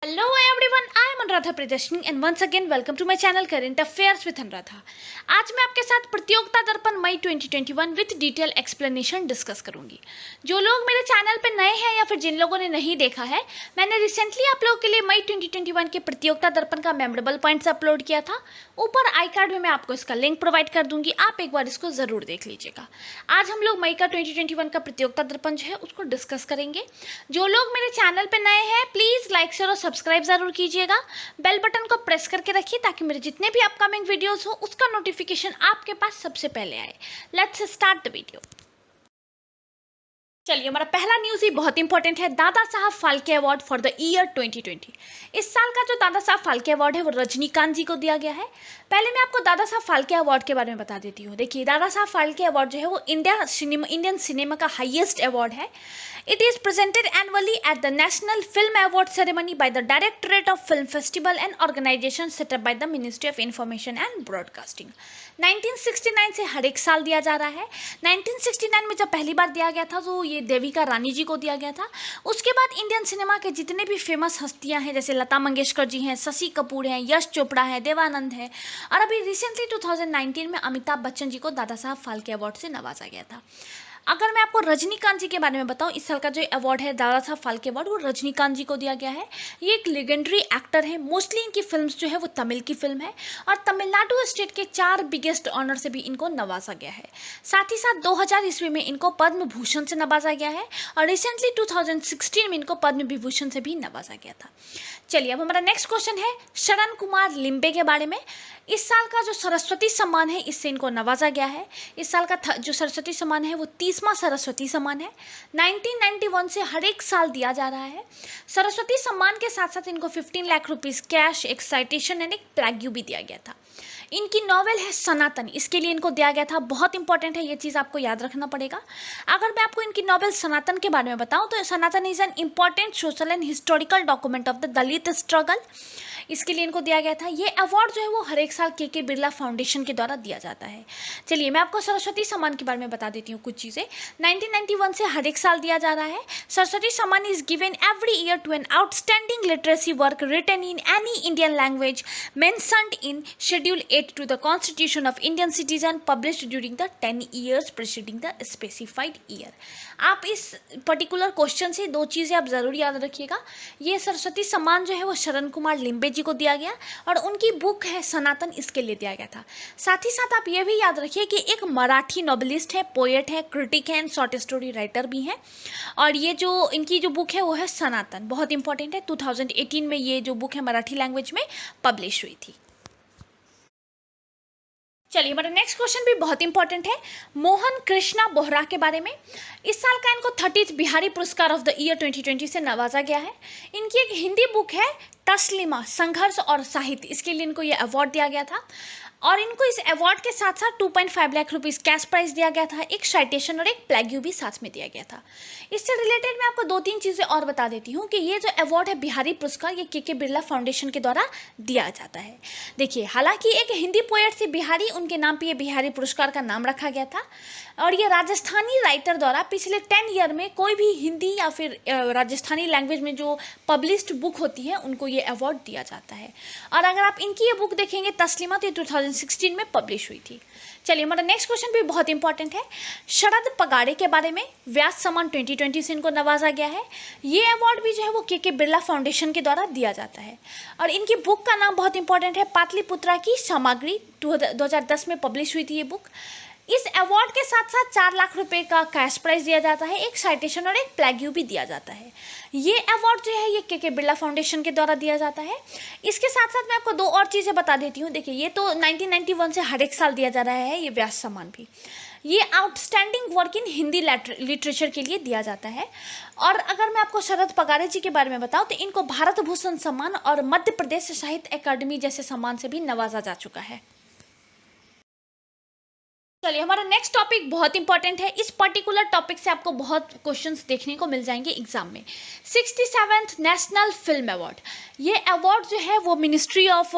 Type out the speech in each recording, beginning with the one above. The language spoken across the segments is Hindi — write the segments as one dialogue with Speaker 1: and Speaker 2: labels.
Speaker 1: Hello everyone, I am Anuradha Priyadarshini and once again welcome to my channel Current Affairs with Anuradha. आज मैं आपके साथ प्रतियोगिता दर्पण मई 2021 विद डिटेल एक्सप्लेनेशन डिस्कस करूंगी। जो लोग मेरे चैनल पे नए हैं या फिर जिन लोगों ने नहीं देखा है, मैंने रिसेंटली आप लोगों के लिए मई 2021 के प्रतियोगिता दर्पण का मेमोरेबल पॉइंट्स अपलोड किया था। ऊपर आई कार्ड में मैं आपको इसका लिंक प्रोवाइड कर दूंगी, आप एक बार इसको जरूर देख लीजिएगा। आज हम लोग मई का 2021 का प्रतियोगिता दर्पण जो है उसको डिस्कस करेंगे। जो लोग मेरे चैनल पे नए हैं प्लीज लाइक शेयर और सब्सक्राइब जरूर कीजिएगा। बेल बटन को प्रेस करके रखिए ताकि मेरे जितने भी अपकमिंग वीडियोस हो उसका नोटिफिकेशन आपके पास सबसे पहले आए। Let's start the video. चलिए, हमारा पहला न्यूज़ ही बहुत इंपॉर्टेंट है। Dada Saheb Phalke award for the year 2020। इस साल का जो दादा साहब फाल्के अवार्ड है वो रजनीकांत जी को दिया गया है। पहले मैं आपको दादा साहब फाल्के अवार्ड के बारे में बता देती हूँ। देखिए, दादा साहब फाल्के अवार्ड जो है वो इंडियन सिनेमा का हाईएस्ट अवार्ड है। It is presented annually at the national film award ceremony by the directorate of film festival and organisation set up by the ministry of information and broadcasting. 1969 से हर एक साल दिया जा रहा है। 1969 में जब पहली बार दिया गया था तो ये देविका रानी जी को दिया गया था। उसके बाद इंडियन सिनेमा के जितने भी फेमस हस्तियां हैं, जैसे लता मंगेशकर जी हैं, शशि कपूर हैं, यश चोपड़ा है, देवानंद है, और अभी रिसेंटली 2019 में अमिताभ बच्चन जी को दादा साहब फाल्के अवार्ड से नवाजा गया था। अगर मैं आपको रजनीकांत जी के बारे में बताऊं, इस साल का जो अवार्ड है दादा साहब फाल्के अवार्ड वो रजनीकांत जी को दिया गया है। ये एक लेजेंडरी एक्टर है। मोस्टली इनकी फिल्म्स जो है वो तमिल की फिल्म है और तमिलनाडु स्टेट के 4 बिगेस्ट ऑनर से भी इनको नवाजा गया है। साथ ही साथ 2000 ईस्वी में इनको पद्म भूषण से नवाजा गया है और रिसेंटली 2016 में इनको पद्म विभूषण से भी नवाजा गया था। चलिए, अब हमारा नेक्स्ट क्वेश्चन है शरण कुमार लिम्बे के बारे में। इस साल का जो सरस्वती सम्मान है इससे इनको नवाजा गया है। इस साल का जो सरस्वती सम्मान है वो 30वां सरस्वती सम्मान है। 1991 से हर एक साल दिया जा रहा है। सरस्वती सम्मान के साथ साथ इनको 15 लाख रुपीस कैश, एक साइटेशन एंड एक प्लेग्यू भी दिया गया था। इनकी नॉवेल है सनातन, इसके लिए इनको दिया गया था। बहुत इंपॉर्टेंट है, ये चीज़ आपको याद रखना पड़ेगा। अगर मैं आपको इनकी नॉवेल सनातन के बारे में बताऊं तो Sanatan is an important social and historical document of the Dalit struggle, इसके लिए इनको दिया गया था। ये अवार्ड जो है वो हर एक साल के बिरला फाउंडेशन के द्वारा दिया जाता है। चलिए, मैं आपको सरस्वती सम्मान के बारे में बता देती हूँ कुछ चीज़ें। 1991 से हर एक साल दिया जा रहा है। Saraswati Samman is given every year to an outstanding literacy work written in any Indian language mentioned in schedule 8 to the Constitution of Indian Citizen published during the 10 years preceding the specified year। आप इस पर्टिकुलर क्वेश्चन से दो चीज़ें आप ज़रूर याद रखिएगा। ये सरस्वती सम्मान जो है वो शरण कुमार लिम्बे जी को दिया गया और उनकी बुक है सनातन, इसके लिए दिया गया था। साथ ही साथ आप ये भी याद रखिए कि एक मराठी नॉवेलिस्ट है, पोएट है, क्रिटिक है एंड शॉर्ट स्टोरी राइटर भी हैं। और ये जो इनकी जो बुक है वो है सनातन, बहुत इंपॉर्टेंट है। 2018 में ये जो बुक है मराठी लैंग्वेज में पब्लिश हुई थी। चलिए, हमारा नेक्स्ट क्वेश्चन भी बहुत इंपॉर्टेंट है मोहन कृष्णा बोहरा के बारे में। इस साल का इनको 30th बिहारी पुरस्कार ऑफ द ईयर 2020 से नवाजा गया है। इनकी एक हिंदी बुक है तस्लिमा संघर्ष और साहित्य, इसके लिए इनको ये अवार्ड दिया गया था और इनको इस अवार्ड के साथ साथ 2.5 लाख रुपीस कैश प्राइज दिया गया था, एक साइटेशन और एक प्लेग्यू भी साथ में दिया गया था। इससे रिलेटेड मैं आपको 2-3 चीज़ें और बता देती हूँ कि ये जो अवार्ड है बिहारी पुरस्कार ये के बिरला फाउंडेशन के द्वारा दिया जाता है। देखिए, हालांकि एक हिंदी पोएट थी बिहारी, उनके नाम पे ये बिहारी पुरस्कार का नाम रखा गया था और ये राजस्थानी राइटर द्वारा पिछले 10 ईयर में कोई भी हिंदी या फिर राजस्थानी लैंग्वेज में जो पब्लिश्ड बुक होती है उनको ये अवार्ड दिया जाता है। और अगर आप इनकी ये बुक देखेंगे तस्लीमा, तो 2016 में पब्लिश हुई थी। चलिए, हमारा नेक्स्ट क्वेश्चन भी बहुत इंपॉर्टेंट है शरद पगाड़े के बारे में। व्यास सम्मान 2020 से इनको नवाजा गया है। ये अवार्ड भी जो है वो के बिरला फाउंडेशन के द्वारा दिया जाता है और इनकी बुक का नाम बहुत इंपॉर्टेंट है पाटलिपुत्रा की सामग्री, 2010 में पब्लिश हुई थी ये बुक। इस अवार्ड के साथ साथ 4 लाख रुपए का कैश प्राइज दिया जाता है, एक साइटेशन और एक प्लेग्यू भी दिया जाता है। ये अवार्ड जो है ये के बिरला फाउंडेशन के द्वारा दिया जाता है। इसके साथ साथ मैं आपको 2 और चीज़ें बता देती हूँ। देखिए, ये तो 1991 से हर एक साल दिया जा रहा है ये व्यास सम्मान भी। ये outstanding work in Hindi literature के लिए दिया जाता है। और अगर मैं आपको शरद पगारे जी के बारे में बताऊँ तो इनको भारत भूषण सम्मान और मध्य प्रदेश साहित्य अकादमी जैसे सम्मान से भी नवाजा जा चुका है। चलिए, हमारा नेक्स्ट टॉपिक बहुत इंपॉर्टेंट है। इस पर्टिकुलर टॉपिक से आपको बहुत क्वेश्चंस देखने को मिल जाएंगे एग्जाम में। 67th नेशनल फिल्म अवार्ड, ये अवार्ड जो है वो ministry of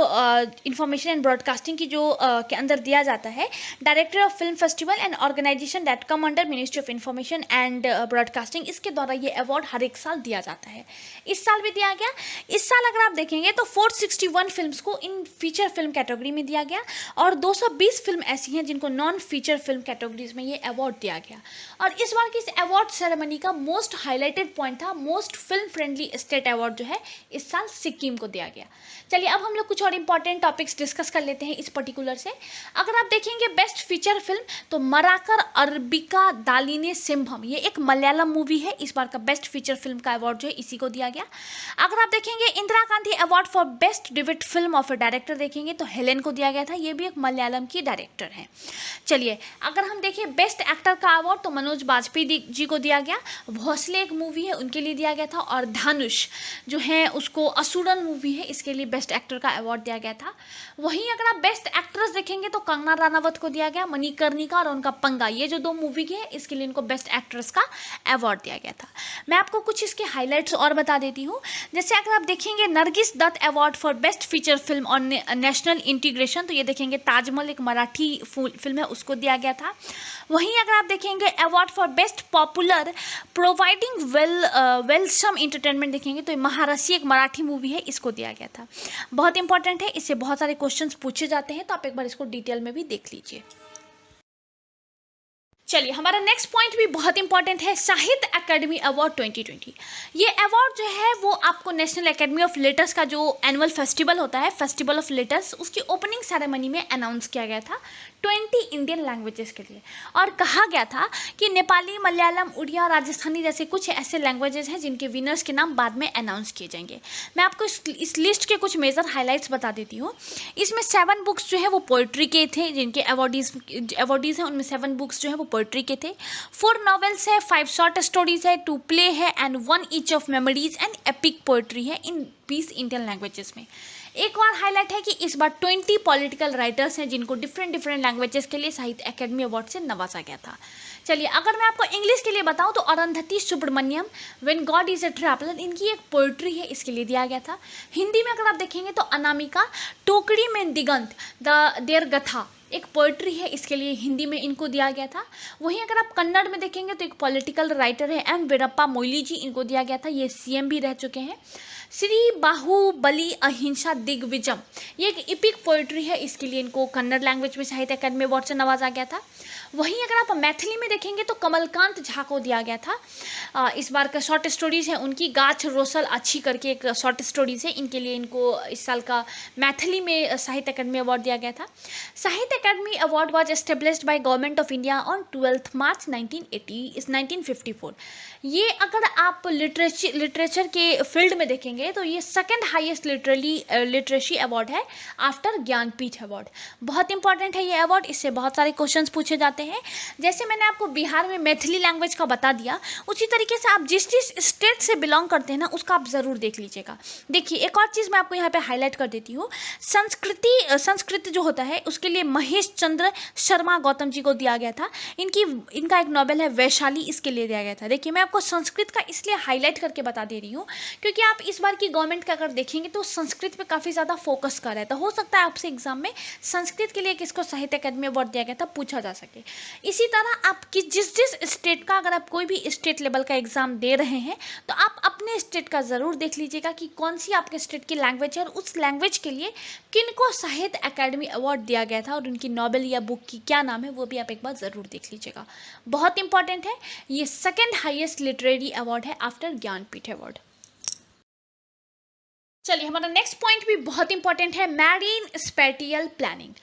Speaker 1: information and broadcasting की जो के अंदर दिया जाता है। Director of film festival and organisation that come under ministry of information and broadcasting, इसके द्वारा ये अवार्ड हर एक साल दिया जाता है। इस साल भी दिया गया। इस साल अगर आप देखेंगे तो 461 फिल्म्स को इन फीचर फिल्म कैटेगरी में दिया गया और 220 फिल्म ऐसी हैं जिनको नॉन फीचर फिल्म कैटेगरीज में ये अवार्ड दिया गया। और इस बार की इस अवार्ड सेरेमनी का मोस्ट हाईलाइटेड पॉइंट था most film friendly state award जो है इस साल सिक्किम को दिया गया। चलिए अब हम लोग कुछ और इंपॉर्टेंट टॉपिक्स डिस्कस कर लेते हैं इस पर्टिकुलर से। अगर आप देखेंगे बेस्ट फीचर फिल्म तो मराकर अरबिका दालिने सिम्भम, ये एक मलयालम मूवी है, इस बार का बेस्ट फीचर फिल्म का अवार्ड जो है इसी को दिया गया। अगर आप देखेंगे Indira Gandhi award for best debate film of A director देखेंगे तो हेलेन को दिया गया था, ये भी एक मलयालम की डायरेक्टर है। चलिए अगर हम देखें बेस्ट एक्टर का अवार्ड तो मनोज बाजपेयी जी को दिया गया, भोसले एक मूवी है उनके लिए दिया गया था, और धनुष जो है उसको असुरन मूवी है इसके लिए बेस्ट एक्टर का अवार्ड दिया गया था। वहीं अगर आप बेस्ट एक्ट्रेस देखेंगे तो कंगना रनावत को दिया गया, मणिकर्णिका और उनका पंगा, ये जो दो मूवी है इसके लिए इनको बेस्ट एक्ट्रेस का अवार्ड दिया गया था। मैं आपको कुछ इसके हाईलाइट्स और बता देती हूँ। जैसे अगर आप देखेंगे Nargis Dutt award for best feature film on national integration, तो ये देखेंगे ताजमहल एक मराठी फिल्म है उसको दिया गया था। वहीं अगर आप देखेंगे award for best popular providing wholesome entertainment देखेंगे तो महारसी एक मराठी मूवी है इसको दिया गया था। बहुत इंपॉर्टेंट है, इससे बहुत सारे क्वेश्चंस पूछे जाते हैं तो आप एक बार इसको डिटेल में भी देख लीजिए। चलिए हमारा नेक्स्ट पॉइंट भी बहुत इंपॉर्टेंट है, साहित्य अकेडमी अवार्ड 2020। ये अवार्ड जो है वो आपको नेशनल एकेडमी ऑफ लेटर्स का जो एनुअल फेस्टिवल होता है, फेस्टिवल ऑफ लेटर्स, उसकी ओपनिंग सेरेमनी में अनाउंस किया गया था 20 इंडियन लैंग्वेजेस के लिए। और कहा गया था कि नेपाली, मलयालम, उड़िया, राजस्थानी जैसे कुछ ऐसे लैंग्वेजेस हैं जिनके विनर्स के नाम बाद में अनाउंस किए जाएंगे। मैं आपको इस लिस्ट के कुछ मेजर हाईलाइट्स बता देती हूँ। इसमें 7 बुक्स जो है वो पोइट्री के थे, जिनके अवॉर्डीज हैं उनमें 7 बुक्स जो है वो पोइट्री के थे, 4 नॉवेल्स है, 5 शॉर्ट स्टोरीज है, 2 प्ले है and 1 each of memories and epic poetry है इन 20 इंडियन लैंग्वेजेस में। एक और हाईलाइट है कि इस बार 20 पॉलिटिकल राइटर्स हैं जिनको डिफरेंट लैंग्वेजेस के लिए साहित्य अकेडमी अवार्ड से नवाजा गया था। चलिए अगर मैं आपको इंग्लिश के लिए बताऊं तो Arundhathi Subramaniam when god is a traveller, इनकी एक पोइट्री है, इसके लिए दिया गया था। हिंदी में अगर आप देखेंगे तो अनामिका टोकरी में दिगंत देर गथा एक पोइट्री है, इसके लिए हिंदी में इनको दिया गया था। वहीं अगर आप कन्नड़ में देखेंगे तो एक पॉलिटिकल राइटर है एम वीरप्पा मोइली जी, इनको दिया गया था, ये सीएम भी रह चुके हैं। श्री बाहुबली अहिंसा दिग्विजम, ये एक इपिक पोइट्री है, इसके लिए इनको कन्नड़ लैंग्वेज में साहित्य अकादमी अवार्ड से नवाजा गया था। वहीं अगर आप मैथिली में देखेंगे तो कमलकांत झा को दिया गया था। इस बार का शॉर्ट स्टोरीज है उनकी, गाछ रोसल अच्छी करके एक शॉर्ट स्टोरीज है, इनके लिए इनको इस साल का मैथिली में साहित्य अकादमी अवार्ड दिया गया था। Sahitya Akademi award was established by government of India on 12 March 1954। ये अगर आप लिटरेचर के फील्ड में देखेंगे तो ये सेकंड हाईएस्ट लिटरेसी अवार्ड है आफ्टर ज्ञानपीठ अवार्ड। बहुत इंपॉर्टेंट है ये अवार्ड, इससे बहुत सारे क्वेश्चंस पूछे जाते हैं। जैसे मैंने आपको बिहार में मैथिली लैंग्वेज का बता दिया, उसी तरीके से आप जिस स्टेट से बिलोंग करते हैं ना उसका आप ज़रूर देख लीजिएगा। देखिए एक और चीज़ मैं आपको यहाँ पे हाईलाइट कर देती हूँ, संस्कृत जो होता है उसके लिए महेश चंद्र शर्मा गौतम जी को दिया गया था। इनका एक नॉवेल है वैशाली, इसके लिए दिया गया था। देखिए मैं आपको संस्कृत का इसलिए हाईलाइट करके बता दे रही हूँ क्योंकि आप इस बार की गवर्नमेंट का अगर देखेंगे तो संस्कृत पे काफ़ी ज़्यादा फोकस कर रहा है, तो हो सकता है आपसे एग्जाम में संस्कृत के लिए किसको साहित्य अकादमी अवार्ड दिया गया था पूछा जा सके। इसी तरह आप जिस स्टेट का, अगर आप कोई भी स्टेट लेवल का एग्जाम दे रहे हैं तो आप अपने स्टेट का ज़रूर देख लीजिएगा कि कौन सी आपके स्टेट की लैंग्वेज है और उस लैंग्वेज के लिए किनको साहित्य अकादमी अवार्ड दिया गया था और उनकी नॉवेल या बुक की क्या नाम है वो भी आप एक बार ज़रूर देख लीजिएगा। बहुत इंपॉर्टेंट है, ये सेकेंड हाईएस्ट लिटरेरी अवार्ड है आफ्टर ज्ञानपीठ अवार्ड। चलिए हमारा नेक्स्ट पॉइंट भी बहुत इंपॉर्टेंट है, मैरीन स्पेटियल प्लानिंग।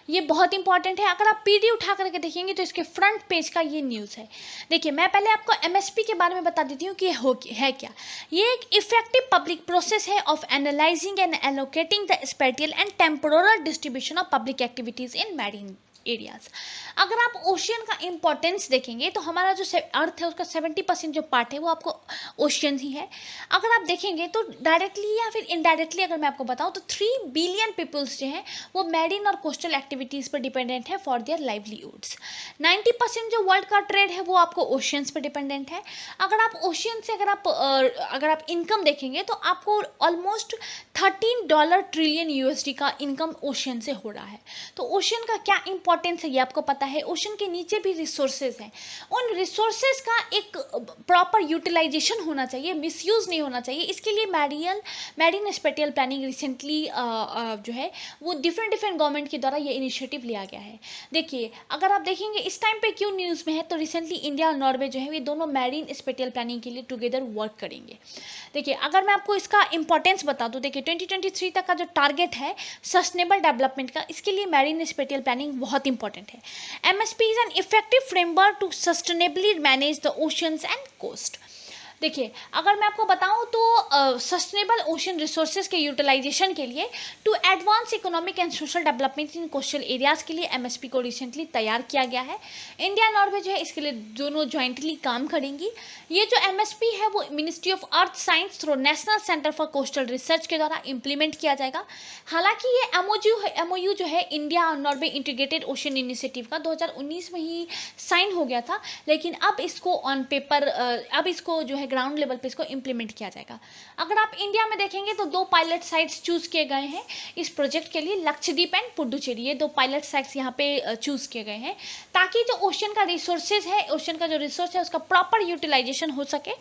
Speaker 1: ये बहुत इंपॉर्टेंट है, अगर आप पीडी उठा करके देखेंगे तो इसके फ्रंट पेज का ये न्यूज़ है। देखिए मैं पहले आपको एमएसपी के बारे में बता देती हूँ कि है क्या। ये एक इफेक्टिव पब्लिक प्रोसेस है of analysing and allocating the spatial and temporal distribution of public activities in marine areas. अगर आप ओशियन का इंपॉर्टेंस देखेंगे तो हमारा जो अर्थ है उसका 70% जो पार्ट है वो आपको ओशियन ही है। अगर आप देखेंगे तो डायरेक्टली या फिर इनडायरेक्टली अगर मैं आपको बताऊं तो 3 बिलियन पीपल्स जो हैं वो मैरीन और कोस्टल एक्टिविटीज़ पर डिपेंडेंट है फॉर देयर लाइवलीहुड्स। 90% जो वर्ल्ड का ट्रेड है वो आपको ओशियंस पर डिपेंडेंट है। अगर आप ओशियन से अगर आप इनकम देखेंगे तो आपको ऑलमोस्ट $13 ट्रिलियन यूएसडी का इनकम ओशियन से हो रहा है। तो ओशियन का क्या इंपॉर्टेंस है ये आपको पता है। ओशियन के नीचे भी रिसोर्सेज हैं, उन रिसोर्सेज का एक प्रॉपर यूटिलाइजेशन होना चाहिए, मिसयूज नहीं होना चाहिए। इसके लिए मैरीन स्पेटियल प्लानिंग रिसेंटली जो है वो डिफरेंट गवर्नमेंट के द्वारा ये इनिशिएटिव लिया गया है। देखिए अगर आप देखेंगे इस टाइम पे क्यों न्यूज़ में है, तो रिसेंटली इंडिया और नॉर्वे जो है ये दोनों मैरीन स्पेटियल प्लानिंग के लिए टुगेदर वर्क करेंगे। देखिए अगर मैं आपको इसका इंपॉर्टेंस बता दूं, देखिए 2023 तक का जो टारगेट है सस्टेनेबल डेवलपमेंट का, इसके लिए मैरीन स्पेटियल प्लानिंग बहुत इंपॉर्टेंट है। MSP is an effective framework to sustainably manage the oceans and coast. देखिए अगर मैं आपको बताऊं तो सस्टेनेबल ओशन रिसोर्सेज के यूटिलाइजेशन के लिए to advance economic and social development in coastal areas के लिए एमएसपी को रिसेंटली तैयार किया गया है। इंडिया नॉर्वे जो है इसके लिए दोनों ज्वाइंटली काम करेंगी। ये जो एमएसपी है वो ministry of earth science through national centre for coastal research के द्वारा इम्प्लीमेंट किया जाएगा। हालांकि ये एमओयू जो है इंडिया और नॉर्वे इंटीग्रेटेड ओशन इनिशिएटिव का 2019 में ही साइन हो गया था, लेकिन अब इसको ऑन पेपर अब इसको जो है ग्राउंड लेवल पे इसको इम्प्लीमेंट किया जाएगा। अगर आप इंडिया में देखेंगे तो 2 पायलट साइट्स चूज किए गए हैं इस प्रोजेक्ट के लिए, लक्षद्वीप एंड पुडुचेरी। ये 2 पायलट साइट्स यहाँ पे चूज किए गए हैं ताकि जो ओशन का रिसोर्सेज है, ओशन का जो रिसोर्स है उसका प्रॉपर यूटिलाइजेशन हो सके।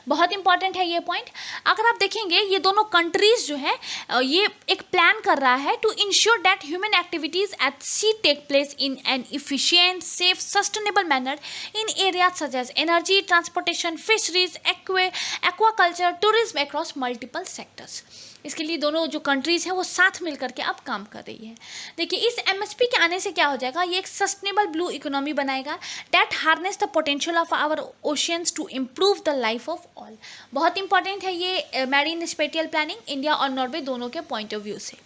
Speaker 1: बहुत इंपॉर्टेंट है ये पॉइंट। अगर आप देखेंगे ये दोनों कंट्रीज जो है ये एक प्लान कर रहा है to ensure that human activities at sea take place in an efficient, safe, sustainable manner in areas such as energy, transportation, fisheries, aquaculture, tourism across multiple sectors. इसके लिए दोनों जो कंट्रीज हैं वो साथ मिलकर के अब काम कर रही है। देखिए इस एमएसपी के आने से क्या हो जाएगा, ये एक सस्टेनेबल ब्लू इकोनॉमी बनाएगा that harness the potential of our oceans to improve the life of all. बहुत इंपॉर्टेंट है ये मैरीन स्पेटियल प्लानिंग इंडिया और नॉर्वे दोनों के पॉइंट ऑफ व्यू से।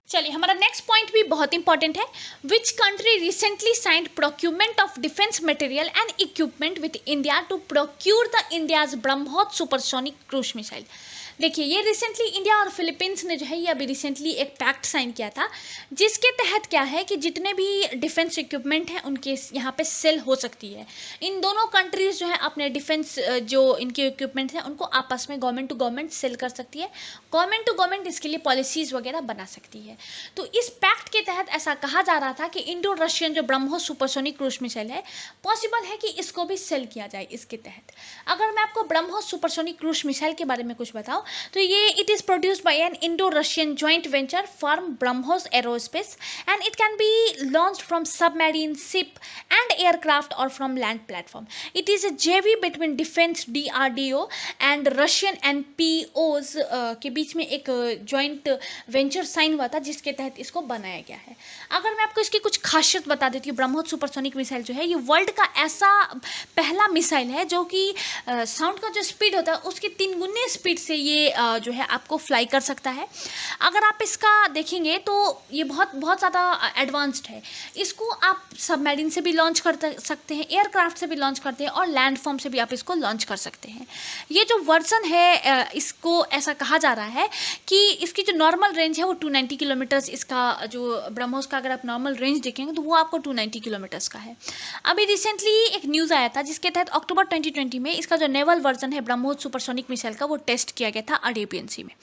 Speaker 1: चलिए हमारा नेक्स्ट पॉइंट भी बहुत इंपॉर्टेंट है। Which country recently signed procurement of defence material and equipment with India to procure the India's BrahMos supersonic cruise missile. देखिए ये रिसेंटली इंडिया और फिलीपींस ने जो है ये अभी रिसेंटली एक पैक्ट साइन किया था, जिसके तहत क्या है कि जितने भी डिफेंस इक्विपमेंट हैं उनके यहाँ पे सेल हो सकती है। इन दोनों कंट्रीज जो है अपने डिफेंस जो इनके इक्विपमेंट हैं उनको आपस में गवर्नमेंट टू गवर्नमेंट सेल कर सकती है। गवर्नमेंट टू गवर्नमेंट इसके लिए पॉलिसीज़ वगैरह बना सकती है। तो इस पैक्ट के तहत ऐसा कहा जा रहा था कि इंडो रशियन जो ब्रह्मोस सुपरसोनिक क्रूज मिसाइल है पॉसिबल है कि इसको भी सेल किया जाए इसके तहत। अगर मैं आपको ब्रह्मोस सुपरसोनिक क्रूज मिसाइल के बारे में कुछ बताऊँ तो ये it is produced by an Indo Russian joint venture firm BrahMos aerospace and it can be launched from submarine, ship and aircraft और from land platform. It is a JV between defence DRDO and Russian NPOs के बीच में एक जॉइंट वेंचर साइन हुआ था जिसके तहत इसको बनाया गया है। अगर मैं आपको इसकी कुछ खासियत बता देती हूँ, ब्रह्मोस सुपरसोनिक मिसाइल जो है ये वर्ल्ड का ऐसा पहला मिसाइल है जो कि साउंड का जो स्पीड होता है उसके 3 गुने स्पीड से ये जो है आपको फ्लाई कर सकता है। अगर आप इसका देखेंगे तो ये बहुत ज़्यादा एडवांस्ड है। इसको आप सबमरीन से भी लॉन्च कर सकते हैं, एयरक्राफ्ट से भी लॉन्च करते हैं और लैंडफॉर्म से भी आप इसको लॉन्च कर सकते हैं। ये जो वर्जन है इसको ऐसा कहा जा रहा है कि इसकी जो नॉर्मल रेंज है वो 290 किलोमीटर्स, इसका जो ब्रह्मोस का अगर आप नॉर्मल रेंज देखेंगे तो वो आपको 290 किलोमीटर्स का है। अभी रिसेंटली एक न्यूज़ आया था जिसके तहत अक्टूबर 2020 में इसका जो नेवल वर्जन है ब्रह्मोस सुपरसोनिक मिसाइल का वो टेस्ट किया गया था अरेबियन सी में।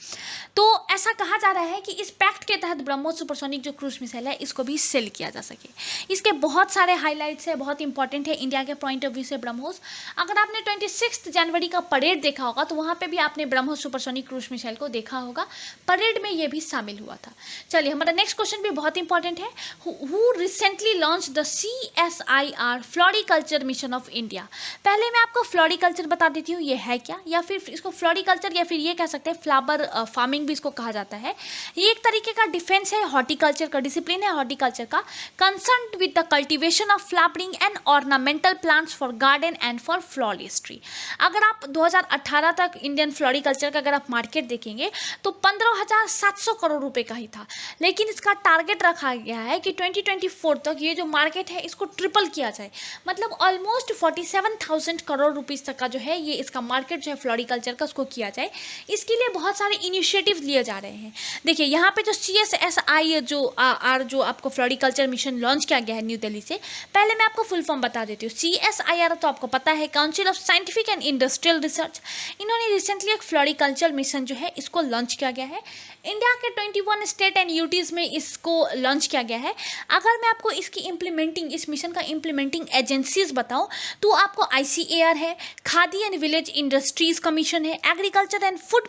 Speaker 1: तो ऐसा कहा जा रहा है कि इस पैक्ट के तहत ब्रह्मोस सुपरसोनिक जो क्रूज मिसाइल है इसको भी सेल किया जा सके। इसके बहुत सारे हाईलाइट्स है, बहुत इंपॉर्टेंट है इंडिया के पॉइंट ऑफ व्यू से ब्रह्मोस। अगर आपने 26 जनवरी का परेड देखा होगा तो वहाँ पे भी आपने ब्रह्मोस सुपरसोनिक क्रूज मिसाइल को देखा होगा, परेड में ये भी शामिल हुआ था। चलिए हमारा नेक्स्ट क्वेश्चन भी बहुत इंपॉर्टेंट है। Who recently launch the CSIR floriculture mission of India. पहले मैं आपको फ्लोरिकल्चर बता देती हूँ ये है क्या, या फिर इसको फ्लोरिकल्चर या फिर ये कह सकते हैं फ्लावर फार्मिंग भी इसको कहा जाता है। ये एक तरीके का डिफेंस है, हॉर्टिकल्चर का डिसिप्लिन है हॉर्टिकल्चर का, concern with the cultivation of flowering and ornamental plants for garden and for floristry. अगर आप 2018 तक इंडियन फ्लोरिकल्चर का अगर आप मार्केट देखेंगे तो 15,700 करोड़ रुपए का ही था, लेकिन इसका टारगेट रखा गया है कि 2024 तक ये जो मार्केट है इसको ट्रिपल किया जाए, मतलब ऑलमोस्ट 47,000 करोड़ रुपीस तक का जो है ये इसका मार्केट जो है फ्लोरिकल्चर का उसको किया जाए। इसके लिए बहुत सारे इनिशिएटिव्स लिए जा रहे हैं। देखिए यहाँ पे जो CSSI जो आपको फ्लोरिकल्चर मिशन लॉन्च किया गया है न्यू दिल्ली से, पहले मैं आपको फुल फॉर्म बता देती हूँ। CSIR तो आपको पता है, council of scientific and industrial research. इन्होंने रिसेंटली एक फ्लोरिकल्चर मिशन जो है इसको लॉन्च किया गया है। इंडिया के 21 स्टेट एंड यूटीज़ में इसको लॉन्च किया गया है। अगर मैं आपको इसकी इम्प्लीमेंटिंग, इस मिशन का इम्प्लीमेंटिंग एजेंसीज बताऊं तो आपको ICAR है, khadi and village industries commission है, agriculture and food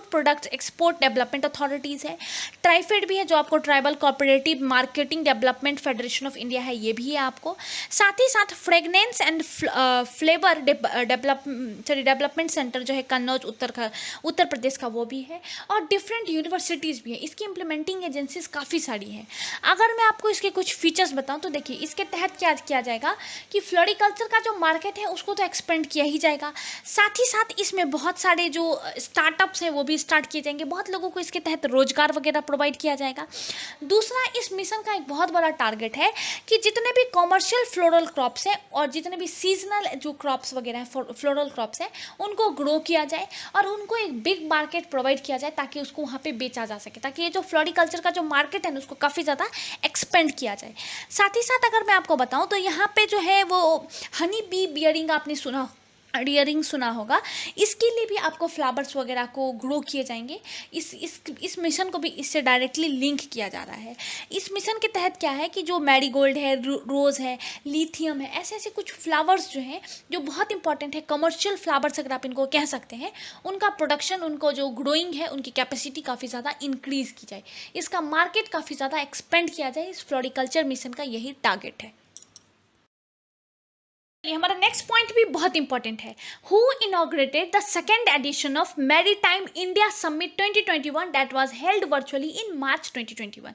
Speaker 1: products export development authorities है, ट्राइफेड भी है जो आपको tribal cooperative marketing development federation of India है, ये भी है आपको। साथ ही साथ fragrance and flavour development centre जो है कन्नौज उत्तर प्रदेश का, वो भी है। और डिफरेंट यूनिवर्सिटीज़ भी है। इसकी इम्प्लीमेंटिंग एजेंसीज काफ़ी सारी हैं। अगर मैं आपको इसके कुछ फीचर्स बताऊं तो देखिए इसके तहत क्या किया जाएगा कि फ्लोरिकल्चर का जो मार्केट है उसको तो एक्सपेंड किया ही जाएगा, साथ ही साथ इसमें बहुत सारे जो स्टार्टअप्स हैं वो भी स्टार्ट किए जाएंगे, बहुत लोगों को इसके तहत रोजगार वगैरह प्रोवाइड किया जाएगा। दूसरा, इस मिशन का एक बहुत बड़ा टारगेट है कि जितने भी कॉमर्शियल फ्लोरल क्रॉप्स हैं और जितने भी सीजनल जो क्रॉप्स वगैरह हैं फ्लोरल क्रॉप्स हैं उनको ग्रो किया जाए और उनको एक बिग मार्केट प्रोवाइड किया जाए ताकि उसको वहाँ पे बेचा जा सके, ताकि ये जो फ्लोरिकल्चर का जो मार्केट है ना उसको काफ़ी ज़्यादा एक्सपेंड किया जाए। साथ ही साथ अगर मैं आपको बताऊँ तो यहाँ पे जो है वो हनी बी बियरिंग आपने सुना होगा, इसके लिए भी आपको फ्लावर्स वगैरह को ग्रो किए जाएंगे। इस मिशन को भी इससे डायरेक्टली लिंक किया जा रहा है। इस मिशन के तहत क्या है कि जो मैरीगोल्ड है, रोज़ है, लिथियम है, ऐसे ऐसे कुछ फ्लावर्स जो हैं जो बहुत इंपॉर्टेंट है, कमर्शियल फ्लावर्स अगर आप इनको कह सकते हैं, उनका प्रोडक्शन, उनको जो ग्रोइंग है उनकी कैपेसिटी काफ़ी ज़्यादा इंक्रीज़ की जाए, इसका मार्केट काफ़ी ज़्यादा एक्सपेंड किया जाए। इस फ्लोरिकल्चर मिशन का यही टारगेट है। हमारा नेक्स्ट पॉइंट भी बहुत इंपॉर्टेंट है। Who inaugurated the second edition of maritime India summit 2021 that was held virtually in March 2021।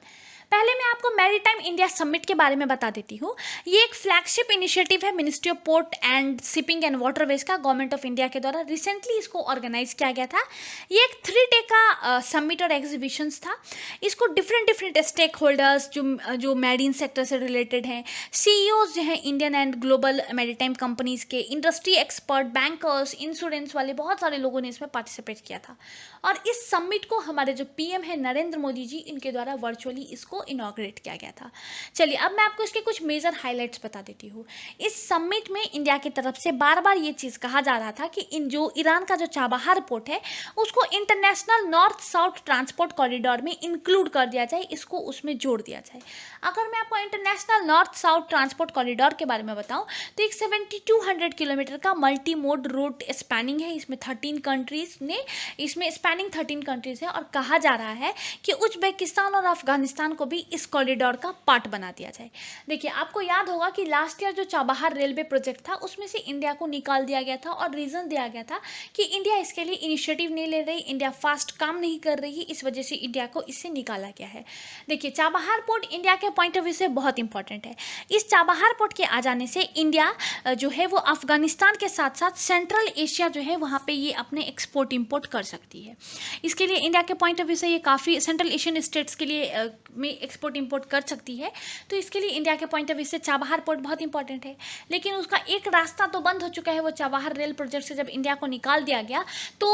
Speaker 1: पहले मैं आपको मैरीटाइम इंडिया समिट के बारे में बता देती हूँ। ये एक फ्लैगशिप इनिशिएटिव है ministry of port and shipping and waterways का, गवर्नमेंट ऑफ इंडिया के द्वारा रिसेंटली इसको ऑर्गेनाइज किया गया था। ये एक 3 डे का समिट और एग्जीबिशंस था। इसको डिफरेंट स्टेक होल्डर्स जो मैरीन सेक्टर से रिलेटेड हैं, CEOs जो हैं Indian and global maritime companies के, इंडस्ट्री एक्सपर्ट, बैंकर्स, इंश्योरेंस वाले, बहुत सारे लोगों ने इसमें पार्टिसिपेट किया था। और इस समिट को हमारे जो PM है नरेंद्र मोदी जी, इनके द्वारा वर्चुअली इसको इनॉग्रेट किया गया था। चलिए अब मैं आपको इसके कुछ मेजर हाइलाइट्स बता देती हूँ। इस समिट में इंडिया की तरफ से बार बार ये चीज़ कहा जा रहा था कि जो ईरान का जो चाबहार पोर्ट है उसको international north south transport corridor में इंक्लूड कर दिया जाए, इसको उसमें जोड़ दिया जाए। अगर मैं आपको international north south transport corridor के बारे में बताऊं तो एक 7200 किलोमीटर का मल्टी मोड रूट स्पैनिंग है। इसमें 13 कंट्रीज ने, इसमें स्पैनिंग 13 कंट्रीज है और कहा जा रहा है कि उज्बेकिस्तान और अफगानिस्तान को भी इस कॉरिडोर का पार्ट बना दिया जाए। देखिए आपको याद होगा कि लास्ट ईयर जो चाबहार रेलवे प्रोजेक्ट था उसमें से इंडिया को निकाल दिया गया था और रीज़न दिया गया था कि इंडिया इसके लिए इनिशिएटिव नहीं ले रही, इंडिया फास्ट काम नहीं कर रही, इस वजह से इंडिया को इससे निकाला गया है। देखिए चाबहार पोर्ट इंडिया के पॉइंट ऑफ व्यू से बहुत इंपॉर्टेंट है। इस चाबहार पोर्ट के आ जाने से इंडिया जो है वो अफगानिस्तान के साथ साथ सेंट्रल एशिया जो है वहाँ पे ये अपने एक्सपोर्ट इंपोर्ट कर सकती है। इसके लिए इंडिया के पॉइंट ऑफ व्यू से ये काफ़ी सेंट्रल एशियन स्टेट्स के लिए में एक्सपोर्ट इंपोर्ट कर सकती है, तो इसके लिए इंडिया के पॉइंट ऑफ व्यू से चाबहार पोर्ट बहुत इंपॉर्टेंट है। लेकिन उसका एक रास्ता तो बंद हो चुका है, वो चाबहार रेल प्रोजेक्ट से जब इंडिया को निकाल दिया गया तो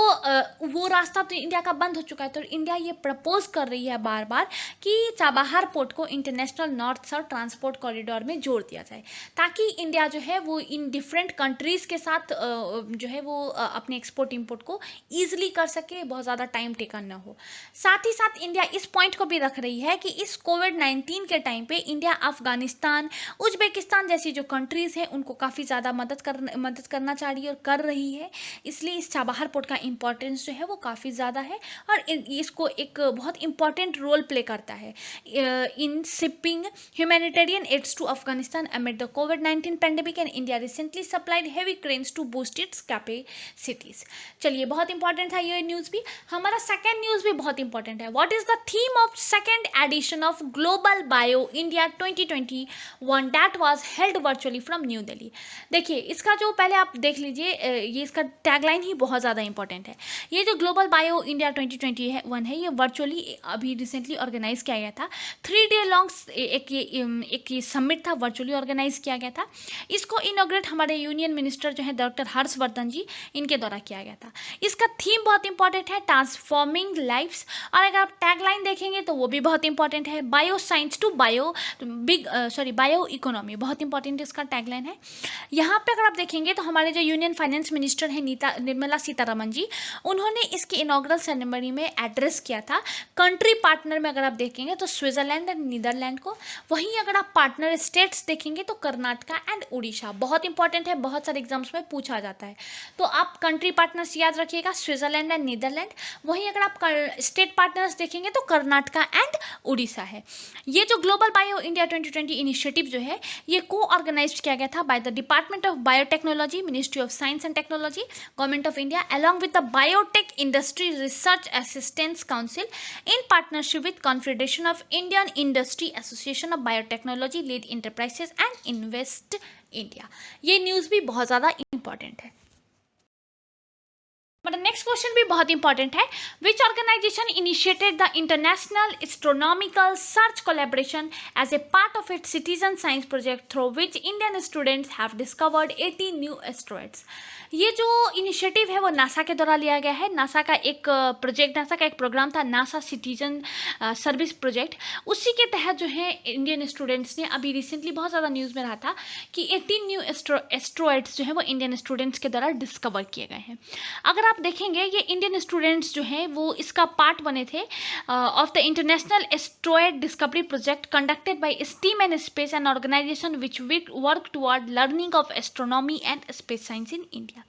Speaker 1: वो रास्ता तो इंडिया का बंद हो चुका है। तो इंडिया ये प्रपोज कर रही है बार बार कि चाबहार पोर्ट को international north south transport corridor में जोड़ दिया जाए, ताकि इंडिया जो है वो इन डिफरेंट कंट्रीज़ के साथ जो है वो अपने एक्सपोर्ट इंपोर्ट को ईजिली कर सके, बहुत ज़्यादा टाइम टेकन ना हो। साथ ही साथ इंडिया इस पॉइंट को भी रख रही है कि इस इस कोविड-19 के टाइम पे इंडिया अफगानिस्तान, उज्बेकिस्तान जैसी जो कंट्रीज़ हैं उनको काफ़ी ज़्यादा मदद करना चाह रही है और कर रही है। इसलिए इस चाबहार पोर्ट का इम्पोर्टेंस जो है वो काफ़ी ज़्यादा है और इसको एक बहुत इंपॉर्टेंट रोल प्ले करता है in shipping humanitarian aids to Afghanistan amid the COVID-19 pandemic and India recently supplied heavy cranes to boost its capacities। चलिए, बहुत इंपॉर्टेंट था ये न्यूज़ भी। हमारा सेकेंड न्यूज़ भी बहुत इंपॉर्टेंट है। What is the theme of second edition of global bio India 2021 that was held virtually from new Delhi. देखिए, इसका जो पहले आप देख लीजिए, ये इसका टैगलाइन ही बहुत ज़्यादा इंपॉर्टेंट है। ये जो ग्लोबल बायो इंडिया 2021 है, ये वर्चुअली अभी रिसेंटली ऑर्गेनाइज किया गया था। 3 डे लॉन्ग एक ये समिट था, वर्चुअली ऑर्गेनाइज किया गया था। इसको इनॉग्रेट हमारे यूनियन मिनिस्टर जो है डॉक्टर हर्षवर्धन जी, इनके द्वारा किया गया था। इसका थीम बहुत इंपॉर्टेंट है, ट्रांसफॉर्मिंग लाइफ्स। और अगर आप टैगलाइन देखेंगे तो वो भी बहुत इंपॉर्टेंट है, bio science to bio economy, बहुत इंपॉर्टेंट इसका टैगलाइन है। यहाँ पे अगर आप देखेंगे तो हमारे जो यूनियन फाइनेंस मिनिस्टर हैं निर्मला सीतारमण जी, उन्होंने इसके इनॉग्रल सेरेमनी में एड्रेस किया था। कंट्री पार्टनर में अगर आप देखेंगे तो स्विट्जरलैंड एंड नीदरलैंड को, वहीं अगर आप पार्टनर स्टेट्स देखेंगे तो कर्नाटका एंड उड़ीसा। बहुत इंपॉर्टेंट है, बहुत सारे एग्जाम्स में पूछा जाता है, तो आप कंट्री पार्टनर्स याद रखिएगा, स्विट्जरलैंड एंड नीदरलैंड। वहीं अगर आप स्टेट पार्टनर्स देखेंगे तो कर्नाटका एंड उड़ीसा है। ये जो ग्लोबल बायो इंडिया 2020 इनिशिएटिव जो है, ये को ऑर्गेनाइज किया गया था by the department of biotechnology, ministry of science and technology, government of India, along with the biotech industry research assistance council in partnership with confederation of Indian industry association of biotechnology lead enterprises and invest India. ये न्यूज़ भी बहुत ज़्यादा इंपॉर्टेंट है। बट नेक्स्ट क्वेश्चन भी बहुत इंपॉर्टेंट है। Which organisation initiated the international astronomical search collaboration as a part of its citizen science project through which Indian students have discovered 80 new asteroids. ये जो इनिशिएटिव है वो नासा के द्वारा लिया गया है। नासा का एक प्रोग्राम था, नासा सिटीजन सर्विस प्रोजेक्ट। उसी के तहत जो है इंडियन स्टूडेंट्स ने, अभी रिसेंटली बहुत ज़्यादा न्यूज़ में रहा था कि 18 न्यू एस्ट्रॉइड्स जो है वो इंडियन स्टूडेंट्स के द्वारा डिस्कवर किए गए हैं। अगर आप देखेंगे, ये इंडियन स्टूडेंट्स जो हैं वो इसका पार्ट बने थे of the international asteroid discovery project conducted by STEM and space, an organisation which work toward learning of astronomy and space science in India.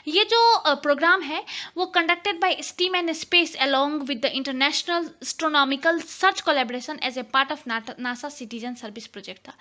Speaker 1: ये जो प्रोग्राम है वो conducted by STEM and space along with the international astronomical search collaboration as a part of NASA citizen service project था।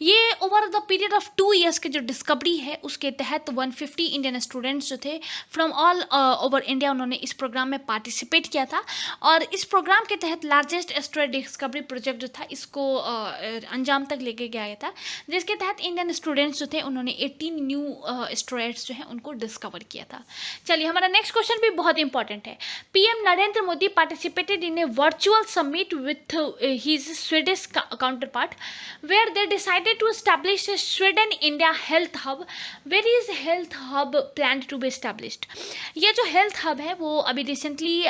Speaker 1: ये over the period of 2 years की जो डिस्कवरी है उसके तहत 150 इंडियन स्टूडेंट्स जो थे फ्रॉम ऑल ओवर इंडिया, उन्होंने इस प्रोग्राम में पार्टिसिपेट किया था। और इस प्रोग्राम के तहत लार्जेस्ट एस्ट्रॉइड डिस्कवरी प्रोजेक्ट जो था, इसको अंजाम तक लेके गया था, जिसके तहत इंडियन स्टूडेंट्स जो थे उन्होंने 18 न्यू एस्ट्रॉइड्स जो है उनको डिस्कवर किया था। चलिए, हमारा नेक्स्ट क्वेश्चन भी बहुत इंपॉर्टेंट है। PM Narendra Modi participated in a virtual summit with his Swedish counterpart where they decided to establish a Sweden India health hub. Where is health hub planned to be established. ये जो हेल्थ हब है वो अभी recently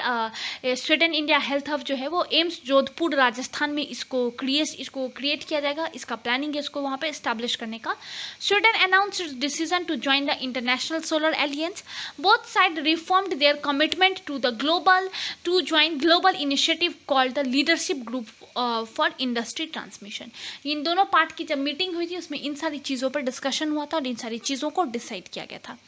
Speaker 1: Sweden India health hub जो है वो एम्स जोधपुर राजस्थान में इसको क्रिएट किया जाएगा। इसका प्लानिंग है इसको वहाँ पे एस्टैब्लिश करने का। Sweden announced decision to join the international solar alliance. Both sides reaffirmed their commitment to join global initiative called the Leadership Group for Industry Transmission। इन दोनों पार्ट की जब मीटिंग हुई थी उसमें इन सारी चीज़ों पर डिस्कशन हुआ था और इन सारी चीज़ों को डिसाइड किया गया था।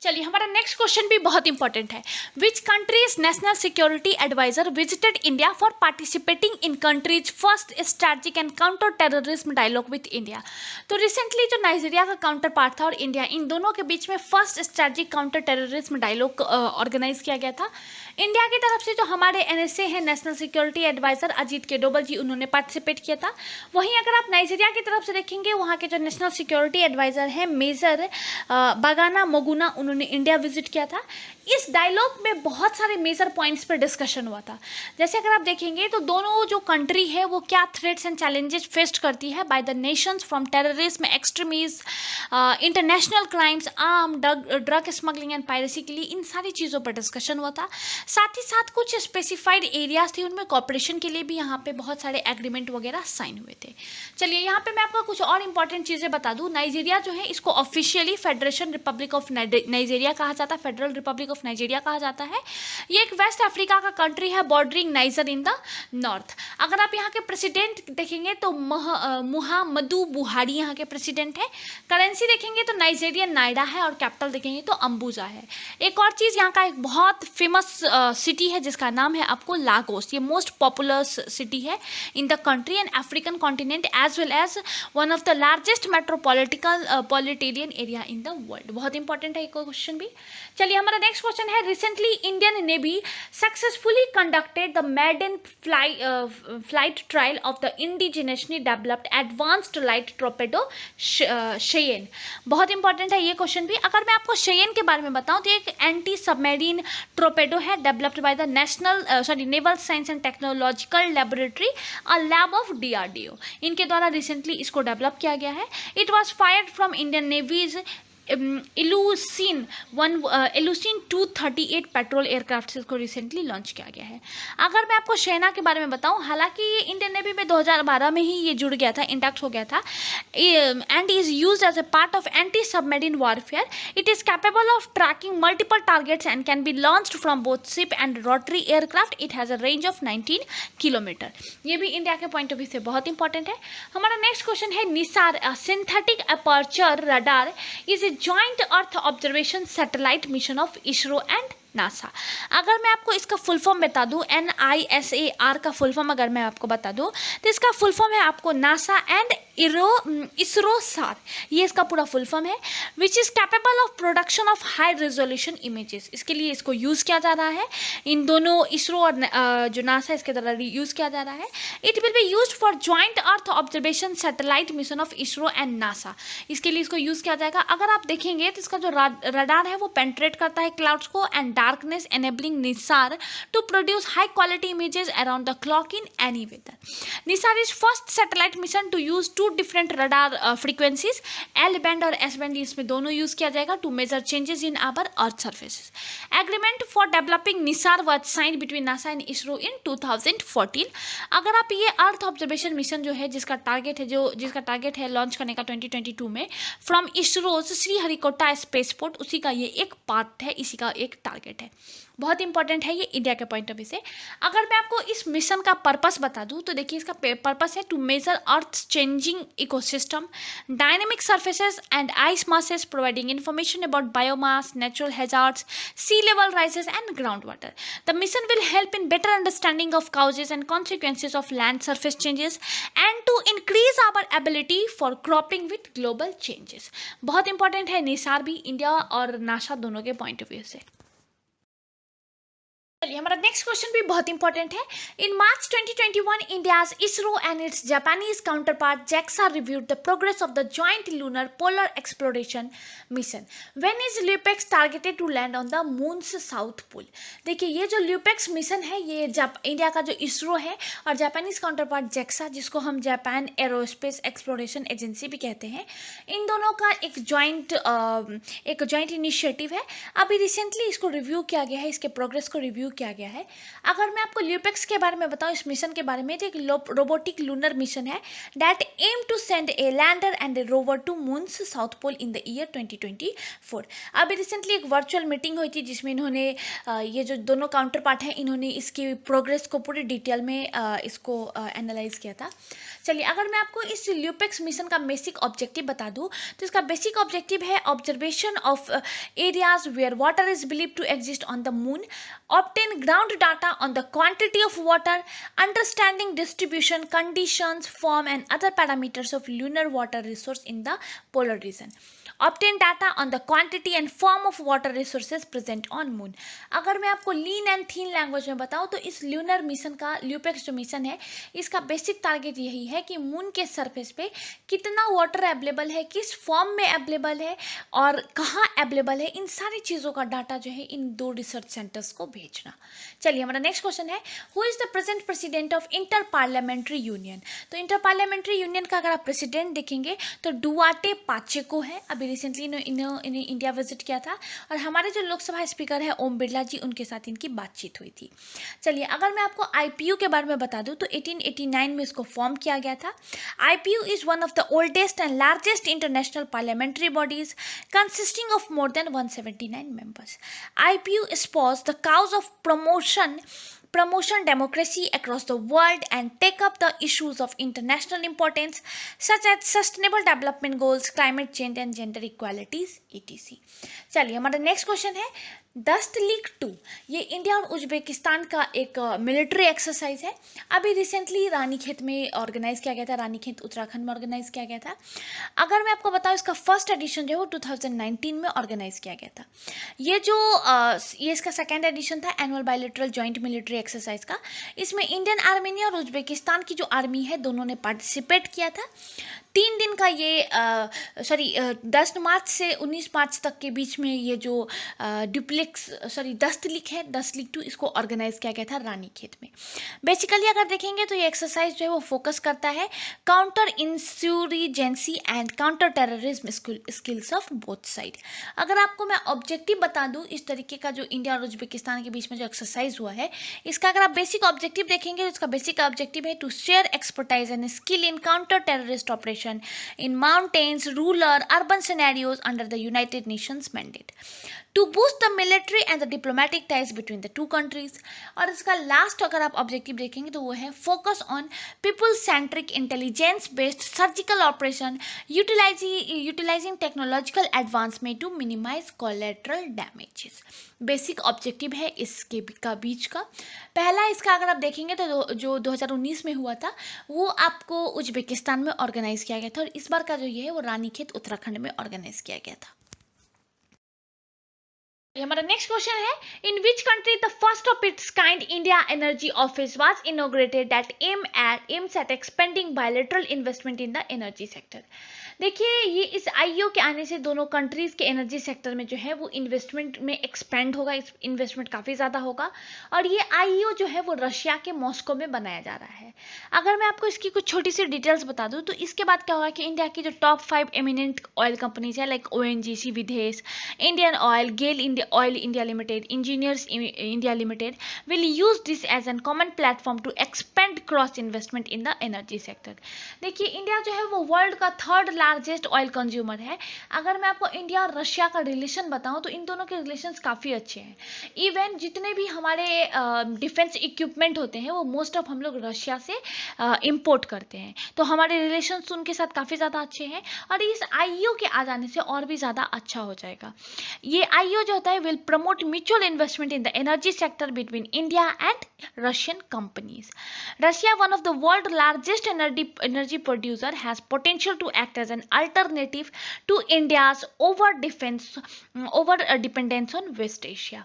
Speaker 1: चलिए, हमारा नेक्स्ट क्वेश्चन भी बहुत इंपॉर्टेंट है। Which countries national security advisor visited India for participating in countries first strategic and counter terrorism dialogue with India. तो रिसेंटली जो नाइजीरिया का काउंटर पार्ट था और इंडिया, इन दोनों के बीच में first strategic counter terrorism dialogue organise किया गया था। इंडिया की तरफ से जो हमारे एनएसए हैं, नेशनल सिक्योरिटी एडवाइजर अजीत के डोभाल जी, उन्होंने पार्टिसिपेट किया था। वहीं अगर आप नाइजीरिया की तरफ से देखेंगे, वहाँ के जो नेशनल सिक्योरिटी एडवाइजर हैं मेजर बागाना मोगुना, उन्होंने इंडिया विजिट किया था। इस डायलॉग में बहुत सारे मेजर पॉइंट्स पर डिस्कशन हुआ था। जैसे अगर आप देखेंगे तो दोनों जो कंट्री है वो क्या थ्रेट्स एंड चैलेंजेस फेस करती है by the Nations from terrorism, extremism, international crimes, arm, drug smuggling and piracy के लिए, इन सारी चीज़ों पर डिस्कशन हुआ था। साथ ही साथ कुछ स्पेसिफाइड एरियाज थे, उनमें कॉपरेशन के लिए भी यहाँ पे बहुत सारे एग्रीमेंट वगैरह साइन हुए थे। चलिए, यहाँ पे मैं आपको कुछ और इंपॉर्टेंट चीज़ें बता दूँ। नाइजीरिया जो है इसको officially federation Republic of Nigeria Nigeria कहा जाता है, फेडरल रिपब्लिक ऑफ नाइजीरिया कहा जाता है। ये एक वेस्ट अफ्रीका का कंट्री है bordering niger in the north. अगर आप यहाँ के प्रेसिडेंट देखेंगे तो मुहम्मदू बुहारी यहाँ के प्रेसिडेंट है। करेंसी देखेंगे तो नाइजीरियन नाइडा है और कैपिटल देखेंगे तो अम्बुजा है। एक और चीज़, यहाँ का एक बहुत फेमस सिटी है जिसका नाम है आपको लागोस। ये मोस्ट पॉपुलर सिटी है in the country and African continent as well as one of the largest metropolitan area in the world. बहुत इंपॉर्टेंट है ये क्वेश्चन भी। चलिए हमारा नेक्स्ट क्वेश्चन है, recently Indian navy successfully conducted the maiden flight trial of the indigenously developed advanced light torpedo Shyena. बहुत इंपॉर्टेंट है ये क्वेश्चन भी। अगर मैं आपको शेयन के बारे में बताऊं तो एक एंटी सबमरीन टॉर्पेडो है developed by the naval science and technological laboratory a lab of DRDO। इनके द्वारा रिसेंटली इसको डेवलप किया गया है। It was fired from Indian navy's Ilyushin 238 patrol aircraft से इसको रिसेंटली लॉन्च किया गया है। अगर मैं आपको सेना के बारे में बताऊं, हालांकि ये इंडियन नेवी में 2012 में ही ये जुड़ गया था, इंडक्ट हो गया था and is used as a part of anti submarine warfare. It is capable of tracking multiple targets and can be launched from both ship and rotary aircraft. It has a range of 19 kilometre. ये भी इंडिया के पॉइंट ऑफ व्यू से बहुत इंपॉर्टेंट है। हमारा नेक्स्ट क्वेश्चन है, Nisar synthetic aperture radar is joint earth observation satellite mission of ISRO and NASA. अगर मैं आपको इसका फुल फॉर्म बता दूं, NISAR का फुल फॉर्म अगर मैं आपको बता दूं तो इसका फुल फॉर्म है आपको नासा एंड इसरो सार। ये इसका पूरा फुल फॉर्म है, which is capable of production of high resolution images. इसके लिए इसको यूज़ किया जा रहा है। इन दोनों इसरो और जो नासा इसके द्वारा यूज़ किया जा रहा है। It will be use for joint earth observation satellite mission of ISRO and NASA. इसके लिए इसको यूज़ किया जाएगा। अगर आप देखेंगे तो इसका जो रडार है वो पेंट्रेट करता है क्लाउड्स को and darkness enabling NISAR to produce high quality images around the clock in any weather. NISAR is first satellite mission to use two different radar frequencies, L band और S band। इसमें दोनों यूज किया जाएगा to measure changes in our earth surfaces. Agreement for developing NISAR was signed between NASA and ISRO in 2014। अगर आप ये अर्थ ऑब्जर्वेशन मिशन जो है जिसका टारगेट है लॉन्च करने का 2022 में फ्रॉम इसरो श्रीहरिकोटा स्पेसपोर्ट, उसी का ये एक पार्ट है, इसी का एक टारगेट है। बहुत इंपॉर्टेंट है ये इंडिया के पॉइंट ऑफ व्यू से। अगर मैं आपको इस मिशन का पर्पस बता दूं तो देखिए इसका पर्पस है to measure earth changing ecosystem, dynamic surfaces and ice masses, providing information about biomass, natural hazards, sea level rises and ground water. The mission will help in better understanding of causes and consequences of land surface changes and to increase our ability for cropping with global changes. बहुत इंपॉर्टेंट है निसार भी इंडिया और नासा दोनों के पॉइंट ऑफ व्यू से। चलिए हमारा नेक्स्ट क्वेश्चन भी बहुत इंपॉर्टेंट है। In March 2021 India's ISRO and its Japanese counterpart JAXA reviewed the progress of the joint lunar polar exploration mission. When is LUPEX targeted to land on the moon's south pole. देखिए ये जो ल्यूपेक्स मिशन है ये इंडिया का जो इसरो है और जापानीज काउंटरपार्ट JAXA, जिसको हम जापान एरोस्पेस एक्सप्लोरेशन एजेंसी भी कहते हैं, इन दोनों का एक जॉइंट इनिशिएटिव है। अभी रिसेंटली इसको रिव्यू किया गया है, इसके प्रोग्रेस को रिव्यू किया गया है। अगर मैं आपको ल्यूपेक्स के बारे में बताऊं, इस मिशन के बारे में, तो एक रोबोटिक लूनर मिशन है that aim to send a lander and a rover to moon's south pole in the year 2024। अभी रिसेंटली एक वर्चुअल मीटिंग हुई थी जिसमें इन्होंने ये जो दोनों काउंटर पार्ट हैं इन्होंने इसकी प्रोग्रेस को पूरी डिटेल में इसको एनालाइज किया था। चलिए अगर मैं आपको इस ल्यूपेक्स मिशन का बेसिक ऑब्जेक्टिव बता दूं तो इसका बेसिक ऑब्जेक्टिव है observation of areas where water is believe to exist on the moon, obtain ground data on the quantity of water, understanding distribution, conditions, form and other parameters of lunar water resource in the polar region, obtain data on the quantity and form of water resources present on moon। अगर मैं आपको लीन एंड थीन लैंग्वेज में बताऊं तो इस ल्यूनर मिशन का ल्यूपेक्स जो मिशन है इसका बेसिक टारगेट यही है कि मून के सरफेस पे कितना वाटर अवेलेबल है, किस फॉर्म में अवेलेबल है और कहाँ अवेलेबल है, इन सारी चीज़ों का डाटा जो है इन दो रिसर्च सेंटर्स को भेजना। चलिए हमारा नेक्स्ट क्वेश्चन है, who is the present president of inter parliamentary union. तो इंटर पार्लियामेंट्री यूनियन का अगर आप प्रेसिडेंट देखेंगे तो डुआर्टे पाचेको है। अभी रिसेंटली इन्हें इंडिया विजिट किया था और हमारे जो लोकसभा स्पीकर है ओम बिरला जी, उनके साथ इनकी बातचीत हुई थी। चलिए, अगर मैं आपको आईपीयू के बारे में बता दूं तो 1889 में इसको फॉर्म किया गया था। IPU is one of the oldest and largest international parliamentary bodies consisting of more than 179 members. IPU espouse the cause of promotion democracy across the world and take up the issues of international importance such as sustainable development goals, climate change and gender equalities etc. चलिए, हमारा नेक्स्ट क्वेश्चन है दस्त लीग 2। ये इंडिया और उज्बेकिस्तान का एक मिलिट्री एक्सरसाइज है। अभी रिसेंटली रानीखेत में ऑर्गेनाइज किया गया था, रानीखेत उत्तराखंड में ऑर्गेनाइज किया गया था। अगर मैं आपको बताऊं, इसका फर्स्ट एडिशन जो है वो 2019 में ऑर्गेनाइज किया गया था। ये इसका सेकेंड एडिशन था annual bilateral joint military exercise का। इसमें इंडियन आर्मी ने और उज्बेकिस्तान की जो आर्मी है दोनों ने पार्टिसिपेट किया था। 3 दिन का ये 10 मार्च से 19 मार्च तक के बीच में ये जो दस्त लीग है, दस्त लीग 2, इसको ऑर्गेनाइज किया गया था रानीखेत में। बेसिकली अगर देखेंगे तो ये एक्सरसाइज जो है वो फोकस करता है counter insurgency and counter terrorism skills of both side. अगर आपको मैं ऑब्जेक्टिव बता दूं, इस तरीके का जो इंडिया और उज्बेकिस्तान के बीच में जो एक्सरसाइज हुआ है, इसका अगर आप बेसिक ऑब्जेक्टिव देखेंगे तो इसका बेसिक ऑब्जेक्टिव है to share expertise and skill in counter terrorist operation in mountains, rural, urban scenarios under the United Nations mandate to boost the military and the diplomatic ties between the two countries. और इसका लास्ट अगर आप ऑब्जेक्टिव देखेंगे तो वो है focus on people centric intelligence based surgical operation utilising technological advancement to minimise collateral damages. Basic objective है इसके का बीच का। पहला इसका अगर आप देखेंगे तो जो 2019 में हुआ था वो आपको उज्बेकिस्तान में ऑर्गेनाइज किया गया था, और इस बार का जो ये है वो रानीखेत उत्तराखंड में ऑर्गेनाइज किया गया था। हमारा नेक्स्ट क्वेश्चन है, in which country the first of its kind India energy office was inaugurated that aims at expanding bilateral investment in the energy sector. देखिए, ये इस आईओ के आने से दोनों कंट्रीज के एनर्जी सेक्टर में जो है वो इन्वेस्टमेंट में एक्सपेंड होगा, इन्वेस्टमेंट काफ़ी ज़्यादा होगा, और ये आईओ जो है वो रशिया के मॉस्को में बनाया जा रहा है। अगर मैं आपको इसकी कुछ छोटी सी डिटेल्स बता दूं तो इसके बाद क्या होगा कि इंडिया की जो टॉप 5 एमिनेंट ऑयल कंपनीज है like ONGC Videsh, Indian oil, GAIL India oil India limited, engineers India limited will use this as an common platform to expand cross investment in the energy sector. देखिए, इंडिया जो है वो वर्ल्ड का 3rd लार्जेस्ट ऑयल कंज्यूमर है। अगर मैं आपको इंडिया और रशिया का रिलेशन बताऊं तो इन दोनों के रिलेशंस काफ़ी अच्छे हैं। इवन जितने भी हमारे डिफेंस इक्विपमेंट होते हैं वो मोस्ट ऑफ हम लोग रशिया से इंपोर्ट करते हैं, तो हमारे रिलेशंस उनके साथ काफ़ी ज़्यादा अच्छे हैं, और इस आईओ के आ जाने से और भी ज़्यादा अच्छा हो जाएगा। ये आईओ जो होता है will promote mutual investment in the energy sector between India and Russian companies. Russia, one of the world's largest energy producer, has potential to act as an alternative to India's over dependence on West Asia.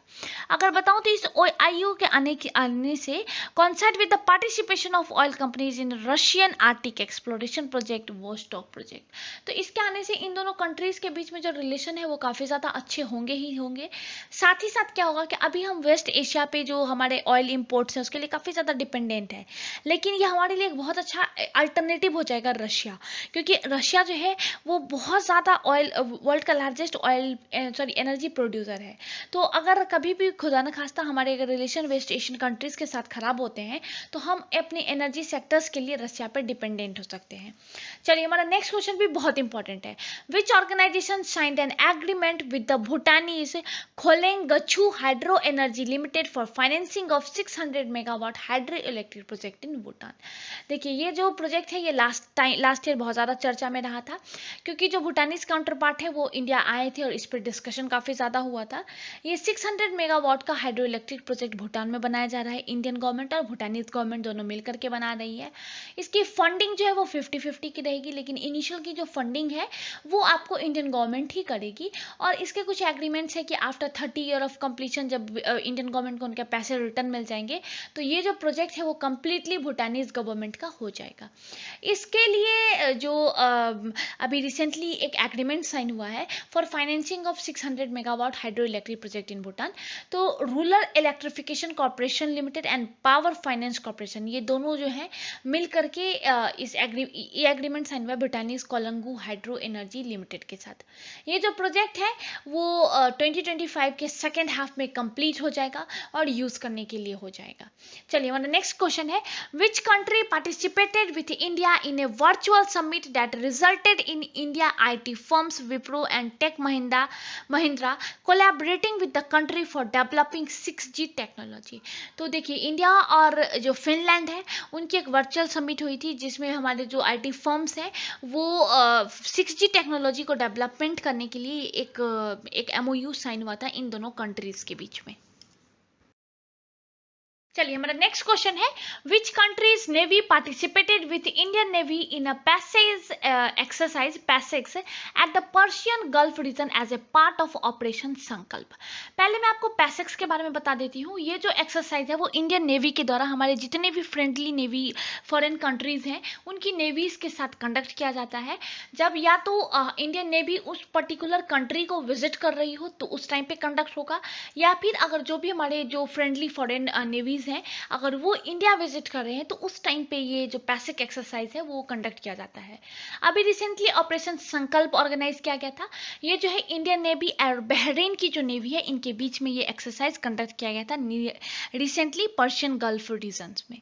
Speaker 1: अगर बताऊं तो इस आईओ के आने से coincide with the participation of oil companies in Russian Arctic exploration project, Vostok project. तो इसके आने से इन दोनों कंट्रीज के बीच में जो रिलेशन है वो काफ़ी ज़्यादा अच्छे होंगे ही होंगे। साथ ही साथ क्या होगा कि अभी हम वेस्ट एशिया पे जो हमारे ऑयल इंपोर्ट्स हैं उसके लिए काफ़ी ज़्यादा डिपेंडेंट है, लेकिन ये हमारे लिए एक बहुत अच्छा अल्टरनेटिव हो जाएगा रशिया, क्योंकि रशिया जो है वो बहुत ज़्यादा ऑयल, वर्ल्ड का लार्जेस्ट एनर्जी प्रोड्यूसर है। तो अगर कभी भी खुदा न खास्ता हमारे अगर रिलेशन वेस्ट एशियन कंट्रीज़ के साथ ख़राब होते हैं तो हम अपने एनर्जी सेक्टर्स के लिए रशिया पर डिपेंडेंट हो सकते हैं। चलिए, हमारा नेक्स्ट क्वेश्चन भी बहुत इंपॉर्टेंट है। Which organisation signed an agreement with the Bhutanese Kholongchhu hydro energy limited for financing of 600 megawatt hydro electric project in Bhutan. देखिए, ये जो प्रोजेक्ट है ये लास्ट ईयर बहुत ज़्यादा चर्चा में रहा था, क्योंकि जो भूटानीज काउंटर पार्ट है वो इंडिया आए थे और इस पर डिस्कशन काफ़ी ज़्यादा हुआ था। ये 600 मेगावाट का हाइड्रो इलेक्ट्रिक प्रोजेक्ट भूटान में बनाया जा रहा है। इंडियन गवर्नमेंट और भूटानीज गवर्नमेंट दोनों मिलकर के बना रही है। इसकी फंडिंग जो है वो 50-50 की रहेगी, लेकिन इनिशियल की जो फंडिंग है वो आपको इंडियन गवर्नमेंट ही करेगी, और इसके कुछ एग्रीमेंट्स है कि आफ्टर 30 ईयर ऑफ कंप्लीशन जब इंडियन गवर्नमेंट को उनके पैसे रिटर्न मिल जाएंगे तो ये जो प्रोजेक्ट है वो कंप्लीटली भूटानीज गवर्नमेंट का हो जाएगा। इसके लिए जो अभी रिसेंटली एक एग्रीमेंट साइन हुआ है for financing of 600 megawatt hydro electric project in Bhutan. तो rural electrification corporation limited and power finance corporation, ये दोनों जो है मिल करके ये एग्रीमेंट साइन हुआ है भूटानीज कोलंगू हाइड्रो एनर्जी लिमिटेड के साथ। ये जो प्रोजेक्ट है वो 2025 के सेकेंड हाफ में कंप्लीट हो जाएगा और यूज करने के लिए हो जाएगा। चलिए हमारा नेक्स्ट क्वेश्चन है, which country participated with India in a virtual summit that resulted in India IT firms Wipro and tech Mahindra collaborating with the country for developing 6G technology. तो देखिए इंडिया और जो फिनलैंड है उनकी एक वर्चुअल समिट हुई थी जिसमें हमारे जो IT फर्म्स हैं वो 6G टेक्नोलॉजी को डेवलपमेंट करने के लिए एक MOU साइन हुआ था इन दोनों कंट्रीज के बीच में। चलिए हमारा नेक्स्ट क्वेश्चन है, which countries navy participated with Indian navy in a passage exercise PASSEX at the Persian gulf region as a part of operation Sankalp. पहले मैं आपको पैसेक्स के बारे में बता देती हूँ। ये जो एक्सरसाइज है वो इंडियन नेवी के द्वारा हमारे जितने भी फ्रेंडली नेवी फॉरेन कंट्रीज हैं उनकी नेवीज के साथ कंडक्ट किया जाता है। जब या तो इंडियन नेवी उस पर्टिकुलर कंट्री को विजिट कर रही हो तो उस टाइम पे कंडक्ट होगा, या फिर अगर जो भी हमारे जो फ्रेंडली फॉरेन नेवीज हैं अगर वो इंडिया विजिट कर रहे हैं तो उस टाइम पे ये जो पैसिक एक्सरसाइज है वो कंडक्ट किया जाता है। अभी रिसेंटली ऑपरेशन संकल्प ऑर्गेनाइज किया गया था। ये जो है इंडियन नेवी और बहरीन की जो नेवी है इनके बीच में ये एक्सरसाइज कंडक्ट किया गया था रिसेंटली पर्शियन गल्फ रीजन में।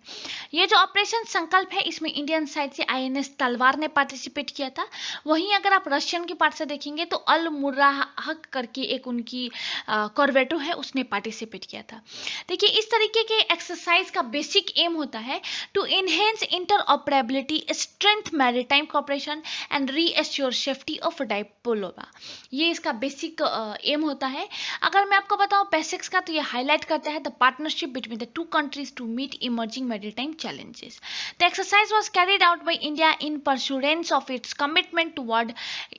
Speaker 1: ये जो ऑपरेशन संकल्प है इसमें इंडियन साइड से INS तलवार ने पार्टिसिपेट किया था। वहीं अगर आप रशियन के पार्ट से देखेंगे तो अल मुर्राहक करके एक उनकी कॉर्वेटो है उसने पार्टिसिपेट किया था। देखिए इस तरीके के एक्सरसाइज का बेसिक एम होता है to enhance interoperability, strength maritime corporation and reassure safety of diploma. ये इसका बेसिक एम होता है। अगर मैं आपको बताऊं पैसिक्स का तो ये हाईलाइट करता है the partnership between the two countries to meet emerging maritime challenges. The exercise was carried out by India in pursuance of its commitment toward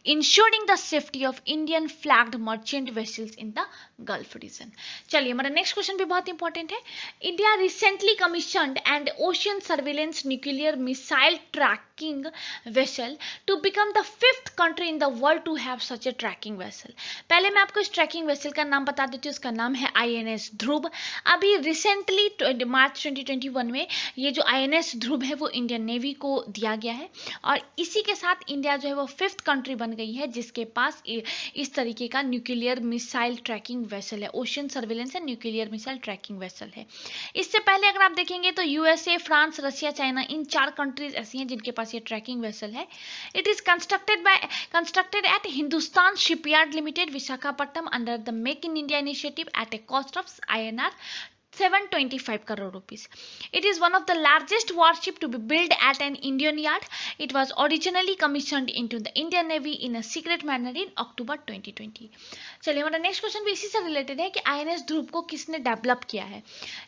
Speaker 1: ensuring the safety of Indian flagged merchant vessels in the gulf region. चलिए हमारा नेक्स्ट क्वेश्चन भी बहुत इंपॉर्टेंट है। India recently commissioned an ocean surveillance nuclear missile tracking vessel to become the 5th country in the world to have such a tracking vessel। पहले मैं आपको इस ट्रैकिंग वेसल का नाम बता देती हूँ। उसका नाम है INS ध्रुव। अभी रिसेंटली मार्च 2021 में ये जो INS ध्रुव है वो इंडियन नेवी को दिया गया है और इसी के साथ इंडिया जो है वो 5th कंट्री बन गई है जिसके पास इस तरीके का न्यूक्लियर मिसाइल ट्रैकिंग वेसल है। Ocean surveillance and nuclear missile tracking vessel है। इससे पहले अगर आप देखेंगे तो USA, France, Russia, China in 4 countries ऐसी हैं जिनके पास ये ट्रैकिंग वेसल है। It is constructed at Hindustan shipyard limited Visakhapatnam under the make in India initiative eight A cost of INR 725 crore rupees. It is one of the largest warship to be built at an Indian yard. It was originally commissioned into the Indian Navy in a secret manner in October 2020. चलिए हमारा नेक्स्ट क्वेश्चन भी इसी से रिलेटेड है कि INS ध्रुव को किसने डेवलप किया है।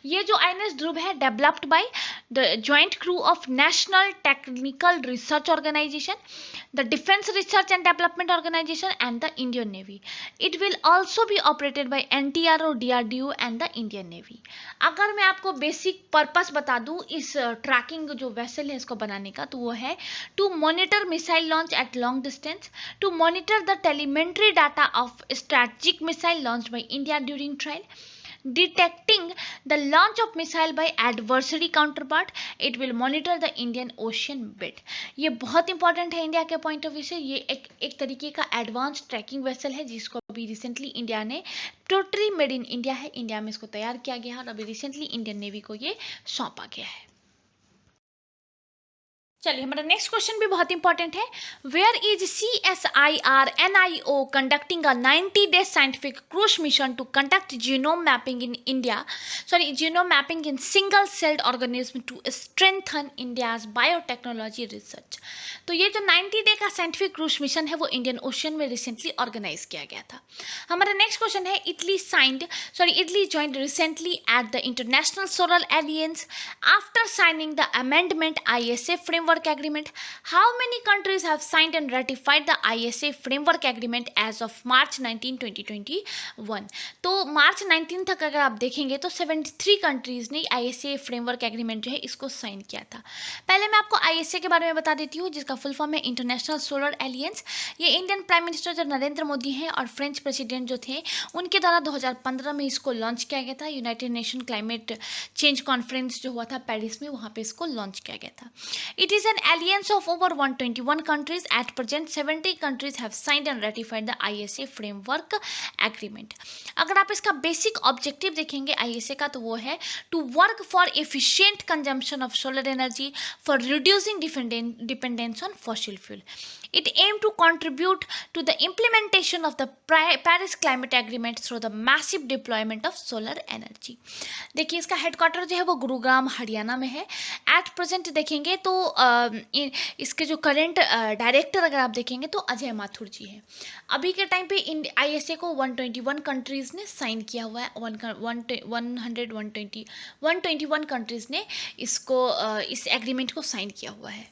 Speaker 1: ये जो INS ध्रुव है developed by the joint crew of national technical research organisation, the defence research and development organisation and the Indian navy. It will also be operated by NTRO, DRDO and the Indian navy. अगर मैं आपको बेसिक पर्पस बता दूं इस ट्रैकिंग जो वेसल है इसको बनाने का तो वो है to monitor missile launch at long distance, to monitor the telemetry data of strategic missile launch by India during trial, detecting the launch of missile by adversary counterpart. It will monitor the Indian Ocean bit. ये बहुत इंपॉर्टेंट है इंडिया के पॉइंट ऑफ व्यू से। ये एक तरीके का एडवांस ट्रैकिंग वेसल है जिसको अभी रिसेंटली इंडिया ने टोटली मेड इन इंडिया है, इंडिया में इसको तैयार किया गया है और अभी रिसेंटली इंडियन नेवी को ये सौंपा गया है। चलिए हमारा नेक्स्ट क्वेश्चन भी बहुत इंपॉर्टेंट है। Where is CSIR NIO conducting a 90-day scientific cruise mission to conduct genome mapping in India, genome mapping in single celled organism to strengthen India's biotechnology research. तो ये जो 90 डे का साइंटिफिक क्रूज मिशन है वो इंडियन ओशन में रिसेंटली ऑर्गेनाइज किया गया था। हमारा नेक्स्ट क्वेश्चन है, Italy joined recently at the international solar aliens after signing the amendment ISA framework Framework Agreement. How many countries have signed and ratified the ISA Framework Agreement as of March 19, 2021? तो मार्च 19 तक अगर आप देखेंगे तो 73 कंट्रीज ने ISA Framework Agreement जो है इसको साइन किया था। पहले मैं आपको ISA के बारे में बता देती हूँ, जिसका फुल फॉर्म है इंटरनेशनल सोलर एलियंस। ये इंडियन प्राइम मिनिस्टर जो नरेंद्र मोदी हैं और फ्रेंच प्रेसिडेंट जो थे उनके द्वारा 2015 में इसको लॉन्च किया गया था। United nation climate change conference जो हुआ था पेरिस में, वहाँ पे इसको लॉन्च किया गया था। It is an aliens of over 121 countries. At present 70 countries have signed and ratified the ISA Framework Agreement. अगर आप इसका बेसिक ऑब्जेक्टिव देखेंगे ISA का, तो वो है to work for efficient consumption of solar energy for reducing dependence on fossil fuel. It aimed to contribute to the implementation of the Paris Climate Agreement through the massive deployment of solar energy. देखिए इसका हेडक्वार्टर जो है वो गुरुग्राम हरियाणा में है। एट प्रेजेंट देखेंगे तो इसके जो करंट डायरेक्टर अगर आप देखेंगे तो अजय माथुर जी हैं। अभी के टाइम पे ISA को 121 कंट्रीज़ ने साइन किया हुआ है। 121 कंट्रीज़ ने इसको इस एग्रीमेंट को साइन किया हुआ है।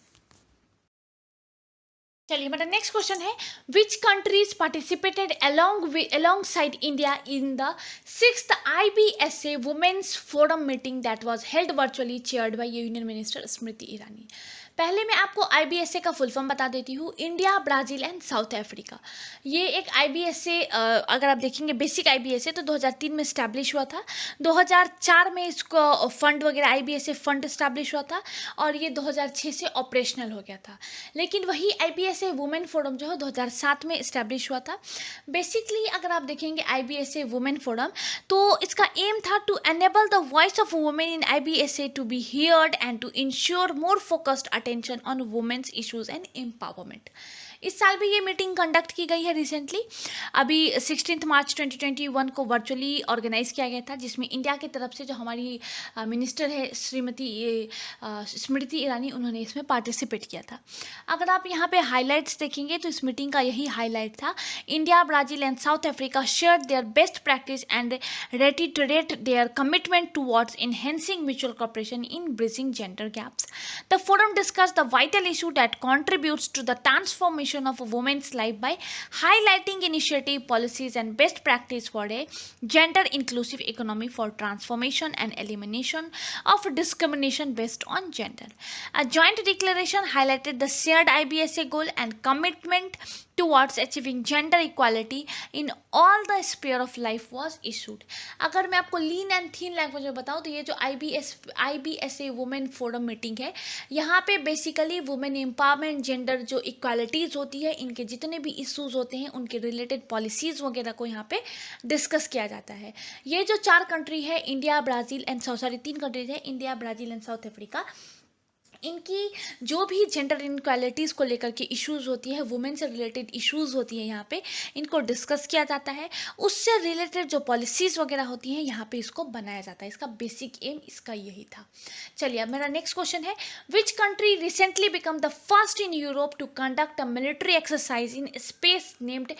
Speaker 1: चलिए मेरा नेक्स्ट क्वेश्चन है, which countries participated alongside India in the 6th IBSA women's forum meeting that was held virtually chaired by union minister Smriti Irani. पहले मैं आपको IBSA का फुल फॉर्म बता देती हूँ, India, Brazil and south Africa. ये एक IBSA अगर आप देखेंगे बेसिक IBSA तो 2003 में इस्टेब्लिश हुआ था। 2004 में इसको फंड वगैरह IBSA फंड इस्टेब्लिश हुआ था और ये 2006 से ऑपरेशनल हो गया था। लेकिन वही IBSA वुमेन फोरम जो है 2007 में इस्टेब्लिश हुआ था। बेसिकली अगर आप देखेंगे IBSA वुमेन फोरम तो इसका एम था to enable the voice of women in IBSA to be heard and to ensure more focused attention on women's issues and empowerment. इस साल भी ये मीटिंग कंडक्ट की गई है रिसेंटली, अभी 16 मार्च 2021 को वर्चुअली ऑर्गेनाइज किया गया था, जिसमें इंडिया की तरफ से जो हमारी मिनिस्टर है श्रीमती स्मृति ईरानी, उन्होंने इसमें पार्टिसिपेट किया था। अगर आप यहाँ पे हाइलाइट्स देखेंगे तो इस मीटिंग का यही हाईलाइट था, India, Brazil and south Africa share their best practice and reiterate their commitment towards enhancing mutual cooperation in bridging gender gaps. The forum discussed the vital issue that contributes to the transformation of a woman's life by highlighting initiative, policies and best practice for a gender inclusive economy for transformation and elimination of discrimination based on gender. A joint declaration highlighted the shared IBSA goal and commitment towards achieving gender equality in all the sphere of life was issued. अगर मैं आपको लीन एंड थीन लैंग्वेज में बताऊँ तो ये जो IBSA वुमेन फोरम मीटिंग है, यहाँ पे बेसिकली वुमेन एम्पावरमेंट, जेंडर जो इक्वालिटीज़ होती है, इनके जितने भी इश्यूज होते हैं उनके रिलेटेड पॉलिसीज़ वगैरह को यहाँ पे डिस्कस किया जाता है। ये जो 4 कंट्री है, इंडिया, ब्राज़ील एंड 3 कंट्रीज है, India, Brazil and south Africa, इनकी जो भी जेंडर इनक्वालिटीज़ को लेकर के इश्यूज़ होती है, वुमेन से रिलेटेड इश्यूज़ होती है, यहाँ पे इनको डिस्कस किया जाता है। उससे रिलेटेड जो पॉलिसीज़ वगैरह होती हैं यहाँ पे इसको बनाया जाता है। इसका बेसिक एम इसका यही था। चलिए अब मेरा नेक्स्ट क्वेश्चन है, which country recently become the first in Europe to conduct a military exercise in space named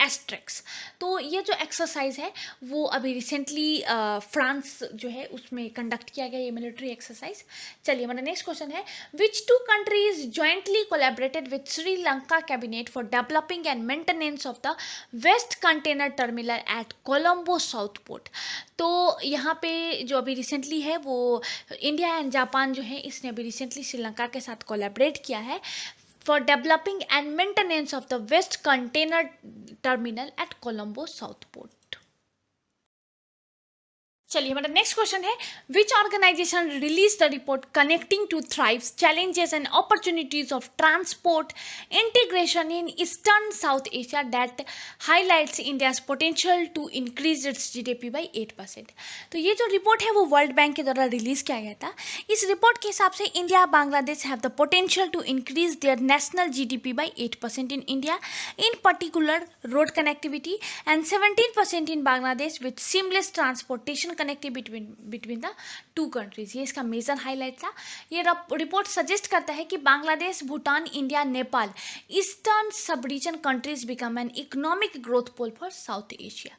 Speaker 1: Asterix. तो ये जो एक्सरसाइज है वो अभी रिसेंटली फ्रांस जो है उसमें कंडक्ट किया गया ये मिलिट्री एक्सरसाइज। चलिए मेरा नेक्स्ट क्वेश्चन है, which 2 countries jointly collaborated with Sri Lanka cabinet for developing and maintenance of the West Container Terminal at Colombo South Port। तो यहाँ पे जो अभी रिसेंटली है वो इंडिया एंड जापान जो है इसने अभी रिसेंटली श्रीलंका के साथ कोलैबोरेट किया है for developing and maintenance of the West Container Terminal at Colombo South Port। चलिए हमारा नेक्स्ट क्वेश्चन है, which organisation release the report connecting to thrives challenges and opportunities of transport integration in eastern South Asia that highlights India's potential to increase its GDP by 8%। तो ये जो रिपोर्ट है वो वर्ल्ड बैंक के द्वारा रिलीज किया गया था। इस रिपोर्ट के हिसाब से India, Bangladesh have the potential to increase their national GDP by 8% in India, in particular road connectivity, and 17% in Bangladesh with seamless transportation connectivity between the two countries, ये इसका मेजर हाईलाइट था। ये रिपोर्ट सजेस्ट करता है कि Bangladesh, Bhutan, India, Nepal, eastern sub region countries become an economic growth pole for South Asia.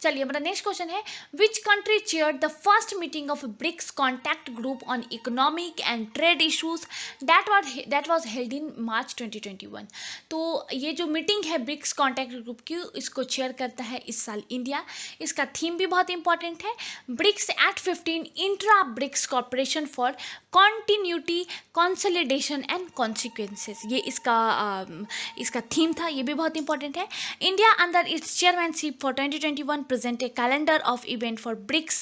Speaker 1: चलिए हमारा नेक्स्ट क्वेश्चन है, which country chaired the first meeting of BRICS contact group on economic and trade issues that was held in March 2021। तो ये जो मीटिंग है ब्रिक्स कॉन्टैक्ट ग्रुप की, इसको चेयर करता है इस साल इंडिया। इसका थीम भी बहुत इंपॉर्टेंट है, BRICS at 15 intra BRICS corporation for continuity, consolidation and consequences, ये इसका थीम था, ये भी बहुत इंपॉर्टेंट है। India under its chairmanship for 2021 present a calendar of event for BRICS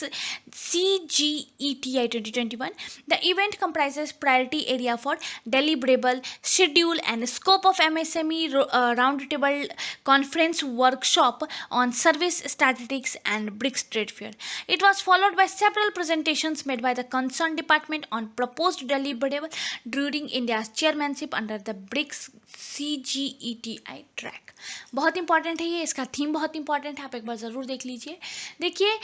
Speaker 1: CGETI 2021. The event comprises priority area for deliverable, schedule and scope of MSME roundtable conference workshop on service statistics and BRICS trade fair. It was followed by several presentations made by the concerned department on proposed deliverable during India's chairmanship under the BRICS CGETI track. बहुत इंपॉर्टेंट है ये, इसका थीम बहुत इंपॉर्टेंट है, आप एक बार ज़रूर देख लीजिए। देखिए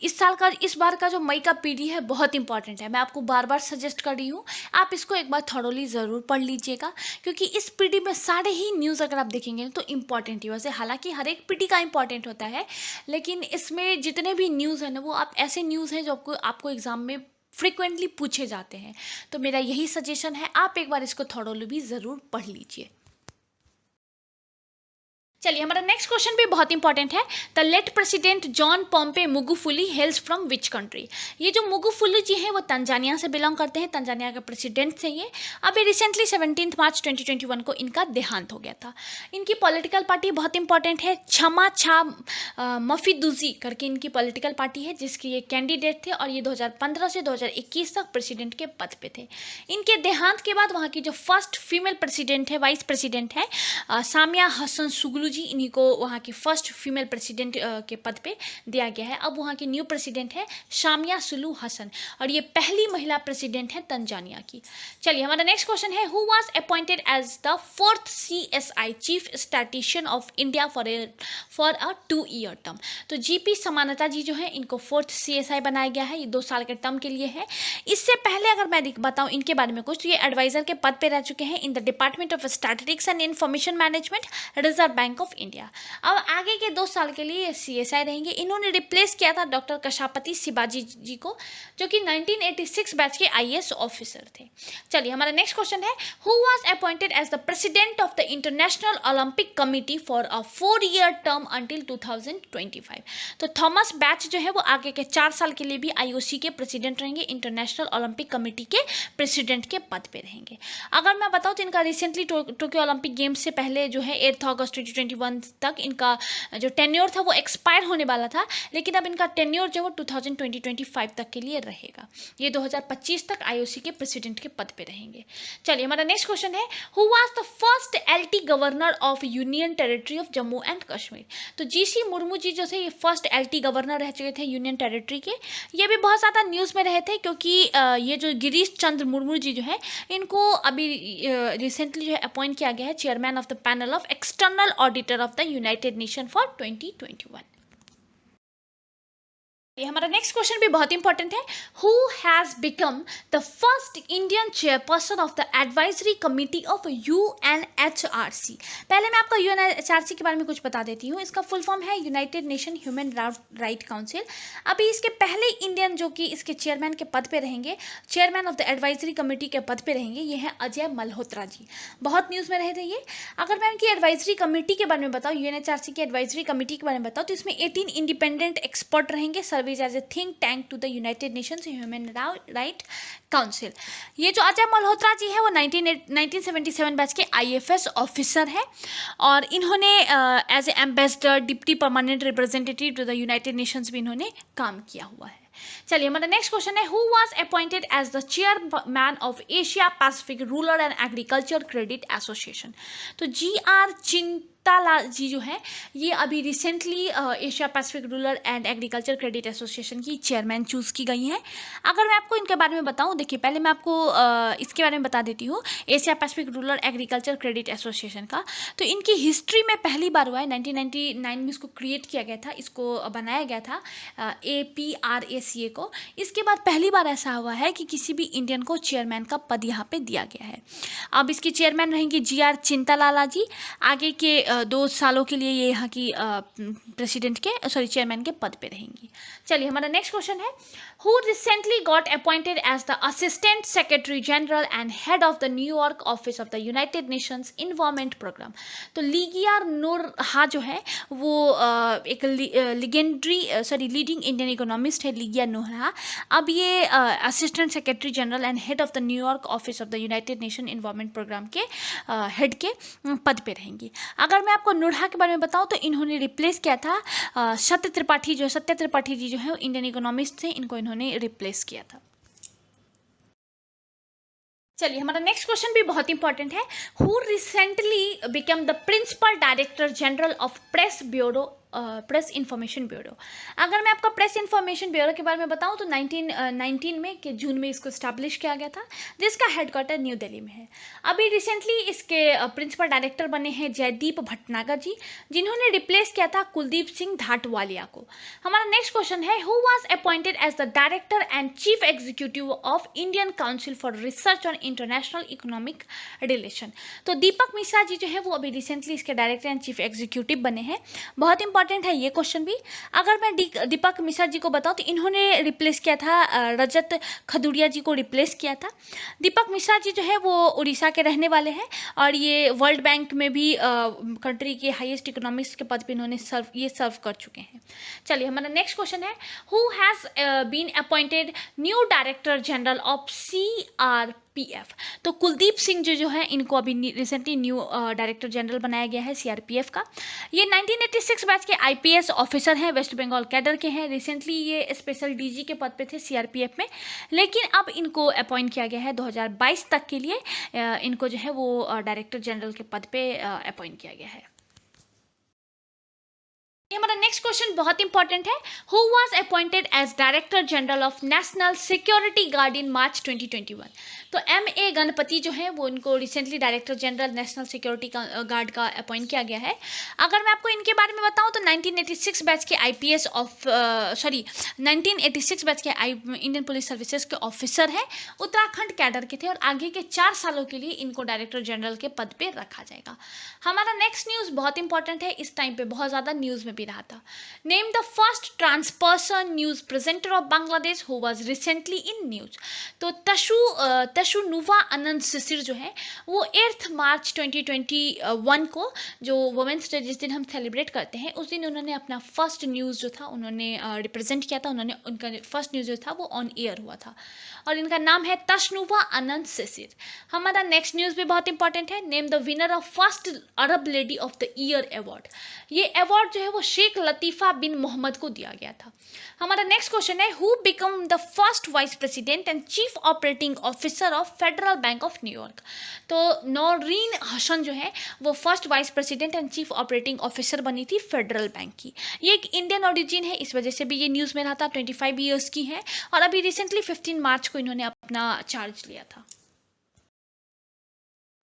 Speaker 1: इस बार का जो मई का पीडी है बहुत इंपॉर्टेंट है, मैं आपको बार बार सजेस्ट कर रही हूँ, आप इसको एक बार थॉरोली ज़रूर पढ़ लीजिएगा, क्योंकि इस पीडी में सारे ही न्यूज़ अगर आप देखेंगे तो इंपॉर्टेंट ही, वैसे हालांकि हर एक पीडी का इंपॉर्टेंट होता है, लेकिन इसमें जितने भी न्यूज़ हैं ना वो आप ऐसे न्यूज़ हैं जो आपको एग्ज़ाम में फ्रिक्वेंटली पूछे जाते हैं। तो मेरा यही सजेशन है, आप एक बार इसको थॉरोली भी ज़रूर पढ़ लीजिए। चलिए हमारा नेक्स्ट क्वेश्चन भी बहुत इंपॉर्टेंट है, the late president John Pombe Magufuli hails from which country. ये जो मुगुफुली जी हैं वो तंजानिया से बिलोंग करते हैं, तंजानिया के प्रेसिडेंट थे ये। अभी रिसेंटली 17 मार्च 2021 को इनका देहांत हो गया था। इनकी पॉलिटिकल पार्टी बहुत इंपॉर्टेंट है, क्षमा छा मफिदुजी करके इनकी पॉलिटिकल पार्टी है, जिसके ये कैंडिडेट थे और ये 2015 से 2021 तक प्रेसिडेंट के पद पे थे। इनके देहांत के बाद वहाँ की जो फर्स्ट फीमेल प्रेसिडेंट है, वाइस प्रेसिडेंट है सामिया हसन सुगलू जी, इन्हीं को वहाँ की फर्स्ट फीमेल प्रेसिडेंट के पद पे दिया गया है। अब वहाँ की न्यू प्रेसिडेंट है शामिया सुलू हसन और ये पहली महिला प्रेसिडेंट है तंजानिया की। चलिए हमारा नेक्स्ट क्वेश्चन है, who was appointed as the 4th CSI chief statistician of India for a 2-year term. तो जीपी समानता जी जो है इनको 4th CSI बनाया गया है, ये 2 साल के टर्म के लिए है। इससे पहले अगर मैं बताऊँ इनके बारे में कुछ, तो ये एडवाइजर के पद पे रह चुके हैं in the department of statistics and information management, reserve bank of India. अब आगे के 2 साल के लिए CSI रहेंगे। इन्होंने रिप्लेस किया था डॉक्टर कशापति शिवाजी जी को, जो कि 1986 बैच के IAS ऑफिसर थे। चलिए हमारा नेक्स्ट क्वेश्चन है, who was appointed as the president of the International Olympic Committee for a 4-year term until 2025। तो थॉमस बैच जो है वो आगे के 4 साल के लिए भी IOC के प्रेसिडेंट रहेंगे, इंटरनेशनल ओलंपिक कमिटी के प्रेसिडेंट के पद पे रहेंगे। अगर मैं बताऊँ तो इनका रिसेंटली टोक्यो ओलंपिक गेम्स से पहले जो है 8 अगस्त 2021 तक इनका जो टेन्योर था वो एक्सपायर होने वाला था, लेकिन अब इनका टेन्योर जो वो 2020-25 तक के लिए रहेगा। ये 2025 तक IOC के प्रेसिडेंट के पद पे रहेंगे। चलिए हमारा नेक्स्ट क्वेश्चन है, who was the first LT governor of union territory of Jammu and Kashmir. तो GC मुर्मू जी जो थे ये फर्स्ट LT गवर्नर रह चुके थे यूनियन टेरिटरी के। ये भी बहुत ज़्यादा न्यूज़ में रहे थे, क्योंकि ये जो गिरीश चंद्र मुर्मू जी जो है इनको अभी रिसेंटली जो है अपॉइंट किया गया है chairman of the panel of external auditor of the United nation for 2021। ये हमारा नेक्स्ट क्वेश्चन भी बहुत इंपॉर्टेंट है, who has become the first Indian chairperson of the advisory committee of UNHRC। पहले मैं आपका UNHRC के बारे में कुछ बता देती हूँ। इसका फुल फॉर्म है United nation human right council. अभी इसके पहले इंडियन जो कि इसके चेयरमैन के पद पे रहेंगे, chairman of the advisory committee के पद पे रहेंगे, ये हैं अजय मल्होत्रा जी। बहुत न्यूज़ में रहे थे ये। अगर मैं इनकी एडवाइजरी कमेटी के बारे में बताऊँ, UNHRC की एडवाइजरी कमेटी के बारे में बताऊँ, तो इसमें 18 इंडिपेंडेंट एक्सपर्ट रहेंगे, as a think tank to the United Nations Human Right Council। ये जो अजय मल्होत्रा जी है वो 1977 बैच के IFS ऑफिसर है और इन्होंने as a ambassador, deputy permanent representative to the United Nations भी इन्होंने काम किया हुआ है। चलिए हमारा नेक्स्ट क्वेश्चन है, who was appointed as the chairman of Asia Pacific Rural and Agriculture Credit Association. तो GR चिंताला जी जो है ये अभी recently Asia Pacific Rural and Agriculture Credit Association की चेयरमैन चूज़ की गई हैं। अगर मैं आपको इनके बारे में बताऊं, देखिए पहले मैं आपको इसके बारे में बता देती हूँ, Asia Pacific rural agriculture Credit association का। तो इनकी हिस्ट्री में पहली बार हुआ है, 1999 में इसको क्रिएट किया गया था, इसको बनाया गया था APRACA को। इसके बाद पहली बार ऐसा हुआ है कि किसी भी इंडियन को चेयरमैन का पद यहाँ पे दिया गया है। अब इसकी चेयरमैन रहेंगी GR चिंतालाला जी। आगे के 2 सालों के लिए ये यहाँ की चेयरमैन के पद पे रहेंगी। चलिए हमारा नेक्स्ट क्वेश्चन है, who recently got appointed as the Assistant Secretary General and Head of the New York Office of the United Nations Environment Program। तो लीगिया नूरहा जो है वो एक लीडिंग इंडियन इकोनॉमिस्ट है, लीगिया नूरहा। अब ये assistant secretary general and head of the New York office of the United Nation Environment Programme के हेड के पद पे रहेंगी। अगर मैं आपको नूरहा के बारे में बताऊं तो इन्होंने रिप्लेस किया था सत्य त्रिपाठी जी जो है इंडियन इकोनॉमिस्ट थे, इनको इन्होंने रिप्लेस किया था। चलिए हमारा नेक्स्ट क्वेश्चन भी बहुत इंपॉर्टेंट है, who recently become the principal director general of Press Information Bureau. अगर मैं आपका प्रेस इंफॉर्मेशन ब्यूरो के बारे में बताऊं तो 1919 में के जून में इसको स्टैब्लिश किया गया था, जिसका हेडक्वार्टर न्यू दिल्ली में है। अभी रिसेंटली इसके प्रिंसिपल डायरेक्टर बने हैं जयदीप भटनागर जी, जिन्होंने रिप्लेस किया था कुलदीप सिंह धाटवालिया को। हमारा नेक्स्ट क्वेश्चन है, who was appointed as the director and chief executive of Indian Council for Research on International Economic Relation. तो दीपक मिश्रा जी जो है वो अभी रिसेंटली इसके डायरेक्टर एंड चीफ एग्जीक्यूटिव बने हैं। बहुत इंपॉर्टेंट है ये क्वेश्चन भी। अगर मैं दीपक मिश्रा जी को बताऊं तो इन्होंने रिप्लेस किया था रजत खदुड़िया जी को रिप्लेस किया था। दीपक मिश्रा जी जो है वो उड़ीसा के रहने वाले हैं और ये वर्ल्ड बैंक में भी कंट्री के हाईएस्ट इकोनॉमिस्ट के पद पे इन्होंने सर्व कर चुके हैं। चलिए हमारा नेक्स्ट क्वेश्चन है, who has been appointed new director general of CRPF। तो कुलदीप सिंह जो है इनको अभी रिसेंटली न्यू डायरेक्टर जनरल बनाया गया है CRPF का। ये 1986 बैच के IPS ऑफिसर हैं, वेस्ट बंगाल कैडर के हैं। रिसेंटली ये स्पेशल DG के पद पे थे CRPF में, लेकिन अब इनको अपॉइंट किया गया है 2022 तक के लिए। इनको जो है वो डायरेक्टर जनरल के पद पे अपॉइंट किया गया है। हमारा नेक्स्ट क्वेश्चन बहुत इंपॉर्टेंट है, who was appointed as director general of national security guard in March 2021। तो MA गणपति जो है वो इनको recently director general national security guard का अपॉइंट किया गया है। अगर मैं आपको इनके बारे में बताऊं तो 1986 बैच के 1986 बैच के इंडियन पुलिस सर्विसेज के ऑफिसर हैं, उत्तराखंड कैडर के थे और आगे के 4 सालों के लिए इनको डायरेक्टर जनरल के पद पे रखा जाएगा। हमारा नेक्स्ट न्यूज़ बहुत इंपॉर्टेंट है, इस टाइम पे बहुत ज़्यादा न्यूज़ में भी रहा था। Name the first transperson news presenter of Bangladesh who was recently in news. तो तशुनुवा अनंत सिसिर जो है वो 8 मार्च 2021 को, जो वुमेंस डे जिस दिन हम सेलिब्रेट करते हैं, उस दिन उन्होंने अपना फर्स्ट न्यूज़ जो था उन्होंने रिप्रेजेंट किया था। उनका फर्स्ट न्यूज़ जो था वो ऑन एयर हुआ था और इनका नाम है तशनुवा अनंत सिसिर। हमारा नेक्स्ट न्यूज़ भी बहुत इंपॉर्टेंट है, name the winner of first Arab lady of the year award. ये अवार्ड जो है वो शेख लतीफ़ा बिन मोहम्मद को दिया गया था। हमारा नेक्स्ट क्वेश्चन है, who become the first vice president and chief operating officer of federal bank of New York. तो नौरीन हसन जो है वो first vice president and chief operating officer बनी थी फेडरल बैंक की। ये एक इंडियन ओरिजिन है, इस वजह से भी ये न्यूज़ में रहा था। 25 ईयर्स की है और अभी रिसेंटली 15 मार्च को इन्होंने अपना चार्ज लिया था।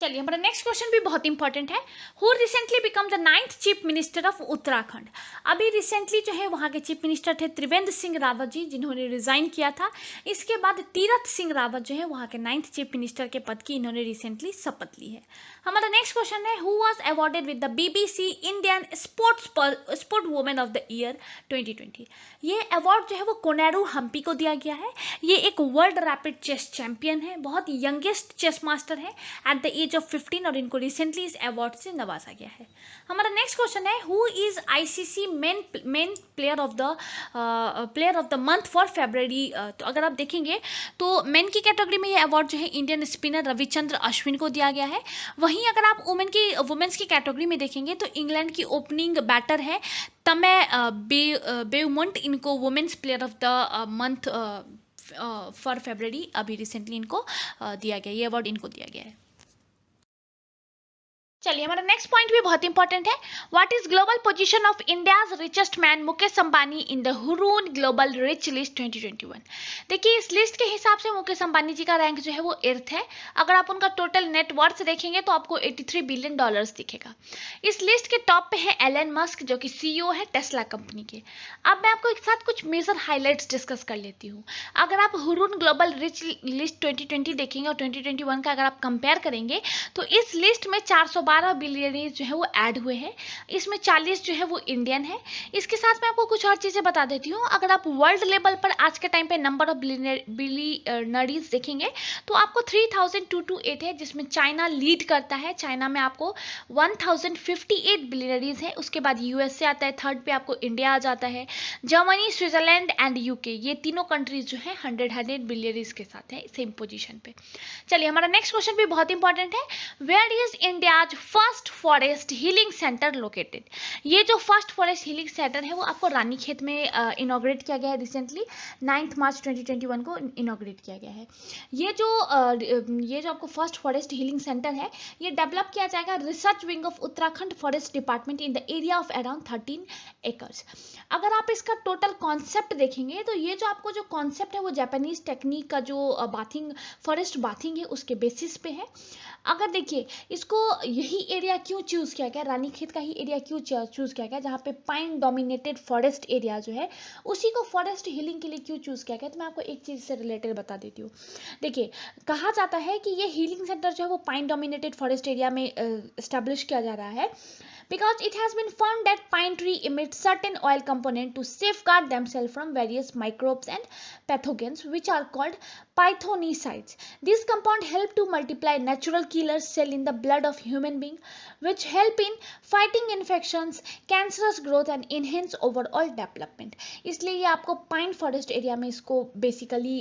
Speaker 1: चलिए हमारा नेक्स्ट क्वेश्चन भी बहुत इंपॉर्टेंट है, who recently become the 9th chief minister of Uttarakhand. अभी रिसेंटली जो है वहाँ के चीफ मिनिस्टर थे त्रिवेंद्र सिंह रावत जी, जिन्होंने रिजाइन किया था। इसके बाद तीरथ सिंह रावत जो है वहाँ के 9th चीफ मिनिस्टर के पद की इन्होंने रिसेंटली शपथ ली है। हमारा नेक्स्ट क्वेश्चन है, who was awarded with the BBC Indian sport women of the year 2020। ये अवार्ड जो है वो कोनेरू हम्पी को दिया गया है। ये एक वर्ल्ड रैपिड चेस चैंपियन है, बहुत यंगेस्ट चेस मास्टर है एट द एज ऑफ 15 और इनको रिसेंटली इस अवार्ड से नवाजा गया है। हमारा नेक्स्ट क्वेश्चन है, who is ICC men player of the month for February. तो अगर आप देखेंगे तो मेन की कैटेगरी में ये अवार्ड जो है इंडियन स्पिनर रविचंद्र अश्विन को दिया गया है। वहीं अगर आप वुमेन्स की कैटेगरी में देखेंगे तो इंग्लैंड की ओपनिंग बैटर है तमय बेउमंट, इनको women's player of the month for February अभी रिसेंटली इनको दिया गया, ये अवार्ड इनको दिया गया है। चलिए हमारा नेक्स्ट पॉइंट भी बहुत इंपॉर्टेंट है। What is global position of India's richest man Mukesh Ambani in the Hurun global rich list 2021। देखिए इस लिस्ट के हिसाब से मुकेश अंबानी जी का रैंक जो है वो 8th है। अगर आप उनका टोटल नेटवर्थ देखेंगे तो आपको 83 बिलियन डॉलर्स दिखेगा। इस लिस्ट के टॉप पे है एलन मस्क जो कि सीईओ है टेस्ला कंपनी के। अब मैं आपको एक साथ कुछ मेजर हाईलाइट्स डिस्कस कर लेती हूँ। अगर आप हुरून ग्लोबल रिच लिस्ट 2020 देखेंगे और 2021 का अगर आप कंपेयर करेंगे तो इस लिस्ट में 412 बिलियनरीज जो है वो ऐड हुए हैं। इसमें 40 जो है वो इंडियन है। इसके साथ मैं आपको कुछ और चीजें बता देती हूँ। अगर आप वर्ल्ड लेवल पर आज के टाइम पे नंबर ऑफ बिलियनरीज देखेंगे तो आपको 3228 है, जिसमें चाइना लीड करता है। चाइना में आपको 1058 बिलियनरीज है। उसके बाद यूएसए आता है, थर्ड पे आपको इंडिया आ जाता है। जर्मनी, स्विट्जरलैंड एंड यूके, ये तीनों कंट्रीज जो है 100 बिलियनरीज के साथ है सेम पोजीशन पे। चलिए हमारा नेक्स्ट क्वेश्चन भी बहुत इंपॉर्टेंट है। Where is India's first forest healing centre located. ये जो फर्स्ट फॉरेस्ट हीलिंग सेंटर है वो आपको रानीखेत में इनॉग्रेट किया गया है रिसेंटली। 9 मार्च 2021 को इनॉग्रेट किया गया है। ये जो आपको फर्स्ट फॉरेस्ट हीलिंग सेंटर है ये डेवलप किया जाएगा research wing of Uttarakhand forest department in the area of around 13 acres. अगर आप इसका टोटल कॉन्सेप्ट देखेंगे तो ये जो आपको जो कॉन्सेप्ट है वो जापानीज टेक्निक का जो बाथिंग फॉरेस्ट बाथिंग है उसके बेसिस पे है। अगर देखिए इसको यही एरिया क्यों चूज किया गया, रानीखेत का ही एरिया क्यों चूज किया गया जहाँ पे पाइन डोमिनेटेड फॉरेस्ट एरिया जो है उसी को फॉरेस्ट हीलिंग के लिए क्यों चूज किया गया, तो मैं आपको एक चीज से रिलेटेड बता देती हूँ। देखिए कहा जाता है कि ये हीलिंग सेंटर जो है वो पाइन डोमिनेटेड फॉरेस्ट एरिया में एस्टेब्लिश किया जा रहा है because it has been found that pine tree emits certain oil component to safeguard themselves from various microbes and pathogens which are called pythonicides. These compounds help to multiply natural killer cell in the blood of human being which help in fighting infections, cancerous growth and enhance overall development. इसलिए ये आपको पाइन फॉरेस्ट एरिया में इसको बेसिकली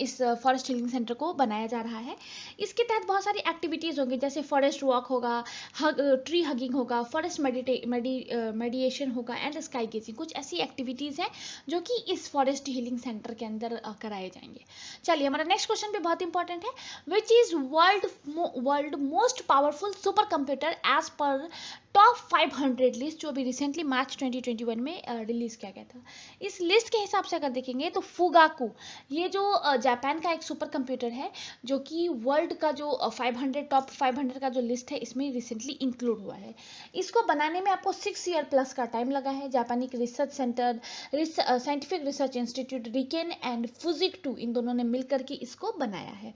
Speaker 1: इस फॉरेस्ट हीलिंग सेंटर को बनाया जा रहा है। इसके तहत बहुत सारी एक्टिविटीज़ होंगी जैसे फॉरेस्ट वॉक होगा, ट्री हगिंग होगा, फॉरेस्ट मेडिएशन होगा एंड स्काई गेजिंग। कुछ ऐसी एक्टिविटीज़ हैं जो कि इस फॉरेस्ट हीलिंग सेंटर के अंदर कराए जाएंगे। चलिए हमारा नेक्स्ट क्वेश्चन भी बहुत इंपॉर्टेंट है। Which is world most powerful supercomputer as per top 500 list जो अभी रिसेंटली मार्च 2021 में रिलीज किया गया था। इस लिस्ट के हिसाब से अगर देखेंगे तो फुगाकू ये जो जापान का एक सुपर कंप्यूटर है जो कि वर्ल्ड का जो 500 टॉप 500 का जो लिस्ट है इसमें रिसेंटली इंक्लूड हुआ है। इसको बनाने में आपको 6 ईयर प्लस का टाइम लगा है। जापानी research centre, scientific research institute Riken and फुजिक2 इन दोनों ने मिलकर के इसको बनाया है।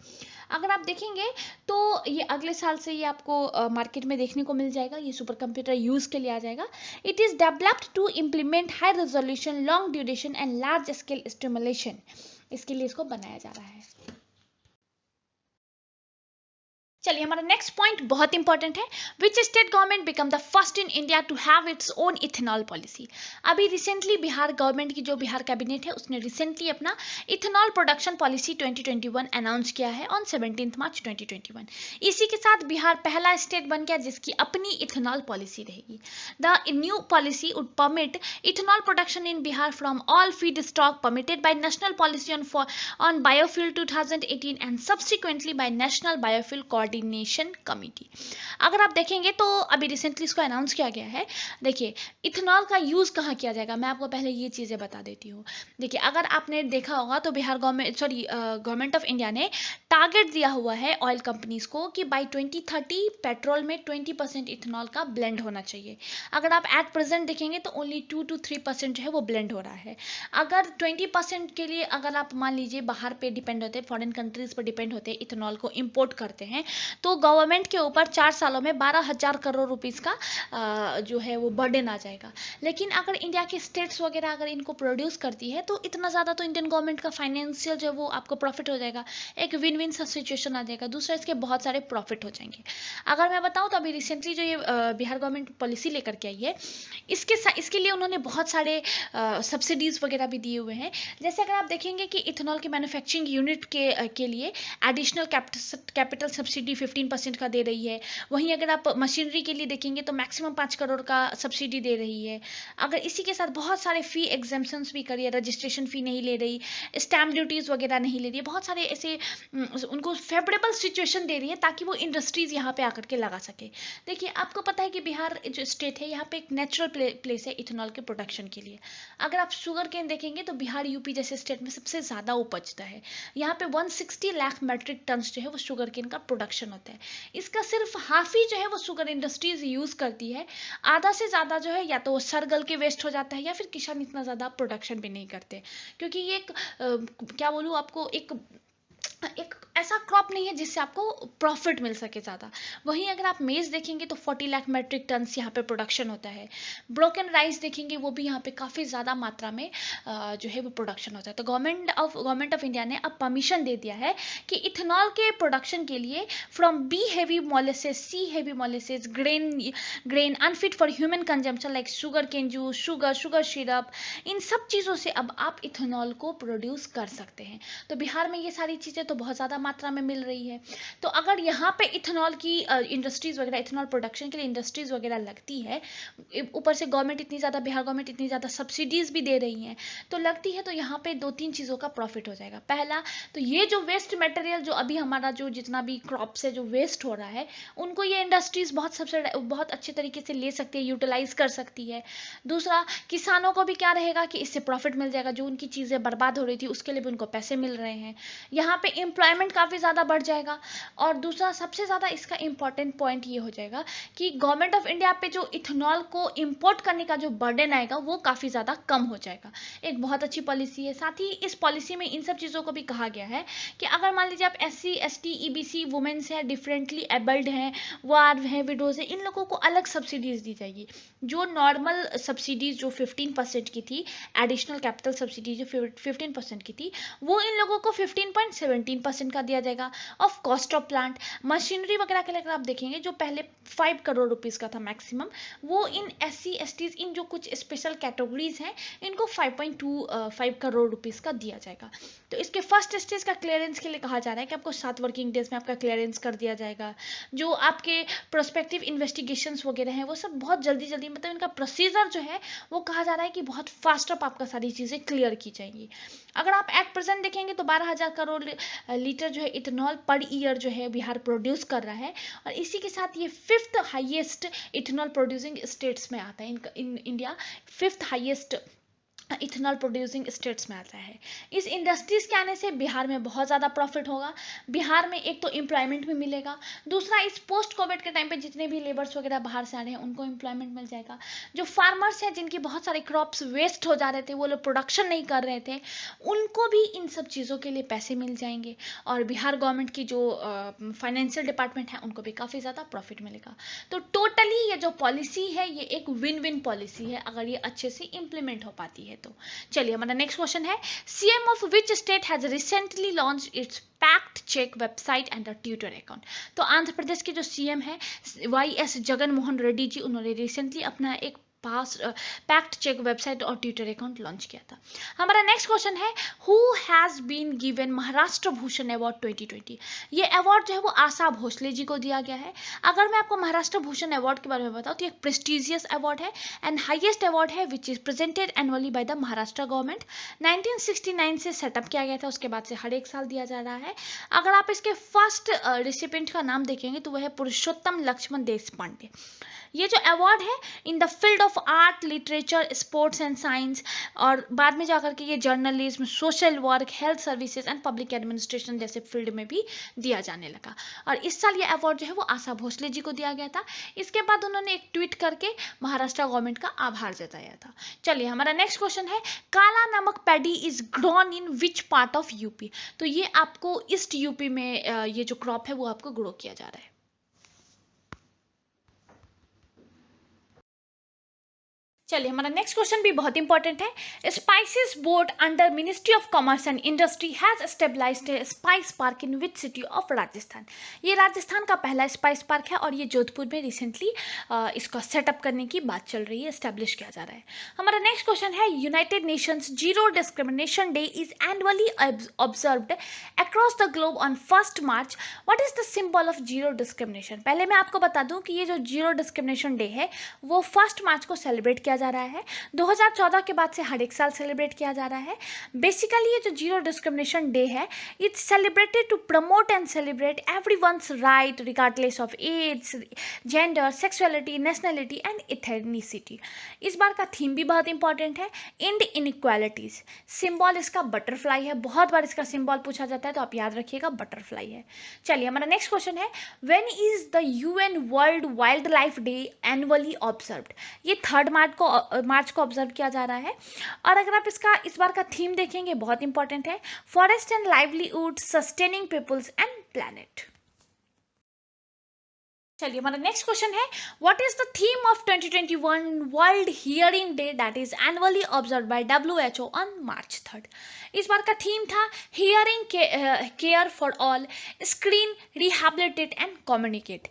Speaker 1: अगर आप देखेंगे तो ये अगले साल से ये आपको मार्केट में देखने को मिल जाएगा। ये सुपर कंप्यूटर यूज के लिए आ जाएगा। It is developed to implement high resolution, long duration and large scale stimulation. इसके लिए इसको बनाया जा रहा है। चलिए हमारा नेक्स्ट पॉइंट बहुत इंपॉर्टेंट है। Which state government become the first in India to have its own ethanol policy. अभी रिसेंटली बिहार गवर्नमेंट की जो बिहार कैबिनेट है उसने रिसेंटली अपना इथेनॉल प्रोडक्शन पॉलिसी 2021 अनाउंस किया है ऑन 17 मार्च 2021। इसी के साथ बिहार पहला स्टेट बन गया जिसकी अपनी इथेनॉल पॉलिसी रहेगी। The new policy would permit ethanol production in Bihar from all feedstock permitted by national policy on biofuel 2018 and subsequently by national biofuel coordination committee. अगर आप देखेंगे तो अभी रिसेंटली इसको अनाउंस किया गया है। देखिए इथेनॉल का यूज कहाँ किया जाएगा, मैं आपको पहले ये चीजें बता देती हूँ। देखिए अगर आपने देखा होगा तो बिहार गवर्नमेंट ऑफ इंडिया ने टारगेट दिया हुआ है ऑयल कंपनीज को कि बाय 2030 पेट्रोल में 20% इथेनॉल का ब्लेंड होना चाहिए। अगर आप एट प्रेजेंट देखेंगे तो ओनली 2 to 3% जो है वो ब्लेंड हो रहा है। अगर 20% के लिए अगर आप मान लीजिए बाहर पे डिपेंड होते हैं, फॉरेन कंट्रीज पर डिपेंड होते हैं, इथेनॉल को इंपोर्ट करते हैं तो गवर्नमेंट के ऊपर 4 सालों में 12,000 करोड़ रुपीस का जो है वो बर्डन आ जाएगा। लेकिन अगर इंडिया के स्टेट्स वगैरह अगर इनको प्रोड्यूस करती है तो इतना ज़्यादा तो इंडियन गवर्नमेंट का फाइनेंशियल जो वो आपको प्रॉफिट हो जाएगा, एक विन विन सा सिचुएशन आ जाएगा। दूसरा इसके बहुत सारे प्रॉफिट हो जाएंगे। अगर मैं बताऊँ तो अभी रिसेंटली जो ये बिहार गवर्नमेंट पॉलिसी लेकर के आई है इसके लिए उन्होंने बहुत सारे सब्सिडीज वगैरह भी दिए हुए हैं। जैसे अगर आप देखेंगे कि इथेनॉल के मैन्युफैक्चरिंग यूनिट के लिए एडिशनल कैपिटल सब्सिडी सब्सिडी 15% का दे रही है। वहीं अगर आप मशीनरी के लिए देखेंगे तो मैक्सिमम 5 करोड़ का सब्सिडी दे रही है। अगर इसी के साथ बहुत सारे फी एग्जाम्पशंस भी करिए, रजिस्ट्रेशन फी नहीं ले रही, स्टैम्प ड्यूटीज़ वगैरह नहीं ले रही है, बहुत सारे ऐसे उनको फेवरेबल सिचुएशन दे रही है ताकि वो इंडस्ट्रीज़ यहाँ पे आकर के लगा सके। देखिए, आपको पता है कि बिहार जो स्टेट है यहाँ पे एक नेचुरल प्लेस है इथेनॉल के प्रोडक्शन के लिए। अगर आप शुगर केन देखेंगे तो बिहार यूपी जैसे स्टेट में सबसे ज़्यादा उपजता है। यहाँ पे 160 लाख मेट्रिक टन जो है वो शुगर केन का प्रोडक्शन होता है। इसका सिर्फ हाफ ही जो है वो शुगर इंडस्ट्रीज यूज़ करती है। आधा से ज़्यादा जो है या तो वो सरगल के वेस्ट हो जाता है या फिर किसान इतना ज़्यादा प्रोडक्शन भी नहीं करते, क्योंकि ये एक क्या बोलूँ आपको, एक ऐसा क्रॉप नहीं है जिससे आपको प्रॉफिट मिल सके ज़्यादा। वहीं अगर आप मेज देखेंगे तो 40 लाख मेट्रिक टन्स यहाँ पे प्रोडक्शन होता है। ब्रोकन राइस देखेंगे वो भी यहाँ पे काफ़ी ज़्यादा मात्रा में जो है वो प्रोडक्शन होता है। तो गवर्नमेंट ऑफ इंडिया ने अब परमिशन दे दिया है कि इथेनॉल के प्रोडक्शन के लिए from B heavy molasses, C heavy molasses, grain unfit for human consumption like sugar cane juice, sugar syrup, इन सब चीज़ों से अब आप इथेनॉल को प्रोड्यूस कर सकते हैं। तो बिहार में ये सारी चीज़ें तो बहुत ज़्यादा मात्रा में मिल रही है। तो अगर यहाँ पे इथेनॉल की इंडस्ट्रीज़ वगैरह, इथेनॉल प्रोडक्शन के लिए इंडस्ट्रीज़ वगैरह लगती है, ऊपर से गवर्नमेंट इतनी ज़्यादा, बिहार गवर्नमेंट इतनी ज़्यादा सब्सिडीज़ भी दे रही हैं, तो लगती है तो यहाँ पे 2-3 चीज़ों का प्रॉफिट हो जाएगा। पहला तो ये जो वेस्ट मटेरियल जो अभी हमारा जो जितना भी क्रॉप से जो वेस्ट हो रहा है, उनको ये इंडस्ट्रीज़ बहुत अच्छे तरीके से ले सकती है, यूटिलाइज कर सकती है। दूसरा, किसानों को भी क्या रहेगा कि इससे प्रॉफिट मिल जाएगा, जो उनकी चीज़ें बर्बाद हो रही थी उसके लिए भी उनको पैसे मिल रहे हैं। यहाँ पे एम्प्लॉयमेंट काफ़ी ज़्यादा बढ़ जाएगा। और दूसरा सबसे ज़्यादा इसका इंपॉर्टेंट पॉइंट ये हो जाएगा कि गवर्नमेंट ऑफ इंडिया पे जो इथेनॉल को इंपोर्ट करने का जो बर्डन आएगा वो काफ़ी ज़्यादा कम हो जाएगा। एक बहुत अच्छी पॉलिसी है। साथ ही इस पॉलिसी में इन सब चीज़ों को भी कहा गया है कि अगर मान लीजिए आप SC ST EBC वुमेन्स हैं, डिफरेंटली एबल्ड हैं, वार हैं, विडोज़ हैं, इन लोगों को अलग सब्सिडीज़ दी जाएगी। जो नॉर्मल सब्सिडीज़ जो 15% की थी, एडिशनल कैपिटल सब्सिडी जो 15% की थी, वो इन लोगों को 15.17% का दिया जाएगा। Of cost of plant, machinery वगैरह के लिए अगर आप देखेंगे जो पहले 5 करोड़ रुपीज़ का था मैक्सिमम, वो इन SC STs, इन जो कुछ स्पेशल कैटेगरीज हैं, इनको 5.25 करोड़ रुपीज़ का दिया जाएगा। तो इसके फर्स्ट स्टेज का क्लियरेंस के लिए कहा जा रहा है कि आपको 7 वर्किंग डेज में आपका क्लियरेंस कर दिया जाएगा। जो आपके प्रोस्पेक्टिव इन्वेस्टिगेशंस वगैरह हैं वो सब बहुत जल्दी मतलब इनका प्रोसीजर जो है वो कहा जा रहा है कि बहुत फास्ट अप आपका सारी चीज़ें क्लियर की जाएंगी। अगर आप एट प्रेजेंट देखेंगे तो 12,000 करोड़ लीटर जो है इथेनॉल पर ईयर जो है बिहार प्रोड्यूस कर रहा है, और इसी के साथ ये 5th highest ethanol producing states में आता है। In India 5th highest ethanol producing states में आता है। इस इंडस्ट्रीज के आने से बिहार में बहुत ज़्यादा प्रॉफिट होगा। बिहार में एक तो एम्प्लॉयमेंट भी मिलेगा, दूसरा इस पोस्ट कोविड के टाइम पे जितने भी लेबर्स वगैरह बाहर से आ रहे हैं उनको एम्प्लॉयमेंट मिल जाएगा। जो फार्मर्स हैं जिनकी बहुत सारे क्रॉप्स वेस्ट हो जा रहे थे, वो लोग प्रोडक्शन नहीं कर रहे थे, उनको भी इन सब चीज़ों के लिए पैसे मिल जाएंगे। और बिहार गवर्नमेंट की जो फाइनेंशियल डिपार्टमेंट है उनको भी काफ़ी ज़्यादा प्रॉफिट मिलेगा। तो टोटली ये जो पॉलिसी है ये एक विन विन पॉलिसी है अगर ये अच्छे से इम्प्लीमेंट हो पाती है तो। चलिए, हमारा नेक्स्ट क्वेश्चन है, CM of which state has recently launch its fact check website and Twitter account. तो आंध्र प्रदेश के जो CM है YS जगन मोहन रेड्डी जी, उन्होंने रिसेंटली अपना एक फैक्ट चेक वेबसाइट और ट्विटर अकाउंट लॉन्च किया था। हमारा नेक्स्ट क्वेश्चन है, who has been given Maharashtra Bhushan award 2020। ये अवार्ड जो है वो आशा भोसले जी को दिया गया है। अगर मैं आपको महाराष्ट्र भूषण अवार्ड के बारे में बताऊँ तो एक प्रेस्टिजियस अवार्ड है एंड हाईएस्ट अवार्ड है which is presented annually by the Maharashtra government. 1969 से सेटअप किया गया था, उसके बाद से हर एक साल दिया जा रहा है। अगर आप इसके फर्स्ट रिसिपेंट का नाम देखेंगे तो वह है पुरुषोत्तम लक्ष्मण देश पांडे। ये जो अवार्ड है in the field of art, literature, sports and science, और बाद में जाकर के ये journalism, social work, health services and public administration जैसे फील्ड में भी दिया जाने लगा। और इस साल ये अवार्ड जो है वो आशा भोसले जी को दिया गया था। इसके बाद उन्होंने एक ट्वीट करके महाराष्ट्र गवर्नमेंट का आभार जताया था। चलिए, हमारा नेक्स्ट क्वेश्चन है, काला नमक paddy is grown in which part of UP. तो ये आपको ईस्ट यूपी में ये जो क्रॉप है वो आपको ग्रो किया जा रहा है। चलिए हमारा नेक्स्ट क्वेश्चन भी बहुत इंपॉर्टेंट है। Spices board under ministry of commerce and industry has established A spice park in which city of Rajasthan. ये राजस्थान का पहला स्पाइस पार्क है और ये जोधपुर में रिसेंटली इसका सेटअप करने की बात चल रही है, एस्टेब्लिश किया जा रहा है। हमारा नेक्स्ट क्वेश्चन है, United Nations zero discrimination day is annually observed across the globe on 1 March. What is the symbol of zero discrimination? पहले मैं आपको बता दूं कि ये जो जीरो डिस्क्रिमिनेशन डे है वो 1 मार्च को सेलिब्रेट किया जा रहा है। 2014 के बाद से हर एक साल सेलिब्रेट किया जा रहा है। बेसिकली ये जो जीरो डिस्क्रिमिनेशन डे है, it's celebrated to promote and celebrate everyone's right regardless of age, gender, sexuality, nationality and ethnicity. इस बार का थीम भी बहुत इंपॉर्टेंट है, एंड इनइक्वालिटीज। सिंबल इसका बटरफ्लाई है, बहुत बार इसका सिंबल पूछा जाता है तो आप याद रखिएगा बटरफ्लाई है। चलिए हमारा नेक्स्ट क्वेश्चन है, when is the UN world wild life day annually observed? ये 3 मार्च को ऑब्जर्व किया जा रहा है। और अगर आप इसका इस बार का थीम देखेंगे, बहुत इंपॉर्टेंट है, forest and livelihood sustaining peoples and planet. चलिए हमारा नेक्स्ट क्वेश्चन है, what is the theme of 2021 world hearing day that is annually observe by WHO on March 3rd? इस बार का थीम था hearing care for all, screen, rehabilitate and communicate.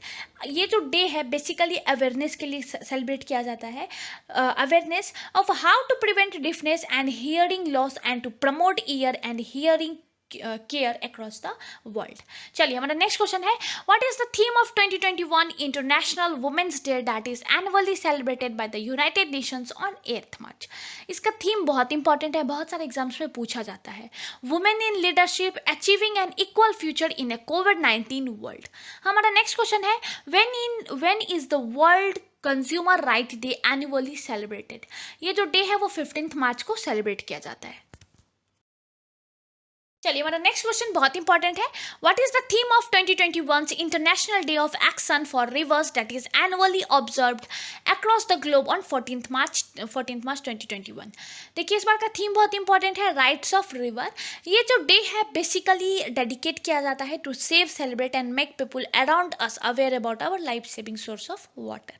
Speaker 1: ये जो डे है बेसिकली अवेयरनेस के लिए सेलिब्रेट किया जाता है, awareness of how to prevent deafness and hearing loss and to promote ear and hearing care across the world. चलिए हमारा नेक्स्ट क्वेश्चन है, what is the theme of 2021 international women's day that is annually celebrated by the United Nations on 8 March? इसका थीम बहुत इंपॉर्टेंट है, बहुत सारे एग्जाम्स में पूछा जाता है, women in leadership achieving an equal future in a कोविड-19 वर्ल्ड। हमारा नेक्स्ट क्वेश्चन है, when is the world consumer right day annually celebrated? ये जो डे है वो 15 मार्च को सेलिब्रेट किया जाता है। चलिए हमारा नेक्स्ट क्वेश्चन बहुत इंपॉर्टेंट है, what is the theme of 2021 international day of action for reverse that is annually observed across the globe on 14 मार्च 2021? देखिए इस बार का थीम बहुत इंपॉर्टेंट है, राइट्स ऑफ रिवर। ये जो डे है बेसिकली डेडिकेट किया जाता है to save, celebrate and make people around us aware about our life saving source of water.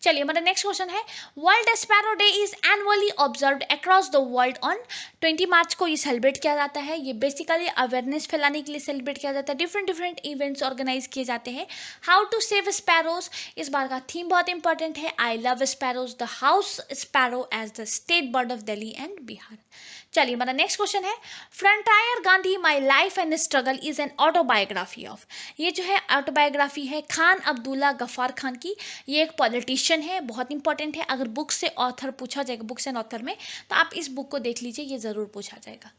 Speaker 1: चलिए हमारा नेक्स्ट क्वेश्चन है, world sparrow day is annually observed across the world on 20 March को ये सेलिब्रेट किया जाता है। ये बेसिकली अवेयरनेस फैलाने के लिए सेलिब्रेट किया जाता है, डिफरेंट इवेंट्स ऑर्गेनाइज किए जाते हैं। हाउ टू सेव स्पैरोज, इस बार का थीम बहुत इंपॉर्टेंट है, I love sparrows, the house sparrow as the state bird of Delhi and Bihar. चलिए हमारा नेक्स्ट क्वेश्चन है, Frontier Gandhi my life and struggle is an autobiography of. ये जो है ऑटोबायोग्राफी है खान अब्दुल्ला गफ्फार खान की। ये एक पॉलिटिशियन है, बहुत इंपॉर्टेंट है, अगर बुक से ऑथर पूछा जाएगा, बुक्स एंड ऑथर में, तो आप इस बुक को देख लीजिए, ये जरूर पूछा जाएगा।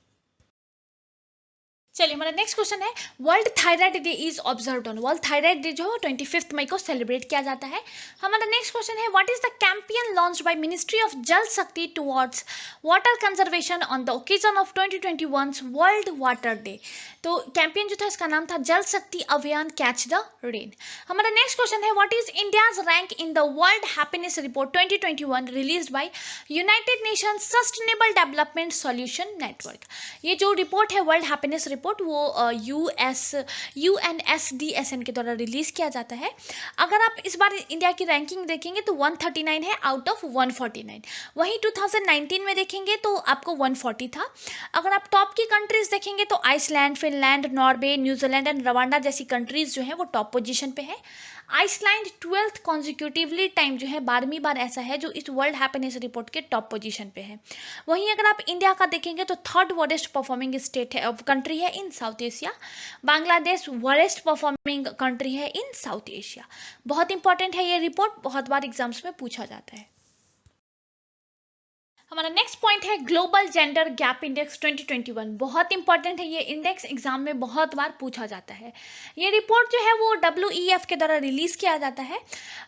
Speaker 1: चलिए हमारा नेक्स्ट क्वेश्चन है, world thyroid day is observed on. World thyroid day जो है 25 मई को सेलिब्रेट किया जाता है। हमारा नेक्स्ट क्वेश्चन है, what is the campaign launched by ministry of जल शक्ति towards water conservation on the occasion of 2021 world water day? तो कैंपेन जो था इसका नाम था जल शक्ति अभियान कैच द रेन। हमारा नेक्स्ट क्वेश्चन है, what is India's rank in the world happiness report 2021 released by United Nations sustainable development solution network? ये जो रिपोर्ट है वर्ल्ड हैप्पीनेस रिपोर्ट वो UNSDSN के द्वारा रिलीज किया जाता है। अगर आप इस बार इंडिया की रैंकिंग देखेंगे तो 139 है आउट ऑफ 149। वहीं 2019 में देखेंगे तो आपको 140 था। अगर आप टॉप की कंट्रीज देखेंगे तो Iceland, Finland, Norway, New Zealand and Rwanda जैसी कंट्रीज जो है वो टॉप पोजीशन पे है। आइसलैंड 12th कॉन्जिक्यूटिवली टाइम जो है 12वीं बार ऐसा है जो इस वर्ल्ड हैप्पीनेस रिपोर्ट के टॉप पोजीशन पे है। वहीं अगर आप इंडिया का देखेंगे तो 3rd वर्स्ट परफॉर्मिंग स्टेट है, कंट्री है in South Asia. Bangladesh worst performing country है इन साउथ एशिया। बहुत इंपॉर्टेंट है ये रिपोर्ट, बहुत बार एग्जाम्स में पूछा जाता है। हमारा नेक्स्ट पॉइंट है ग्लोबल जेंडर गैप इंडेक्स 2021। बहुत इंपॉर्टेंट है ये इंडेक्स, एग्जाम में बहुत बार पूछा जाता है। ये रिपोर्ट जो है वो WEF के द्वारा रिलीज किया जाता है।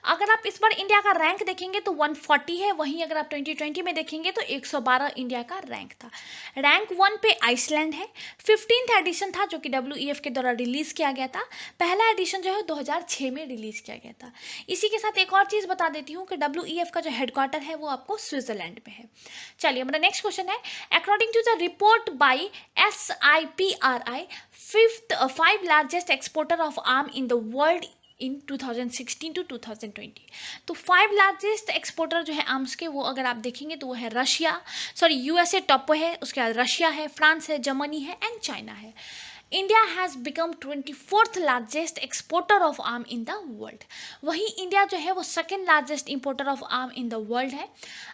Speaker 1: अगर आप इस बार इंडिया का रैंक देखेंगे तो 140 है, वहीं अगर आप 2020 में देखेंगे तो 112 इंडिया का रैंक था। रैंक 1 पे आइसलैंड है। 15th एडिशन था जो कि WEF के द्वारा रिलीज किया गया था। पहला एडिशन जो है 2006 में रिलीज किया गया था। इसी के साथ एक और चीज़ बता देती हूँ कि WEF का जो हेडक्वार्टर है वो आपको स्विट्जरलैंड में है। चलिए हमारा नेक्स्ट क्वेश्चन है, according to the report by SIPRI, 5th largest exporter of arm in the world in 2016 to 2020। तो 5 लार्जेस्ट एक्सपोर्टर जो है आर्म्स के, वो अगर आप देखेंगे तो वो है यूएसए टॉप पे है, उसके बाद रशिया है, फ्रांस है, जर्मनी है एंड चाइना है। India has become 24th largest exporter of arm in the world. वहीं इंडिया जो है वो second largest importer of arm in the world है।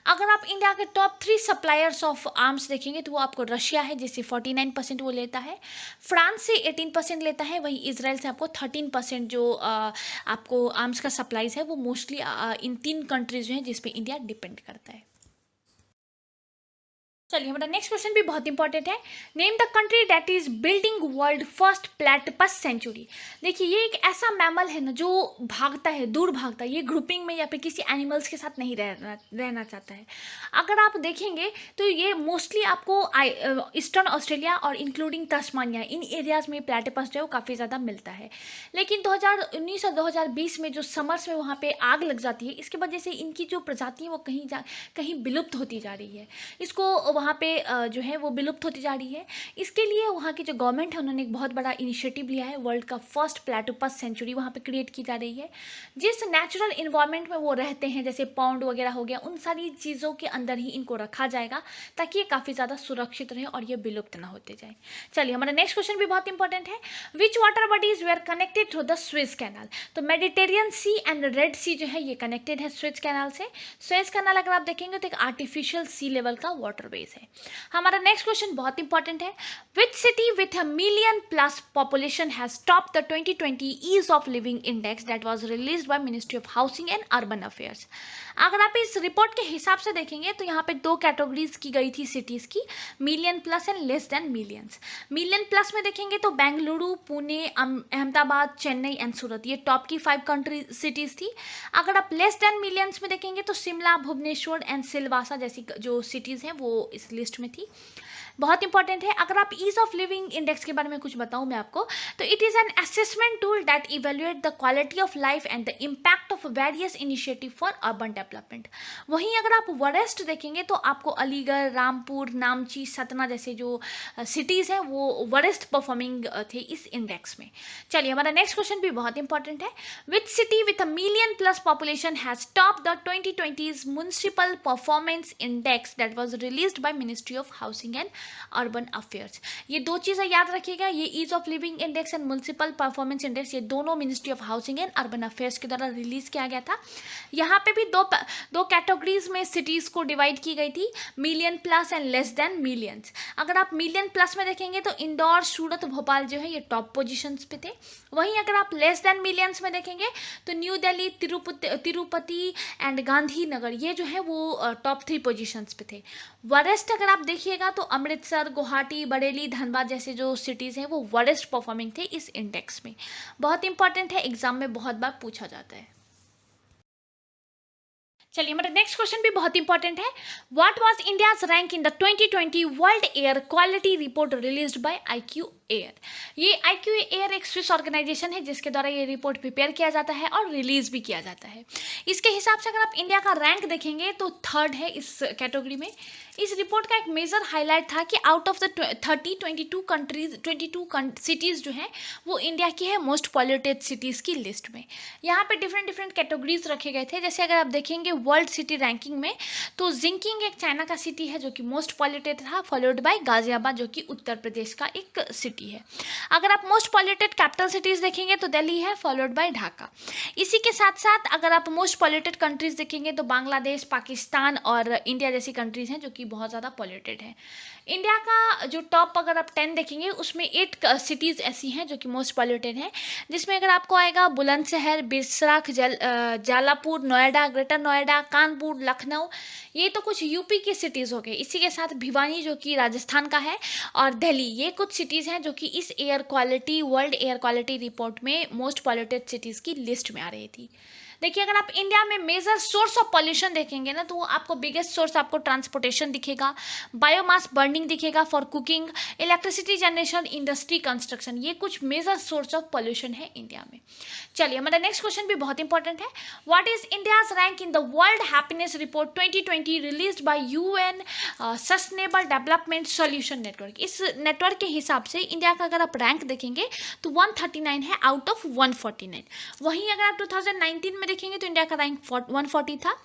Speaker 1: अगर आप इंडिया के टॉप 3 सप्लायर्स ऑफ आर्म्स देखेंगे तो वो आपको रशिया है जिससे 49% वो लेता है, फ्रांस से 18% लेता है, वहीं इसराइल से आपको 13% जो आपको आर्म्स का सप्लाईज है वो मोस्टली इन 3 कंट्रीज जो हैं जिस पे इंडिया डिपेंड करता है। चलिए हमारा नेक्स्ट क्वेश्चन भी बहुत इंपॉर्टेंट है। Name the country that is building world first platypus sanctuary. देखिए ये एक ऐसा मैमल है ना जो भागता है, दूर भागता है, ये ग्रुपिंग में या फिर किसी एनिमल्स के साथ नहीं रहना चाहता है। अगर आप देखेंगे तो ये मोस्टली आपको ईस्टर्न ऑस्ट्रेलिया और इंक्लूडिंग तस्मानिया, इन एरियाज में प्लेटिपस जो है वो काफ़ी ज़्यादा मिलता है। लेकिन 2019 और 2020 में जो समर्स में वहाँ पे आग लग जाती है, इसकी वजह से इनकी जो प्रजाति है वो कहीं विलुप्त होती जा रही है। इसको वहाँ पे जो है वो विलुप्त होती जा रही है। इसके लिए वहाँ की जो गवर्नमेंट है उन्होंने एक बहुत बड़ा इनिशिएटिव लिया है, वर्ल्ड का फर्स्ट प्लेटिपस सेंचुरी वहाँ पे क्रिएट की जा रही है। जिस नेचुरल इन्वायरमेंट में वो रहते हैं जैसे पॉन्ड वगैरह हो गया, उन सारी चीज़ों के अंदर ही इनको रखा जाएगा ताकि ये काफ़ी ज़्यादा सुरक्षित रहे और ये विलुप्त ना होते जाए। चलिए हमारा नेक्स्ट क्वेश्चन भी बहुत इंपॉर्टेंट है। Which water bodies were connected through the Suez Canal. तो Mediterranean Sea and Red Sea जो है ये कनेक्टेड है स्वेज कैनाल से। स्वेज कैनाल अगर आप देखेंगे तो एक आर्टिफिशियल सी लेवल का वाटर बेस है। हमारा नेक्स्ट क्वेश्चन बहुत इंपॉर्टेंट है। Which city with a million plus population has top the 2020 ease of living index that was released by ministry of housing and urban affairs. अगर आप इस रिपोर्ट के हिसाब से देखेंगे तो यहाँ पे 2 कैटेगरीज की गई थी सिटीज़ की, million plus and less than millions. Million plus में देखेंगे तो बेंगलुरु, पुणे, अहमदाबाद, चेन्नई एंड सूरत, ये टॉप की 5 कंट्री सिटीज़ थी। अगर आप लेस देन मिलियंस में देखेंगे तो शिमला, भुवनेश्वर एंड सिलवासा जैसी जो सिटीज़ हैं वो इस लिस्ट में थी। बहुत इंपॉर्टेंट है। अगर आप ईज ऑफ लिविंग इंडेक्स के बारे में कुछ बताऊं मैं आपको, तो it is an assessment tool that evaluate the quality of life and the impact of various initiative for urban development. वहीं अगर आप वरेस्ट देखेंगे तो आपको अलीगढ़, रामपुर, नामची, सतना जैसे जो सिटीज़ हैं वो वरेस्ट परफॉर्मिंग थे इस इंडेक्स में। चलिए हमारा नेक्स्ट क्वेश्चन भी बहुत इंपॉर्टेंट है। Which city with a million plus population has top the 2020 municipal performance index that was released by ministry of housing and urban affairs. ये 2 चीज़ें याद रखिएगा, ये ease of living index and municipal performance index, ये दोनों ministry of housing and urban affairs के द्वारा रिलीज किया गया था। यहाँ पे भी दो कैटेगरीज में सिटीज़ को डिवाइड की गई थी, million plus and less than millions. अगर आप मिलियन प्लस में देखेंगे तो इंदौर, सूरत, भोपाल जो है ये टॉप पोजिशंस पे थे। वहीं अगर आप लेस देन मिलियंस में देखेंगे तो न्यू दिल्ली, तिरुपति एंड गांधीनगर ये जो है वो टॉप 3 पोजिशंस पे थे। वरेस्ट अगर आप देखिएगा तो अमृतसर, गुवाहाटी, बरेली, धनबाद जैसे जो सिटीज़ हैं वो वरेस्ट परफॉर्मिंग थे इस इंडेक्स में। बहुत इंपॉर्टेंट है, एग्जाम में बहुत बार पूछा जाता है। चलिए हमारा नेक्स्ट क्वेश्चन भी बहुत इंपॉर्टेंट है। What was India's rank in the 2020 world air quality report released by IQ air. ये IQ एयर एक स्विस ऑर्गेनाइजेशन है जिसके द्वारा ये रिपोर्ट प्रिपेयर किया जाता है और रिलीज भी किया जाता है। इसके हिसाब से अगर आप इंडिया का रैंक देखेंगे तो 3rd है इस कैटेगरी में। इस रिपोर्ट का एक मेजर हाईलाइट था कि out of the 22 countries 22 cities जो हैं वो इंडिया की है मोस्ट पॉल्यूटेड सिटीज़ की लिस्ट में। यहाँ पे डिफरेंट कैटेगरीज रखे गए थे। जैसे अगर आप देखेंगे वर्ल्ड सिटी रैंकिंग में तो जिंकिंग एक चाइना का सिटी है जो कि मोस्ट पॉल्यूटेड था, फॉलोड बाय गाजियाबाद जो कि उत्तर प्रदेश का एक सिटी है। अगर आप मोस्ट पॉल्यूटेड कैपिटल सिटीज़ देखेंगे तो दिल्ली है, फॉलोड बाय ढाका। इसी के साथ साथ अगर आप मोस्ट पॉल्यूटेड कंट्रीज देखेंगे तो बांग्लादेश, पाकिस्तान और इंडिया जैसी कंट्रीज हैं जो कि बहुत ज़्यादा पॉल्यूटेड है। इंडिया का जो टॉप अगर आप 10 देखेंगे उसमें 8 सिटीज़ ऐसी हैं जो कि मोस्ट पॉल्यूटेड हैं, जिसमें अगर आपको आएगा बुलंदशहर, बिसराख, जालापुर, नोएडा, ग्रेटर नोएडा, कानपुर, लखनऊ, ये तो कुछ यूपी की सिटीज़ हो गए। इसी के साथ भिवानी जो कि राजस्थान का है और दिल्ली, ये कुछ सिटीज़ हैं जो कि इस वर्ल्ड एयर क्वालिटी रिपोर्ट में मोस्ट पॉल्यूटेड सिटीज़ की लिस्ट में आ रही थी। देखिए, अगर आप इंडिया में मेजर सोर्स ऑफ पॉल्यूशन देखेंगे ना, तो आपको बिगेस्ट सोर्स आपको ट्रांसपोर्टेशन दिखेगा, बायोमास बर्निंग दिखेगा for cooking, electricity generation, industry construction. ये कुछ मेजर सोर्स ऑफ पॉल्यूशन है इंडिया में। चलिए, हमारा नेक्स्ट क्वेश्चन भी बहुत इंपॉर्टेंट है। What is India's rank in the world happiness report 2020 released by UN sustainable development solution network. इस नेटवर्क के हिसाब से इंडिया का अगर आप रैंक देखेंगे तो 139 है आउट ऑफ 149। वहीं अगर आप 2019 में देखेंगे तो इंडिया का रैंक 140 था।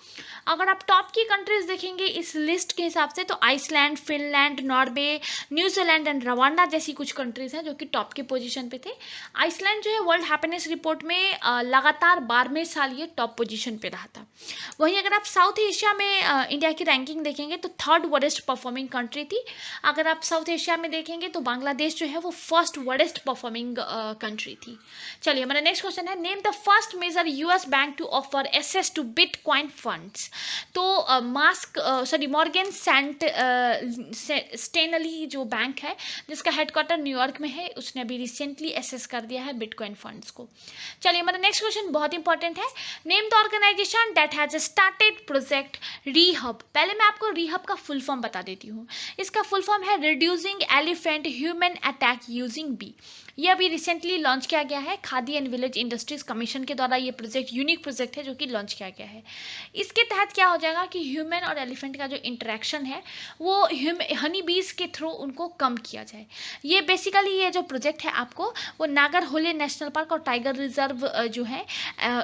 Speaker 1: अगर आप टॉप की कंट्रीज देखेंगे इस लिस्ट के हिसाब से, तो Iceland, Finland, Norway, New Zealand and Rwanda जैसी कुछ कंट्रीज हैं जो कि टॉप के पोजीशन पे थे। आइसलैंड जो है वर्ल्ड हैप्पीनेस रिपोर्ट में लगातार 12वें साल ये टॉप पोजीशन पे रहा था। वहीं अगर आप साउथ एशिया में इंडिया की रैंकिंग देखेंगे तो थर्ड वर्स्ट परफॉर्मिंग कंट्री थी। अगर आप साउथ एशिया में देखेंगे तो बांग्लादेश जो है वो फर्स्ट वर्स्ट परफॉर्मिंग कंट्री थी। चलिए, हमारा नेक्स्ट क्वेश्चन है, name the first major US bank to offer access to bitcoin funds. तो मॉर्गन स्टैनली जो बैंक है जिसका हेडक्वार्टर न्यूयॉर्क में है, उसने अभी रिसेंटली एसेस कर दिया है बिटकॉइन फंड्स को। चलिए, हमारा नेक्स्ट क्वेश्चन बहुत इंपॉर्टेंट है, name the organisation that has started project rehab. पहले मैं आपको रीहब का फुल फॉर्म बता देती हूँ। इसका फुल फॉर्म है reducing elephant human attack using bee. ये अभी रिसेंटली लॉन्च किया गया है, khadi and village industries commission के द्वारा ये प्रोजेक्ट यूनिक प्रोजेक्ट है जो कि लॉन्च किया गया है। इसके तहत क्या हो जाएगा कि ह्यूमन और एलिफेंट का जो इंटरेक्शन है वो हनी बीज के थ्रू उनको कम किया जाए। ये बेसिकली ये जो प्रोजेक्ट है आपको वो नागरहोले नेशनल पार्क और टाइगर रिजर्व जो है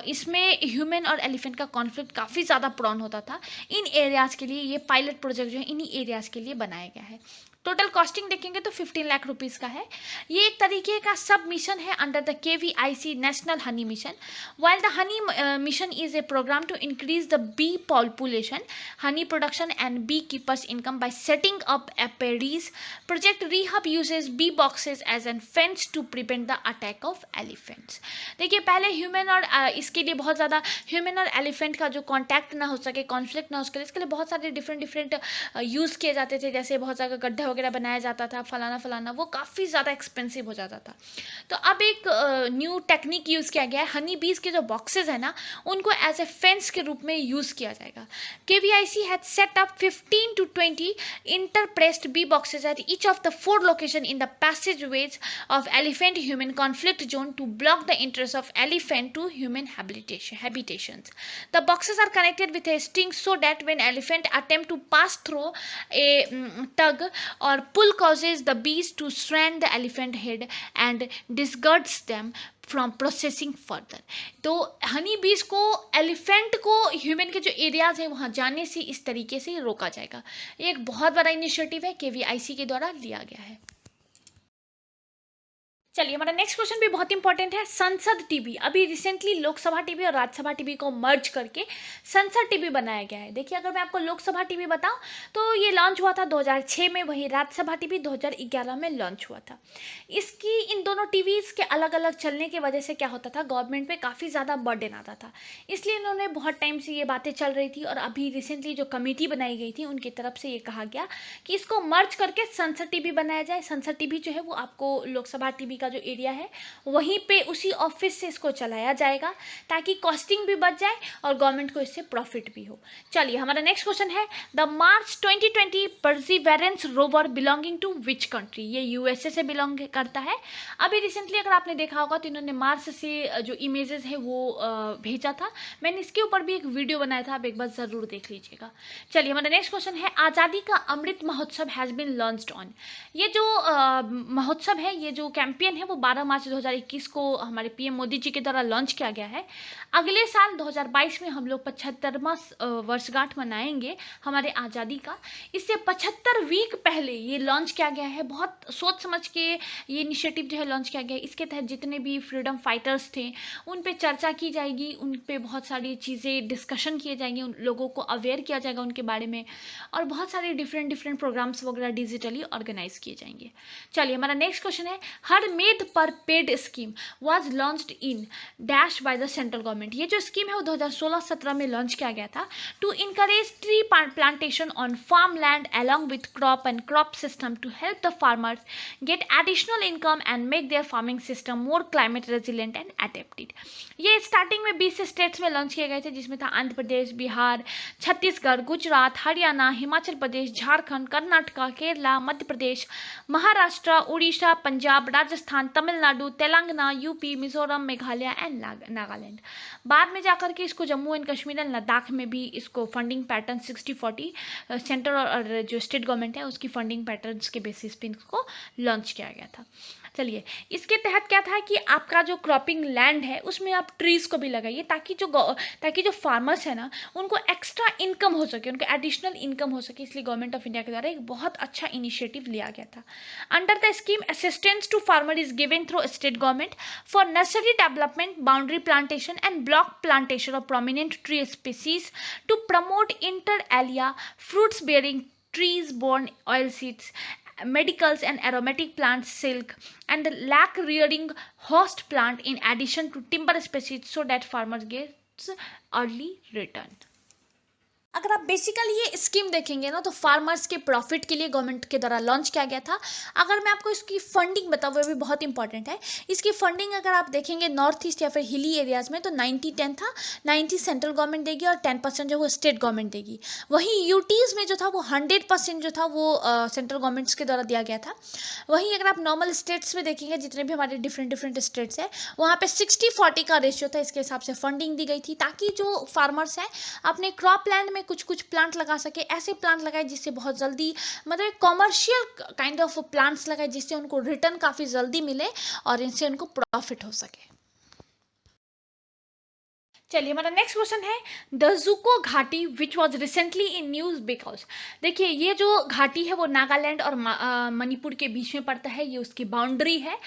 Speaker 1: इसमें ह्यूमन और एलिफेंट का कॉन्फ्लिक्ट काफ़ी ज़्यादा प्रॉन होता था। इन एरियाज़ के लिए ये पायलट प्रोजेक्ट जो है इन्हीं एरियाज़ के लिए बनाया गया है। टोटल कॉस्टिंग देखेंगे तो 15 लाख रुपीज़ का है। ये एक तरीके का सब मिशन है under the KVIC national honey mission. While the honey mission is a programme to increase the bee population, honey production and bee keepers income by setting up apiaries. Project rehab uses bee boxes as an fence to prevent the attack of elephants. देखिए, पहले ह्यूमन और इसके लिए बहुत ज़्यादा ह्यूमन और एलिफेंट का जो कॉन्टैक्ट ना हो सके, कॉन्फ्लिक्ट ना हो सके, इसके लिए बहुत सारे डिफरेंट यूज़ किए जाते थे। जैसे बहुत ज़्यादा गड्ढा वगैरह बनाया जाता था, फलाना, वो काफ़ी ज़्यादा एक्सपेंसिव हो जाता था। तो अब एक न्यू टेक्निक यूज़ किया गया है, हनी बीज के जो बॉक्सेज है ना उनको एज ए फेंस के रूप में यूज़ किया जाएगा। KVIC has set up 15 to 20 interspersed bee boxes at each of the 4 location in the passageways of elephant human conflict zone to block the interest of elephant to human habitations. The boxes are connected with a string so that when elephant attempt to pass through a tug or pull causes the bees to strand the elephant head and disgorge them from processing further. तो हनी बीज को एलिफेंट को ह्यूमन के जो एरियाज हैं वहाँ जाने से इस तरीके से रोका जाएगा। ये एक बहुत बड़ा इनिशिएटिव है, KVIC के द्वारा लिया गया है। चलिए, हमारा नेक्स्ट क्वेश्चन भी बहुत इंपॉर्टेंट है, संसद टीवी। अभी रिसेंटली लोकसभा टीवी और राज्यसभा टीवी को मर्ज करके संसद टीवी बनाया गया है। देखिए, अगर मैं आपको लोकसभा टीवी बताऊं तो ये लॉन्च हुआ था 2006 में, वहीं राज्यसभा टीवी 2011 में लॉन्च हुआ था। इसकी इन दोनों टीवीज़ के अलग अलग चलने की वजह से क्या होता था, गवर्नमेंट पे काफ़ी ज़्यादा बर्डन आता था। इसलिए इन्होंने बहुत टाइम से ये बातें चल रही थी और अभी रिसेंटली जो कमेटी बनाई गई थी उनकी तरफ से ये कहा गया कि इसको मर्ज करके संसद टीवी बनाया जाए। संसद टीवी जो है वो आपको लोकसभा टीवी जो एरिया है वहीं पे उसी ऑफिस से इसको चलाया जाएगा ताकि कॉस्टिंग भी बच जाए और गवर्नमेंट को इससे प्रॉफिट भी हो। चलिए, हमारा नेक्स्ट क्वेश्चन है, the Mars 2020 perseverance rover belonging to which country. ये USA से बिलोंग करता है। अभी रिसेंटली अगर आपने देखा होगा तो इन्होंने मार्स से जो इमेजेस है वो भेजा था। मैंने इसके ऊपर भी एक वीडियो बनाया था, आप एक बार ज़रूर देख लीजिएगा। चलिए, हमारा नेक्स्ट क्वेश्चन है, आज़ादी का Amrit Mahotsav has been launched on. ये जो महोत्सव है, ये जो कैंपेन है वो 12 मार्च 2021 को हमारे PM मोदी जी के द्वारा लॉन्च किया गया है। अगले साल 2022 में हम लोग 75वां वर्षगांठ मनाएंगे हमारे आज़ादी का। इससे 75 वीक पहले ये लॉन्च किया गया है। बहुत सोच समझ के ये इनिशिएटिव जो है लॉन्च किया गया है। इसके तहत जितने भी फ्रीडम फाइटर्स थे उन पे चर्चा की जाएगी, उन पे बहुत सारी चीज़ें डिस्कशन किए जाएंगे, उन लोगों को अवेयर किया जाएगा उनके बारे में, और बहुत सारे डिफरेंट प्रोग्राम्स वगैरह डिजिटली ऑर्गेनाइज किए जाएंगे। चलिए, हमारा नेक्स्ट क्वेश्चन है, हर खरीद पर paid scheme was launched in dash by the central government. ये जो स्कीम है वो 2016-17 में लॉन्च किया गया था to encourage tree plantation on farm land along with crop and crop system to help the farmers get additional income and make their farming system more climate resilient and adapted. ये स्टार्टिंग में 20 स्टेट्स में लॉन्च किए गए थे, जिसमें था आंध्र प्रदेश, बिहार, छत्तीसगढ़, गुजरात, हरियाणा, हिमाचल प्रदेश, झारखंड, कर्नाटक, केरला, मध्य प्रदेश, महाराष्ट्र, उड़ीसा, पंजाब, राजस्थान, तमिलनाडु, तेलंगाना, यूपी, मिजोरम, मेघालय एंड नागालैंड। बाद में जाकर के इसको जम्मू एंड कश्मीर एंड लद्दाख में भी इसको फंडिंग पैटर्न 60-40 सेंट्रल और जो स्टेट गवर्नमेंट है उसकी फंडिंग पैटर्न्स के बेसिस पे इसको लॉन्च किया गया था। चलिए, इसके तहत क्या था कि आपका जो क्रॉपिंग लैंड है उसमें आप ट्रीज को भी लगाइए ताकि जो फार्मर्स है ना उनको एक्स्ट्रा इनकम हो सके, उनको एडिशनल इनकम हो सके। इसलिए गवर्नमेंट ऑफ इंडिया के द्वारा एक बहुत अच्छा इनिशिएटिव लिया गया था। Under the scheme assistance to farmer is given through state government for nursery development, boundary plantation and block plantation of prominent tree species to promote inter alia fruits bearing trees borne oilseeds, medicals and aromatic plants, silk and lac rearing host plant in addition to timber species so that farmers gets early return। अगर आप बेसिकली ये स्कीम देखेंगे ना तो फार्मर्स के प्रॉफिट के लिए गवर्नमेंट के द्वारा लॉन्च किया गया था। अगर मैं आपको इसकी फंडिंग बताऊँ वो भी बहुत इंपॉर्टेंट है। इसकी फंडिंग अगर आप देखेंगे नॉर्थ ईस्ट या फिर हिली एरियाज़ में तो 90-10 था, 90 सेंट्रल गवर्नमेंट देगी और 10% जो वो स्टेट गवर्नमेंट देगी। वहीं यूटीज़ में जो था वो 100% जो था वो सेंट्रल गवर्नमेंट्स के द्वारा दिया गया था। वहीं अगर आप नॉर्मल स्टेट्स में देखेंगे जितने भी हमारे डिफरेंट स्टेट्स हैं वहाँ पर 60-40 का रेशियो था। इसके हिसाब से फंडिंग दी गई थी ताकि जो फार्मर्स हैं अपने क्रॉप लैंड में कुछ प्लांट लगा सके। ऐसे प्लांट लगाए जिससे बहुत जल्दी मतलब कॉमर्शियल काइंड ऑफ प्लांट्स लगाए जिससे उनको रिटर्न काफ़ी जल्दी मिले और इनसे उनको प्रॉफिट हो सके। चलिए, हमारा नेक्स्ट क्वेश्चन है द जुको घाटी which was recently in news because. देखिए, ये जो घाटी है वो नागालैंड और मणिपुर के बीच में पड़ता है। ये उसकी बाउंड्री है।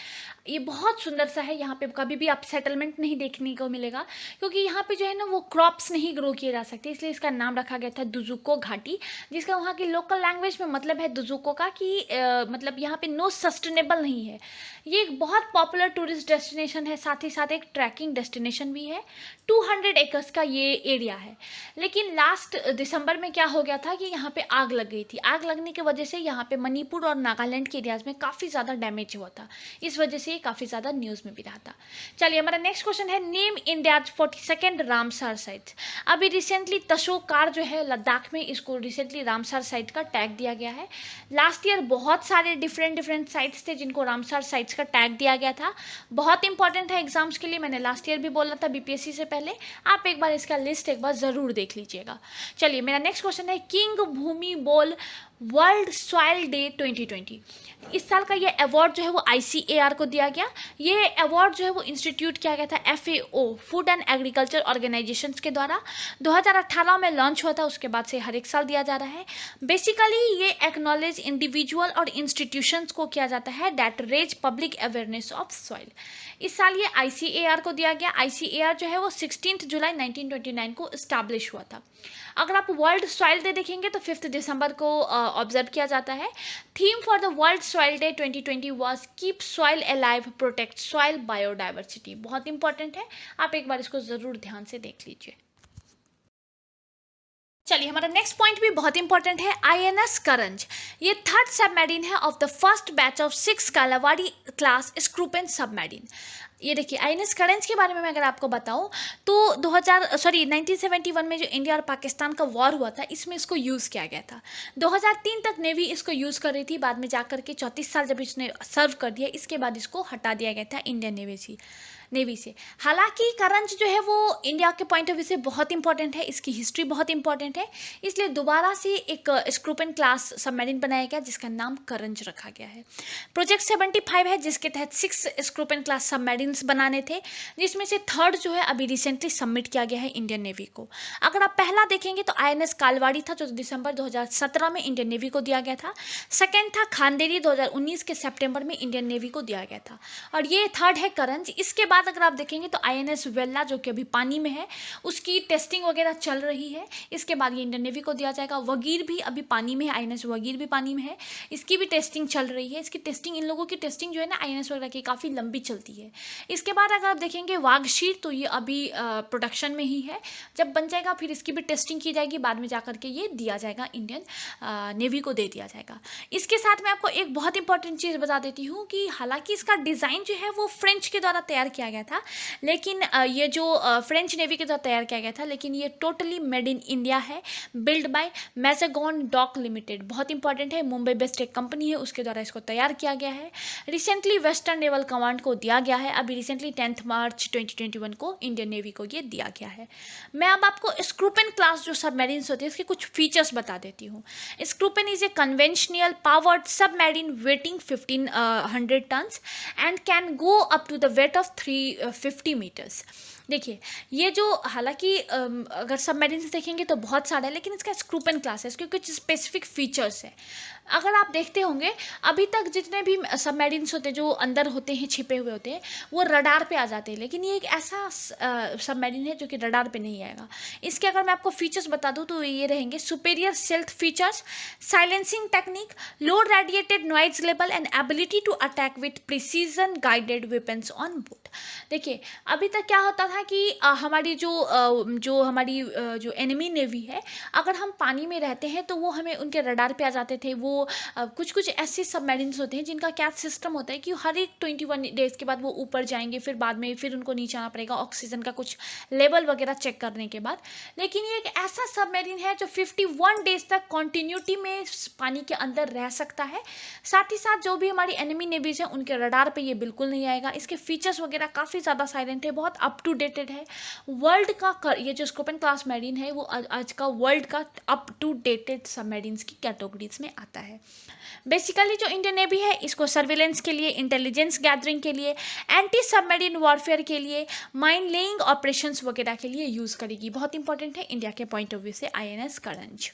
Speaker 1: ये बहुत सुंदर सा है। यहाँ पे कभी भी आप सेटलमेंट नहीं देखने को मिलेगा क्योंकि यहाँ पे जो है ना वो क्रॉप्स नहीं ग्रो किए जा सकते, इसलिए इसका नाम रखा गया था दुजुको घाटी, जिसका वहाँ की लोकल लैंग्वेज में मतलब है दुजुको का कि मतलब यहाँ पे नो सस्टेनेबल नहीं है। ये एक बहुत पॉपुलर टूरिस्ट डेस्टिनेशन है, साथ ही साथ एक ट्रैकिंग डेस्टिनेशन भी है। 200 एकर्स का ये एरिया है। लेकिन लास्ट दिसंबर में क्या हो गया था कि यहाँ पे आग लग गई थी। आग लगने की वजह से यहाँ पे मणिपुर और नागालैंड के एरियाज में काफ़ी ज़्यादा डैमेज हुआ था। इस वजह से ये काफ़ी ज़्यादा न्यूज़ में भी रहा था। चलिए, हमारा नेक्स्ट क्वेश्चन है name India's 42nd Ramsar site. अभी रिसेंटली तशोकार जो है लद्दाख में, इसको रिसेंटली रामसर साइट का टैग दिया गया है। लास्ट ईयर बहुत सारे डिफरेंट साइट्स थे जिनको रामसर साइट्स का टैग दिया गया था। बहुत इंपॉर्टेंट है एग्जाम्स के लिए। मैंने लास्ट ईयर भी बोला था बीपीएससी से पहले। आप एक बार इसका लिस्ट एक बार ज़रूर देख लीजिएगा। चलिए, मेरा नेक्स्ट क्वेश्चन है किंग भूमि बोल वर्ल्ड सॉइल डे 2020। इस साल का ये अवार्ड जो है वो ICAR को दिया गया। ये अवार्ड जो है वो इंस्टीट्यूट किया गया था FAO food and agriculture organisations के द्वारा। 2018 में लॉन्च हुआ था, उसके बाद से हर एक साल दिया जा रहा है। बेसिकली ये एक्नॉलेज इंडिविजुअल और इंस्टीट्यूशंस को किया जाता है that raise public awareness of soil. इस साल ये ICAR को दिया गया। ICAR जो है वो 16 जुलाई 1929 को इस्टेब्लिश हुआ था। अगर आप वर्ल्ड सॉइल डे देखेंगे तो 5 दिसंबर को ऑब्जर्व किया जाता है। Theme for the world soil day 2020 was keep soil alive protect soil biodiversity. बहुत इंपॉर्टेंट है, आप एक बार इसको ज़रूर ध्यान से देख लीजिए। चलिए, हमारा नेक्स्ट पॉइंट भी बहुत इंपॉर्टेंट है INS करंज। ये 3rd सबमरीन है of the first batch of 6 Kalvari class Scorpene submarine. ये देखिए, INS करंज के बारे में मैं अगर आपको बताऊं तो 1971 में जो इंडिया और पाकिस्तान का वॉर हुआ था इसमें इसको यूज़ किया गया था। 2003 तक नेवी इसको यूज़ कर रही थी। बाद में जाकर के 34 साल जब इसने सर्व कर दिया, इसके बाद इसको हटा दिया गया था इंडियन नेवी से। हालांकि करंज जो है वो इंडिया के पॉइंट ऑफ व्यू से बहुत इंपॉर्टेंट है, इसकी हिस्ट्री बहुत इंपॉर्टेंट है, इसलिए दोबारा से एक स्क्रूपेन क्लास सबमरीन बनाया गया जिसका नाम करंज रखा गया है। प्रोजेक्ट 75 है जिसके तहत 6 स्क्रूपेन क्लास सबमरीन सबमरीन्स बनाने थे, जिसमें से थर्ड जो है अभी रिसेंटली सबमिट किया गया है इंडियन नेवी को। अगर आप पहला देखेंगे तो INS कालवाड़ी था, जो दिसंबर 2017 में इंडियन नेवी को दिया गया था। सेकेंड था खांदेरी, 2019 के सितंबर में इंडियन नेवी को दिया गया था। और ये थर्ड है करंज। इसके बाद अगर आप देखेंगे तो INS वेल्ला, जो कि अभी पानी में है, उसकी टेस्टिंग वगैरह चल रही है। इसके बाद ये इंडियन नेवी को दिया जाएगा। वगीर भी अभी पानी में है, INS वगीर भी पानी में है, इसकी भी टेस्टिंग चल रही है। इसकी टेस्टिंग, इन लोगों की टेस्टिंग जो है ना INS वगैरह की, काफ़ी लंबी चलती है। इसके बाद अगर आप देखेंगे वागशीर, तो ये अभी प्रोडक्शन में ही है। जब बन जाएगा फिर इसकी भी टेस्टिंग की जाएगी, बाद में जाकर के ये दिया जाएगा, इंडियन नेवी को दे दिया जाएगा। इसके साथ मैं आपको एक बहुत इंपॉर्टेंट चीज़ बता देती हूँ कि हालांकि इसका डिज़ाइन जो है वो फ्रेंच के द्वारा तैयार किया गया था, लेकिन ये जो फ्रेंच नेवी के द्वारा तैयार किया गया था, लेकिन ये टोटली मेड इन इंडिया है, बिल्ड बाय मैज़ेगॉन डॉक लिमिटेड। बहुत इंपॉर्टेंट है, मुंबई बेस्ड एक कंपनी है, उसके द्वारा इसको तैयार किया गया है। रिसेंटली वेस्टर्न नेवल कमांड को दिया गया है, अभी रिसेंटली 10 मार्च 2021 को इंडियन नेवी को ये दिया गया है। मैं अब आपको स्क्रूपेन क्लास जो सबमरीन्स होती है इसके कुछ फीचर्स बता देती हूँ। Scorpene is a conventional powered submarine weighting 1500 tonnes and can go up to the weight of 350 metres. देखिए, ये जो हालांकि अगर सबमरीन से देखेंगे तो बहुत सारा है, लेकिन इसका स्क्रूपेन क्लास है, इसके कुछ स्पेसिफिक फीचर्स है। अगर आप देखते होंगे अभी तक जितने भी सबमरीन्स होते हैं जो अंदर होते हैं, छिपे हुए होते हैं, वो रडार पे आ जाते हैं, लेकिन ये एक ऐसा सबमरीन है जो कि रडार पे नहीं आएगा। इसके अगर मैं आपको फीचर्स बता दूं तो ये रहेंगे: superior stealth features, silencing technique, low radiated noise level and ability to attack with precision guided weapons on board. देखिए, अभी तक क्या होता था कि हमारी जो एनिमी नेवी है, अगर हम पानी में रहते हैं तो वो हमें उनके रडार पे आ जाते थे। वो कुछ कुछ ऐसे सबमरीन्स होते हैं जिनका क्या सिस्टम होता है कि हर एक 21 डेज के बाद वो ऊपर जाएंगे, फिर बाद में फिर उनको नीचे आना पड़ेगा ऑक्सीजन का कुछ लेवल वगैरह चेक करने के बाद। लेकिन ये एक ऐसा सबमरीन है जो 51 डेज तक कॉन्टिन्यूटी में पानी के अंदर रह सकता है। साथ ही साथ जो भी हमारी एनिमी नेवीज हैं उनके रडार पे ये बिल्कुल नहीं आएगा। इसके फीचर्स वगैरह काफ़ी ज़्यादा साइलेंट है, बहुत अप टू डेटेड है। वर्ल्ड का ये जो स्क्रूपेन क्लास मैरीन है वो आज का वर्ल्ड का अप टू डेटेड सबमरीन्स की कैटेगरीज में आता है। बेसिकली जो इंडियन नेवी है इसको सर्विलेंस के लिए, इंटेलिजेंस गैदरिंग के लिए, एंटी सबमरीन वॉरफेयर के लिए, माइन लेइंग ऑपरेशंस वगैरह के लिए यूज़ करेगी। बहुत इंपॉर्टेंट है इंडिया के पॉइंट ऑफ व्यू से INS करंज।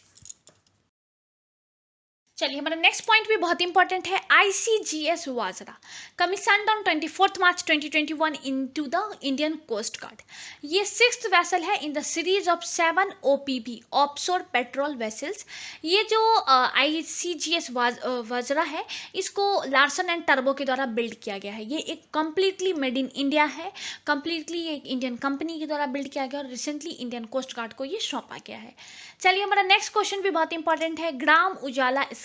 Speaker 1: चलिए, हमारा नेक्स्ट पॉइंट भी बहुत इंपॉर्टेंट है। ICGS Vajra commissioned on 24 March 2021 into the Indian coast guard. ये 6th वेसल है in the series of 7 OPV offshore patrol vessels. ये जो ICGS वाजरा है इसको लार्सन एंड टर्बो के द्वारा बिल्ड किया गया है। ये एक कम्प्लीटली मेड इन इंडिया है, कम्प्लीटली एक इंडियन कंपनी के द्वारा बिल्ड किया गया और रिसेंटली इंडियन कोस्ट गार्ड को ये सौंपा गया है। चलिए, हमारा नेक्स्ट क्वेश्चन भी बहुत इंपॉर्टेंट है। ग्राम उजाला स्कीम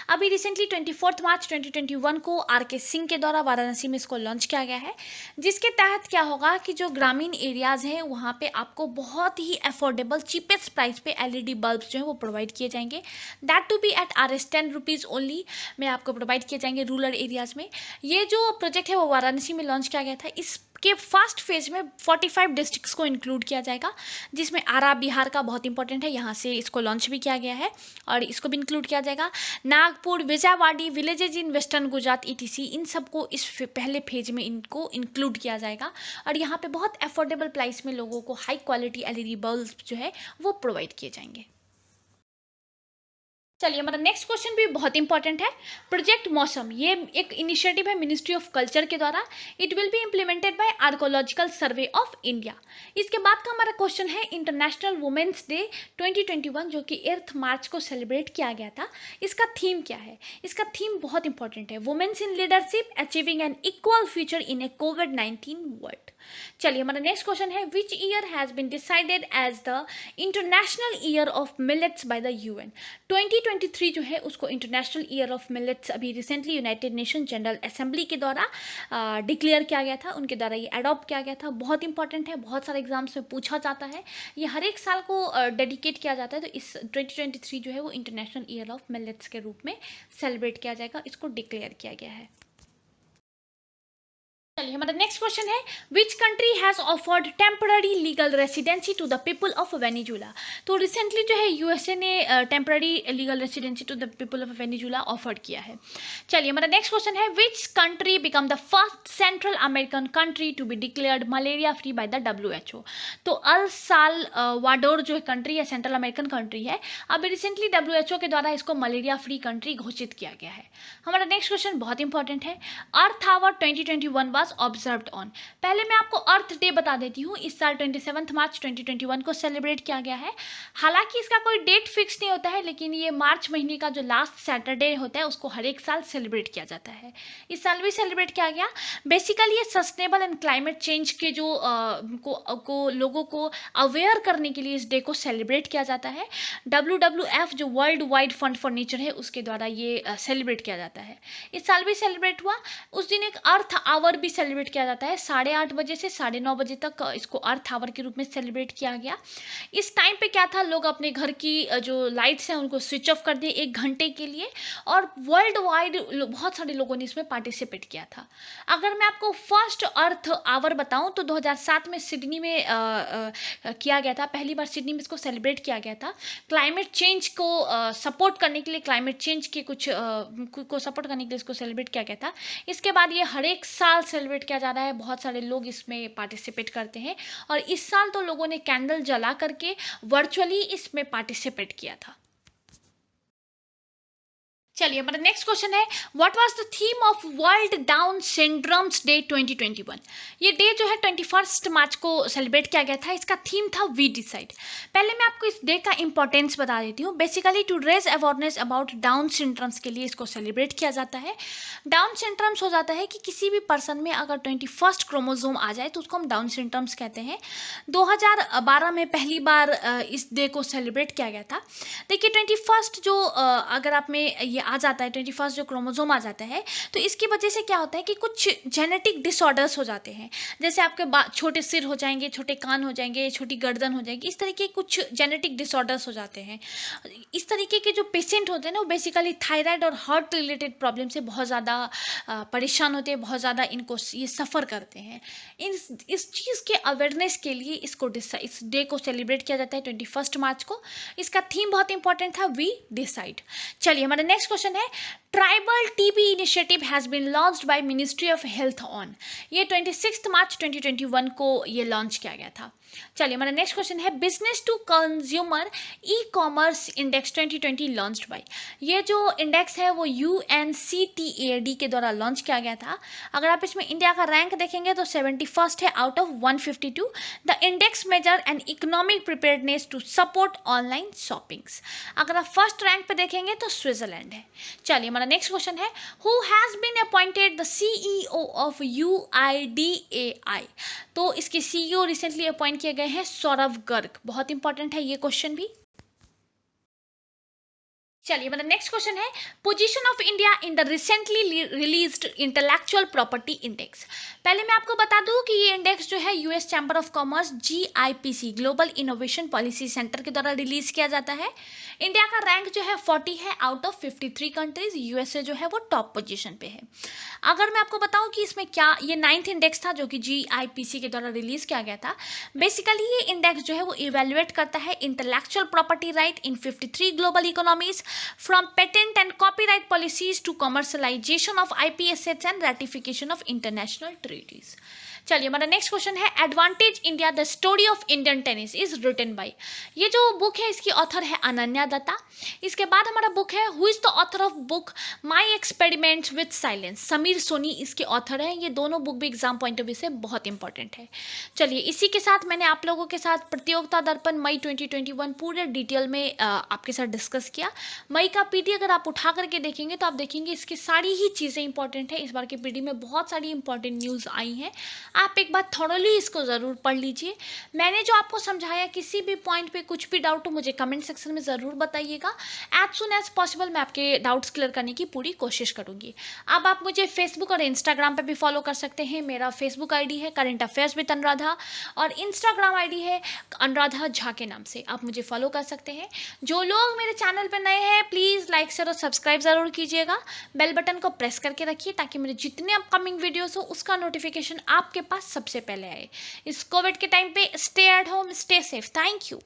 Speaker 1: अभी रिसेंटली 24 मार्च 2021 को RK सिंह के द्वारा वाराणसी में इसको लॉन्च किया गया है, जिसके तहत क्या होगा कि जो ग्रामीण एरियाज हैं वहाँ पे आपको बहुत ही अफोर्डेबल चीपेस्ट प्राइस पे LED बल्ब जो है वो प्रोवाइड किए जाएंगे, that to be at Rs 10 rupees only में आपको प्रोवाइड किए जाएंगे रूरल एरियाज में। ये जो प्रोजेक्ट है वो वाराणसी में लॉन्च किया गया था। इसके फर्स्ट फेज में 45 डिस्ट्रिक्ट्स को इंक्लूड किया जाएगा, जिसमें आरा बिहार का बहुत इंपॉर्टेंट है, यहाँ से इसको लॉन्च भी किया गया है और इसको भी इंक्लूड किया जाएगा। Nagpur, Vijayawada, villages in western Gujarat ETC, इन सबको इस पहले फेज में इनको इंक्लूड किया जाएगा और यहाँ पे बहुत अफोर्डेबल प्राइस में लोगों को हाई क्वालिटी LED बल्ब जो है वो प्रोवाइड किए जाएंगे। चलिए, हमारा नेक्स्ट क्वेश्चन भी बहुत इंपॉर्टेंट है। प्रोजेक्ट मौसम ये एक इनिशिएटिव है मिनिस्ट्री ऑफ कल्चर के द्वारा। It will be implemented by archaeological survey of India. इसके बाद का हमारा क्वेश्चन है इंटरनेशनल वुमेन्स डे 2021 जो कि 8 मार्च को सेलिब्रेट किया गया था। इसका थीम क्या है? इसका थीम बहुत इंपॉर्टेंट है, women's in leadership achieving an equal future in a COVID-19 world. चलिए, हमारा नेक्स्ट क्वेश्चन है which year has been decided as the International Year of Millets by the UN। 2023 जो है उसको इंटरनेशनल ईयर ऑफ मिलेट्स अभी recently United Nation General Assembly के द्वारा डिक्लेयर किया गया था, उनके द्वारा ये अडॉप्ट किया गया था। बहुत इंपॉर्टेंट है, बहुत सारे एग्जाम्स में पूछा जाता है, ये हर एक साल को डेडिकेट किया जाता है। तो इस 2023 जो है वो इंटरनेशनल ईयर ऑफ मिलेट्स के रूप में सेलिब्रेट किया जाएगा, इसको डिक्लेयर किया गया है। चलिए, चलिए हमारा नेक्स्ट क्वेश्चन है, which country has offered temporary legal residency to the people of Venezuela. तो रिसेंटली जो है यूएसए ने temporary legal residency to the people of Venezuela offered किया है। चलिए हमारा नेक्स्ट क्वेश्चन है, which country become the first Central American country to be declared malaria free by the WHO। तो अल साल्वाडोर जो कंट्री है, सेंट्रल अमेरिकन कंट्री है, अब रिसेंटली WHO के द्वारा इसको मलेरिया फ्री कंट्री घोषित किया गया है। हमारा नेक्स्ट क्वेश्चन बहुत इंपॉर्टेंट है, अर्थ आवर 2021 वाज ऑब्जर्व्ड ऑन। पहले मैं आपको अर्थ डे बता देती हूँ, इस साल 27 मार्च 2021 को सेलिब्रेट किया गया है। हालांकि इसका कोई डेट फिक्स नहीं होता है, लेकिन ये मार्च महीने का जो लास्ट सैटरडे होता है उसको हर एक साल सेलिब्रेट किया जाता है। इस साल भी सेलिब्रेट किया गया। बेसिकली ये सस्टेनेबल एंड क्लाइमेट चेंज के जो लोगों को अवेयर करने के लिए इस डे को सेलिब्रेट किया जाता है। WWF जो world wide fund for nature है उसके द्वारा ये सेलिब्रेट किया जाता है। इस साल भी सेलिब्रेट हुआ। उस दिन एक अर्थ आवर भी सेलिब्रेट किया जाता है, 8:30 बजे से 9:30 बजे तक इसको अर्थ आवर के रूप में सेलिब्रेट किया गया। इस टाइम पे क्या था, लोग अपने घर की जो लाइट्स हैं उनको स्विच ऑफ कर दिए 1 घंटे के लिए, और वर्ल्ड वाइड बहुत सारे लोगों ने इसमें पार्टिसिपेट किया था। अगर मैं आपको फर्स्ट अर्थ आवर बताऊं तो 2007 में सिडनी में किया गया था, पहली बार सिडनी में इसको सेलिब्रेट किया गया था। क्लाइमेट चेंज को सपोर्ट करने के लिए, क्लाइमेट चेंज के कुछ को सपोर्ट करने के लिए इसको सेलिब्रेट किया गया था। इसके बाद ये हर एक साल सेलिब्रेट किया जा रहा है, बहुत सारे लोग इसमें पार्टिसिपेट करते हैं, और इस साल तो लोगों ने कैंडल जला करके वर्चुअली इसमें पार्टिसिपेट किया था। चलिए हमारा नेक्स्ट क्वेश्चन है, what was the theme of world down syndromes day 2021। ये डे जो है 21 मार्च को सेलिब्रेट किया गया था। इसका थीम था वी डिसाइड। पहले मैं आपको इस डे का इंपॉर्टेंस बता देती हूँ। Basically to raise awareness about Down syndromes के लिए इसको सेलिब्रेट किया जाता है। डाउन सिंड्रोम्स हो जाता है कि किसी भी पर्सन में अगर 21 क्रोमोसोम आ जाए तो उसको हम डाउन सिंड्रोम्स कहते हैं। 2012 में पहली बार इस डे को सेलिब्रेट किया गया था। देखिए 21 जो अगर आप में ये आ जाता है, 21 जो क्रोमोसोम आ जाता है, तो इसकी वजह से क्या होता है कि कुछ जेनेटिक डिसऑर्डर्स हो जाते हैं। जैसे आपके छोटे सिर हो जाएंगे, छोटे कान हो जाएंगे, छोटी गर्दन हो जाएगी, इस तरीके कुछ जेनेटिक डिसऑर्डर्स हो जाते हैं। इस तरीके के जो पेशेंट होते हैं ना, वो बेसिकली थायराइड और हार्ट रिलेटेड प्रॉब्लम से बहुत ज़्यादा परेशान होते हैं, बहुत ज़्यादा इनको ये सफ़र करते हैं। इस चीज़ के अवेयरनेस के लिए इस डे को सेलिब्रेट किया जाता है 21 मार्च को। इसका थीम बहुत इंपॉर्टेंट था, वी डिसाइड। चलिए हमारा नेक्स्ट क्वेश्चन है, tribal TB initiative has been launched by ministry of health on. ये 26 मार्च 2021 को ये लॉन्च किया गया था। चलिए हमारा नेक्स्ट क्वेश्चन है, business to consumer e commerce index 2020 launched by. ये जो इंडेक्स है वो UNCTAD के द्वारा लॉन्च किया गया था। अगर आप इसमें इंडिया का रैंक देखेंगे तो 71st है out of 152। The index measure and economic preparedness to support online shoppings. अगर आप फर्स्ट रैंक पे देखेंगे तो स्विट्जरलैंड है। चलिए हमारा नेक्स्ट क्वेश्चन है, who has been appointed the CEO of UIDAI। तो इसके CEO रिसेंटली अपॉइंट किए गए हैं सौरभ गर्ग। बहुत इंपॉर्टेंट है ये क्वेश्चन भी। चलिए मतलब नेक्स्ट क्वेश्चन है, position of India in the recently released intellectual property index. पहले मैं आपको बता दूं कि ये इंडेक्स जो है US chamber of commerce GIPC global innovation policy centre के द्वारा रिलीज किया जाता है। इंडिया का रैंक जो है 40 है आउट ऑफ 53 कंट्रीज। USA जो है वो टॉप पोजीशन पे है। अगर मैं आपको बताऊं कि इसमें क्या, ये 9th इंडेक्स था जो कि GIPC के द्वारा रिलीज किया गया था। बेसिकली ये इंडेक्स जो है वो इवेल्युएट करता है intellectual property right in 53 global economies, from patent and copyright policies to commercialization of IP assets and ratification of international treaties. चलिए हमारा नेक्स्ट क्वेश्चन है, advantage India the story of Indian tennis is written by. ये जो बुक है इसकी ऑथर है अनन्या दत्ता। इसके बाद हमारा बुक है who is the author of book my experiments with silence, Sameer Soni इसके ऑथर हैं। ये दोनों बुक भी एग्जाम पॉइंट ऑफ व्यू से बहुत इंपॉर्टेंट है। चलिए इसी के साथ मैंने आप लोगों के साथ प्रतियोगिता दर्पण मई 2021 पूरे डिटेल में आपके साथ डिस्कस किया। मई का PD अगर आप उठा करके देखेंगे तो आप देखेंगे इसकी सारी ही चीज़ें इंपॉर्टेंट है। इस बार के PD में बहुत सारी इंपॉर्टेंट न्यूज़ आई हैं। आप एक बार थॉरली इसको ज़रूर पढ़ लीजिए। मैंने जो आपको समझाया, किसी भी पॉइंट पे कुछ भी डाउट हो मुझे कमेंट सेक्शन में ज़रूर बताइएगा। एज सुन एज पॉसिबल मैं आपके डाउट्स क्लियर करने की पूरी कोशिश करूँगी। अब आप मुझे फेसबुक और इंस्टाग्राम पे भी फॉलो कर सकते हैं। मेरा फेसबुक ID है करंट अफेयर्स विद अनुराधा और इंस्टाग्राम ID है अनुराधा झा के नाम से। आप मुझे फॉलो कर सकते हैं। जो लोग मेरे चैनल पर नए हैं हैं प्लीज़ लाइक शेयर और सब्सक्राइब ज़रूर कीजिएगा। बेल बटन को प्रेस करके रखिए ताकि मेरे जितने अपकमिंग वीडियोस हो उसका नोटिफिकेशन आपके पास सबसे पहले आए। इस कोविड के टाइम पे stay at home, stay safe. Thank you.